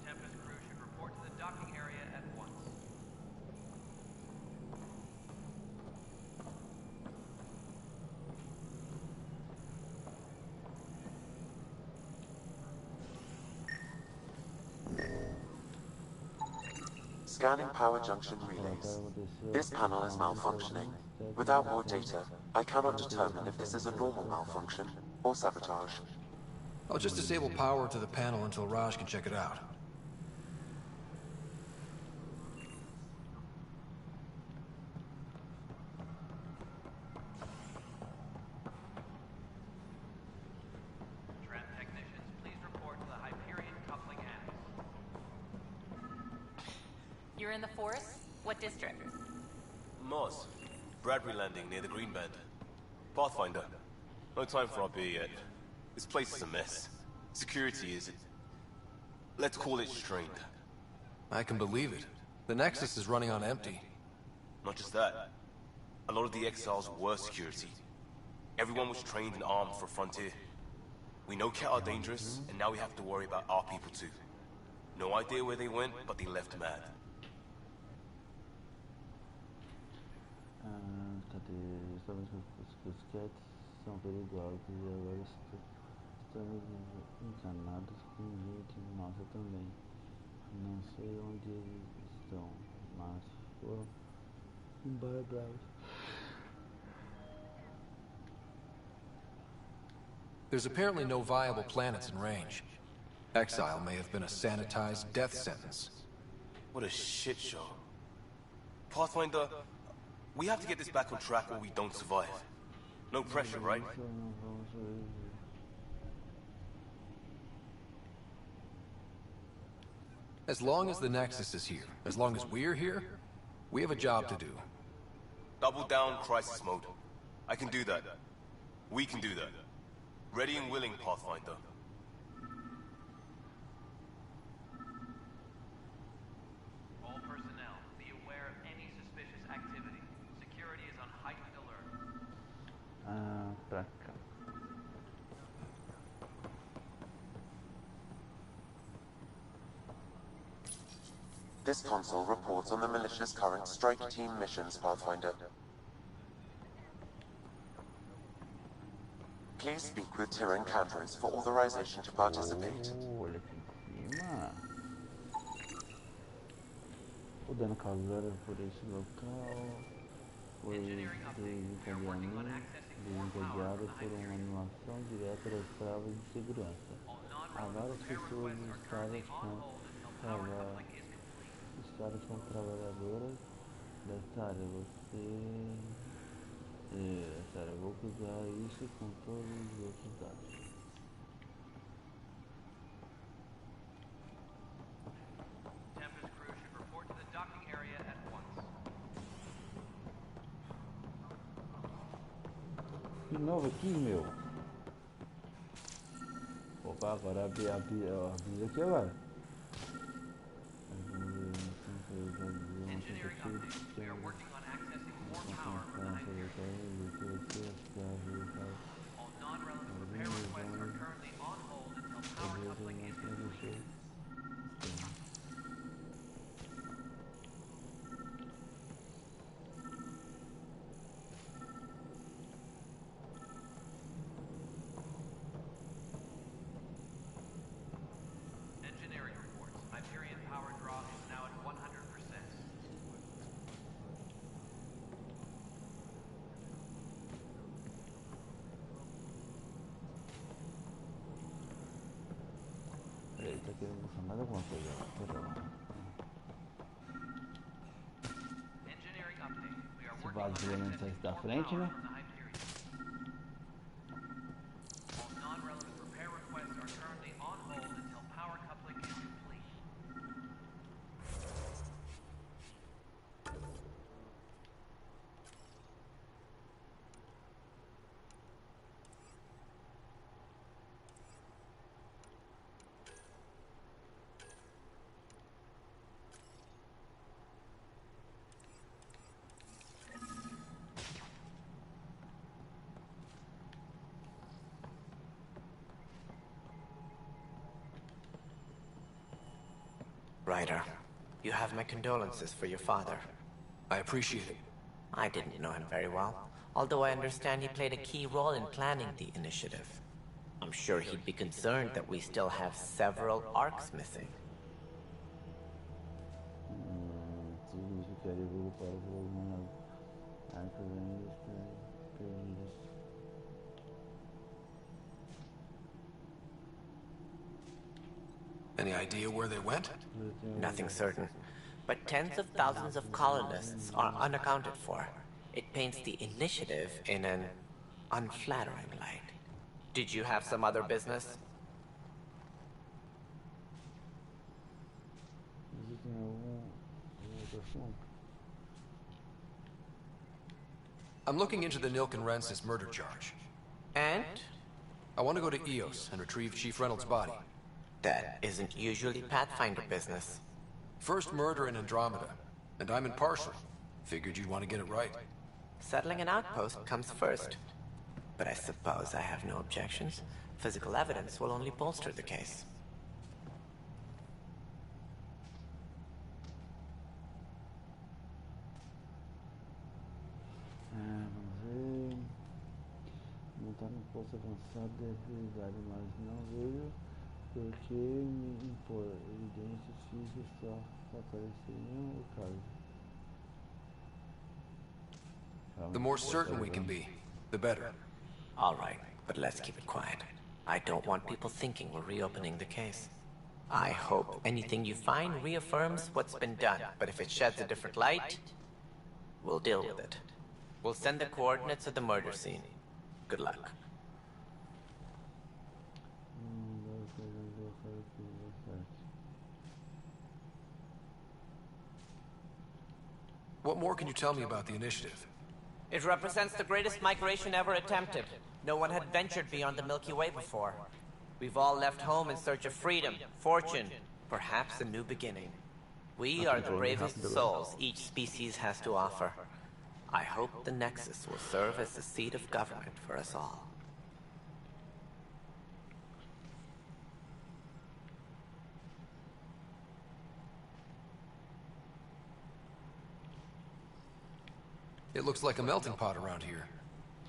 Tempest crew should report to the docking area at once. Scanning power junction relays. This panel is malfunctioning. Without more data, I cannot determine if this is a normal malfunction or sabotage. I'll just disable power to the panel until Raj can check it out. Tram technicians, please report to the Hyperion coupling annex. You're in the forest? What district? Moz. Bradbury Landing near the Green Band. Pathfinder. No time for our beer yet. This place is a mess. Security is... let's call it strained. I can believe it. The Nexus is running on empty. Not just that. A lot of the exiles were security. Everyone was trained and armed for Frontier. We know Cat are dangerous, and now we have to worry about our people too. No idea where they went, but they left mad. Cadê? Justamente os cats são perigosos e agora estamos encanados com gente nossa também. Não sei onde eles estão, mas foram embaraçados. There's apparently no viable planets in range. Exile may have been a sanitized death sentence. What a shit show. Pathfinder, we have to get this back on track or we don't survive. No pressure, right? As long as the Nexus is here, as long as we're here, we have a job to do. Double down crisis mode. I can do that. We can do that. Ready and willing, Pathfinder. All personnel, be aware of any suspicious activity. Security is on heightened alert. Pra cá. This console reports on the militia's current strike team missions, Pathfinder. Please speak with Tyrann Candres for authorization to participate. Olha aqui em cima. O dano causado por esse local foi desencadeado por uma animação direta das travas de segurança. Há várias pessoas listadas como trabalhadoras dessa área. Eu vou cruzar isso com todos os outros dados. De novo aqui, meu. Opa, agora abri aqui agora. Tá querendo mostrar mais alguma coisa? Esse vazio sai da frente, né? Ryder, you have my condolences for your father. I appreciate it. I didn't know him very well, although I understand he played a key role in planning the initiative. I'm sure he'd be concerned that we still have several arcs missing. Any idea where they went? Nothing certain, but tens of thousands of colonists are unaccounted for. It paints the initiative in an unflattering light. Did you have some other business? I'm looking into the Nilken Rensis murder charge. And? I want to go to EOS and retrieve Chief Reynolds' body. That isn't usually Pathfinder business. First murder in Andromeda, and I'm impartial. Figured you'd want to get it right. Settling an outpost comes first. But I suppose I have no objections. Physical evidence will only bolster the case. Montar no posto avançado da realidade, mas não veio porque me impor evidências físicas só apareceriam o caso. The more certain we can be, the better. All right, but let's keep it quiet. I don't want people thinking we're reopening the case. I hope anything you find reaffirms what's been done, but if it sheds a different light, we'll deal with it. We'll send the coordinates of the murder scene. Good luck. What more can you tell me about the initiative? It represents the greatest migration ever attempted. No one had ventured beyond the Milky Way before. We've all left home in search of freedom, fortune, perhaps a new beginning. We are the bravest souls each species has to offer. I hope the Nexus will serve as the seat of government for us all. It looks like a melting pot around here.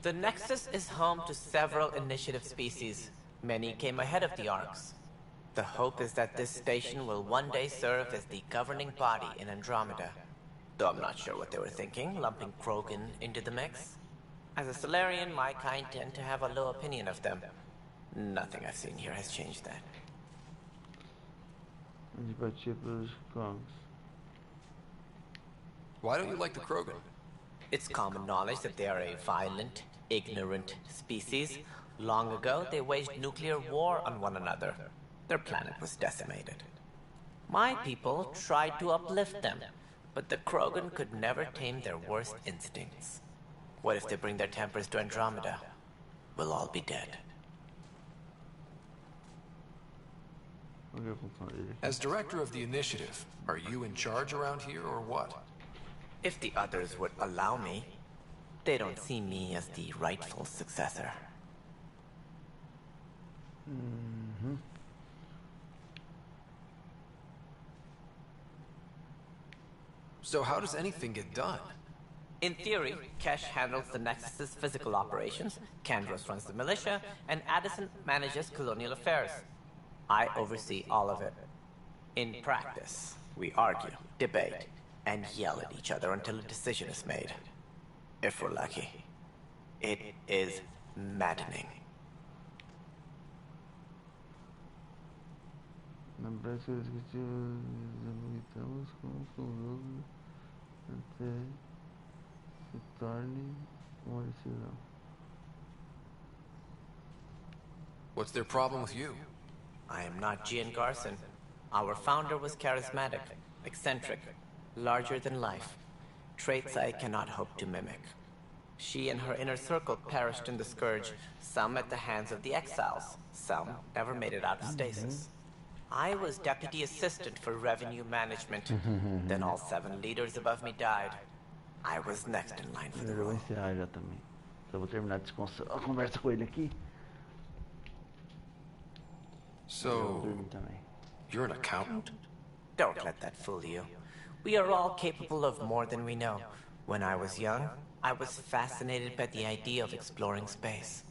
The Nexus is home to several initiative species. Many came ahead of the Arks. The hope is that this station will one day serve as the governing body in Andromeda. Though I'm not sure what they were thinking, lumping Krogan into the mix. As a Solarian, my kind tend to have a low opinion of them. Nothing I've seen here has changed that. Why don't you like the Krogan? It's common knowledge that they are a violent, ignorant species. Long ago, they waged nuclear war on one another. Their planet was decimated. My people tried to uplift them, but the Krogan could never tame their worst instincts. What if they bring their tempers to Andromeda? We'll all be dead. As director of the initiative, are you in charge around here or what? If the others would allow me, they don't see me as the rightful successor. So how does anything get done? In theory, Kesh handles the Nexus's physical operations, Kandros runs the militia, and Addison manages colonial affairs. I oversee all of it. In practice, we argue, debate, and yell at each other until a decision is made. If we're lucky. It is maddening. What's their problem with you? I am not Gian Garson. Our founder was charismatic, eccentric, larger than life. Traits I cannot hope to mimic. She and her inner circle perished in the Scourge, some at the hands of the Exiles, some never made it out of stasis. I was deputy assistant for revenue management. Then all 7 leaders above me died. I was next in line for the Eu vou role. encerrar já também. Só vou terminar a conversa com ele aqui. So, you're an accountant? Don't let that fool you. We are all capable of more than we know. When I was young, I was fascinated by the idea of exploring space.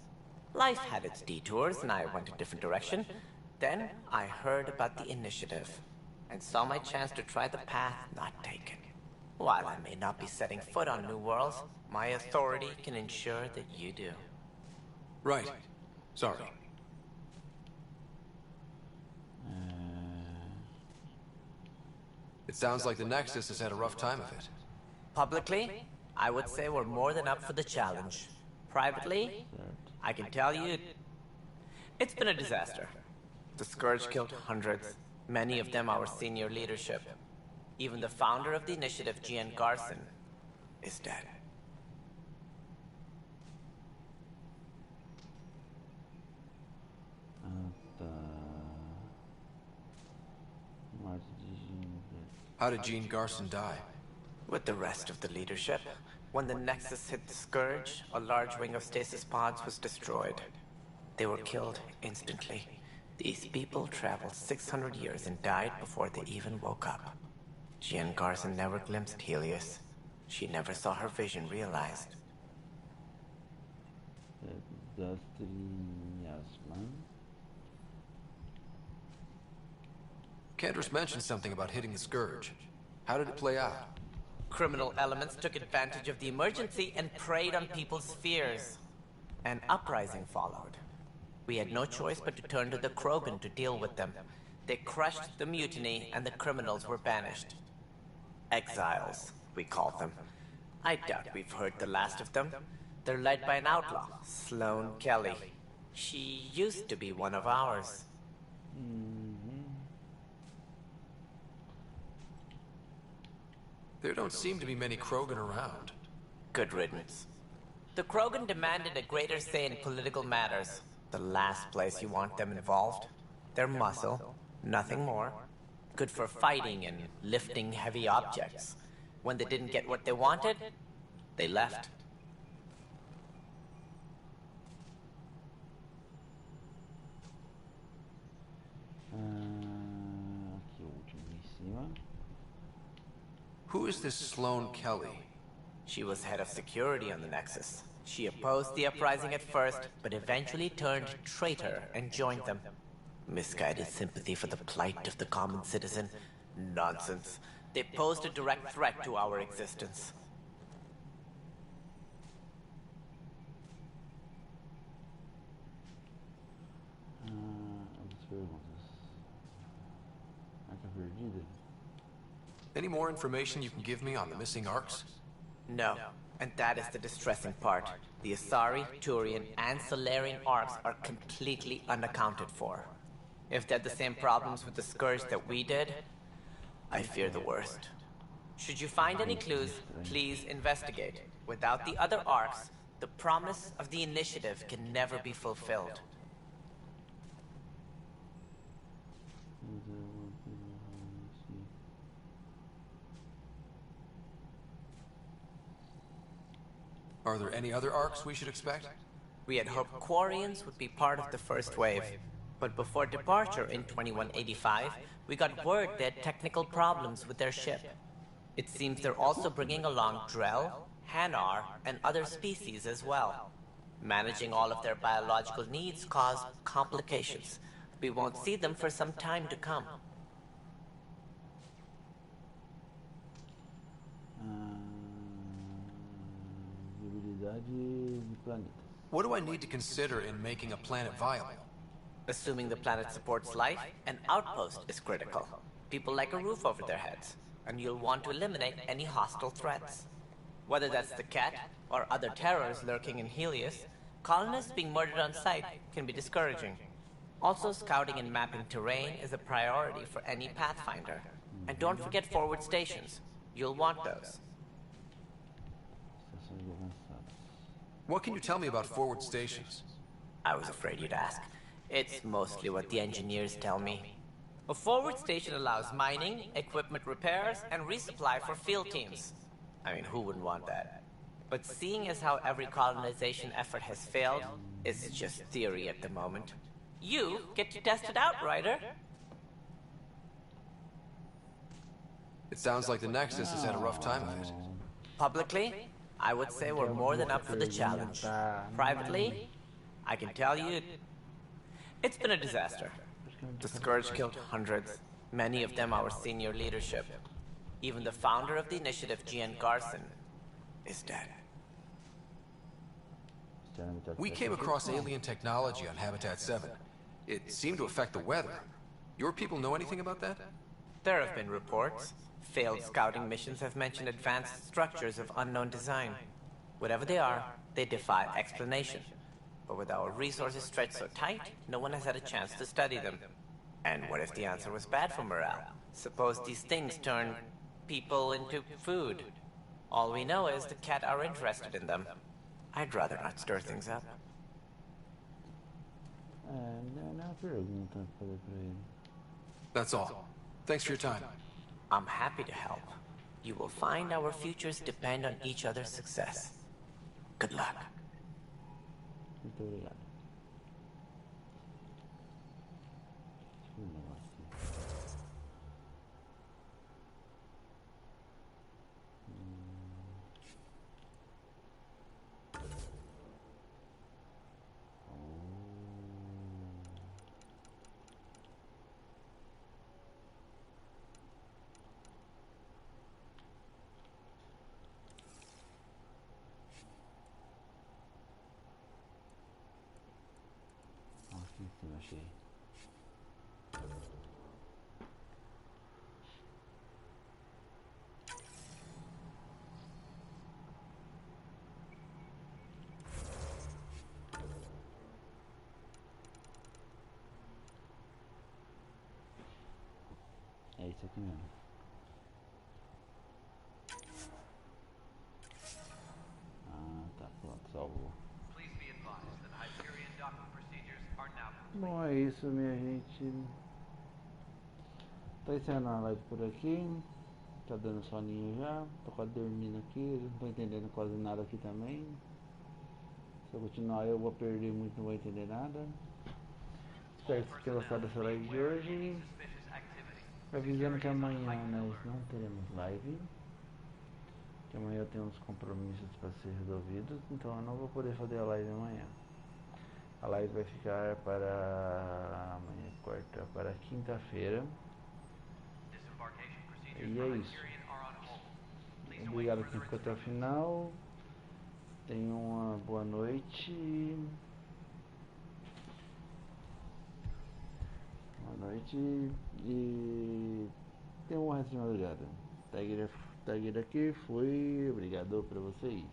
Life had its detours, and I went a different direction. Then I heard about the initiative, and saw my chance to try the path not taken. While I may not be setting foot on new worlds, my authority can ensure that you do. Right. Sorry. It sounds like the Nexus has had a rough time of it. Publicly, I would say we're more than up for the challenge. Privately, I can tell you, it's been a disaster. The Scourge killed hundreds, many of them our senior leadership. Even the founder of the initiative, Gian Garson, is dead. How did Jean Garson die? With the rest of the leadership. When the Nexus hit the Scourge, a large ring of stasis pods was destroyed. They were killed instantly. These people traveled 600 years and died before they even woke up. Jean Garson never glimpsed Helios. She never saw her vision realized. Kandros mentioned something about hitting the Scourge. How did it play out? Criminal elements took advantage of the emergency and preyed on people's fears. An uprising followed. We had no choice but to turn to the Krogan to deal with them. They crushed the mutiny and the criminals were banished. Exiles, we called them. I doubt we've heard the last of them. They're led by an outlaw, Sloane Kelly. She used to be one of ours. There don't seem to be many Krogan around. Good riddance. The Krogan demanded a greater say in political matters. The last place you want them involved. Their muscle, nothing more. Good for fighting and lifting heavy objects. When they didn't get what they wanted, they left. Who is this Sloane Kelly? She was head of security on the Nexus. She opposed the uprising at first, but eventually turned traitor and joined them. Misguided sympathy for the plight of the common citizen? Nonsense. They posed a direct threat to our existence. Any more information you can give me on the missing arcs? No, and that is the distressing part. The Asari, Turian, and Solarian arcs are completely unaccounted for. If they had the same problems with the Scourge that we did, I fear the worst. Should you find any clues, please investigate. Without the other arcs, the promise of the Initiative can never be fulfilled. Are there any other arcs we should expect? We had hoped Quarians would be part of the first wave. But before departure in 2185, we got word they had technical problems with their ship. It seems they're also bringing along Drell, Hanar, and other species as well. Managing all of their biological needs caused complications. We won't see them for some time to come. What do I need to consider in making a planet viable? Assuming the planet supports life, an outpost is critical. People like a roof over their heads, and you'll want to eliminate any hostile threats. Whether that's the Cat or other terrors lurking in Helios, colonists being murdered on sight can be discouraging. Also, scouting and mapping terrain is a priority for any Pathfinder. And don't forget forward stations. You'll want those. What can you tell me about forward stations? I was afraid you'd ask. It's mostly what the engineers tell me. A forward station allows mining, equipment repairs, and resupply for field teams. I mean, who wouldn't want that? But seeing as how every colonization effort has failed, it's just theory at the moment. You get to test it out, Ryder. It sounds like the Nexus has had a rough time of it. Publicly, I would say we're more than up for the challenge. Privately, I can tell you, it's been a disaster. The Scourge killed hundreds, many of them our senior leadership. Even the founder of the initiative, Gian Garson, is dead. We came across alien technology on Habitat 7. It seemed to affect the weather. Your people know anything about that? There have been reports. Failed scouting missions have mentioned advanced structures of unknown design. Whatever they are, they defy explanation. But with our resources stretched so tight, no one has had a chance to study them. And what if the answer was bad for morale? Suppose these things turn people into food. All we know is the Cat are interested in them. I'd rather not stir things up. That's all. Thanks for your time. I'm happy to help. You will find our futures depend on each other's success. Good luck. Muito obrigado. Achei. É isso aqui mesmo. Ah, tá pronto, salvou. Bom, é isso, minha gente. Tá encerrando a live por aqui. Tá dando soninho já. Tô quase dormindo aqui. Não tô entendendo quase nada aqui também. Se eu continuar eu vou perder muito, não vou entender nada. Espero que vocês tenham gostado dessa live de hoje. Avisando que amanhã nós não teremos live. Que que amanhã eu tenho uns compromissos para ser resolvidos, então eu não vou poder fazer a live amanhã. A live vai ficar para amanhã, quarta, para quinta-feira. E é isso. Obrigado por quem ficou até o final. Tenham uma boa noite. Boa noite e tenham uma resto de madrugada. Thaiger aqui, foi. Obrigado pra vocês.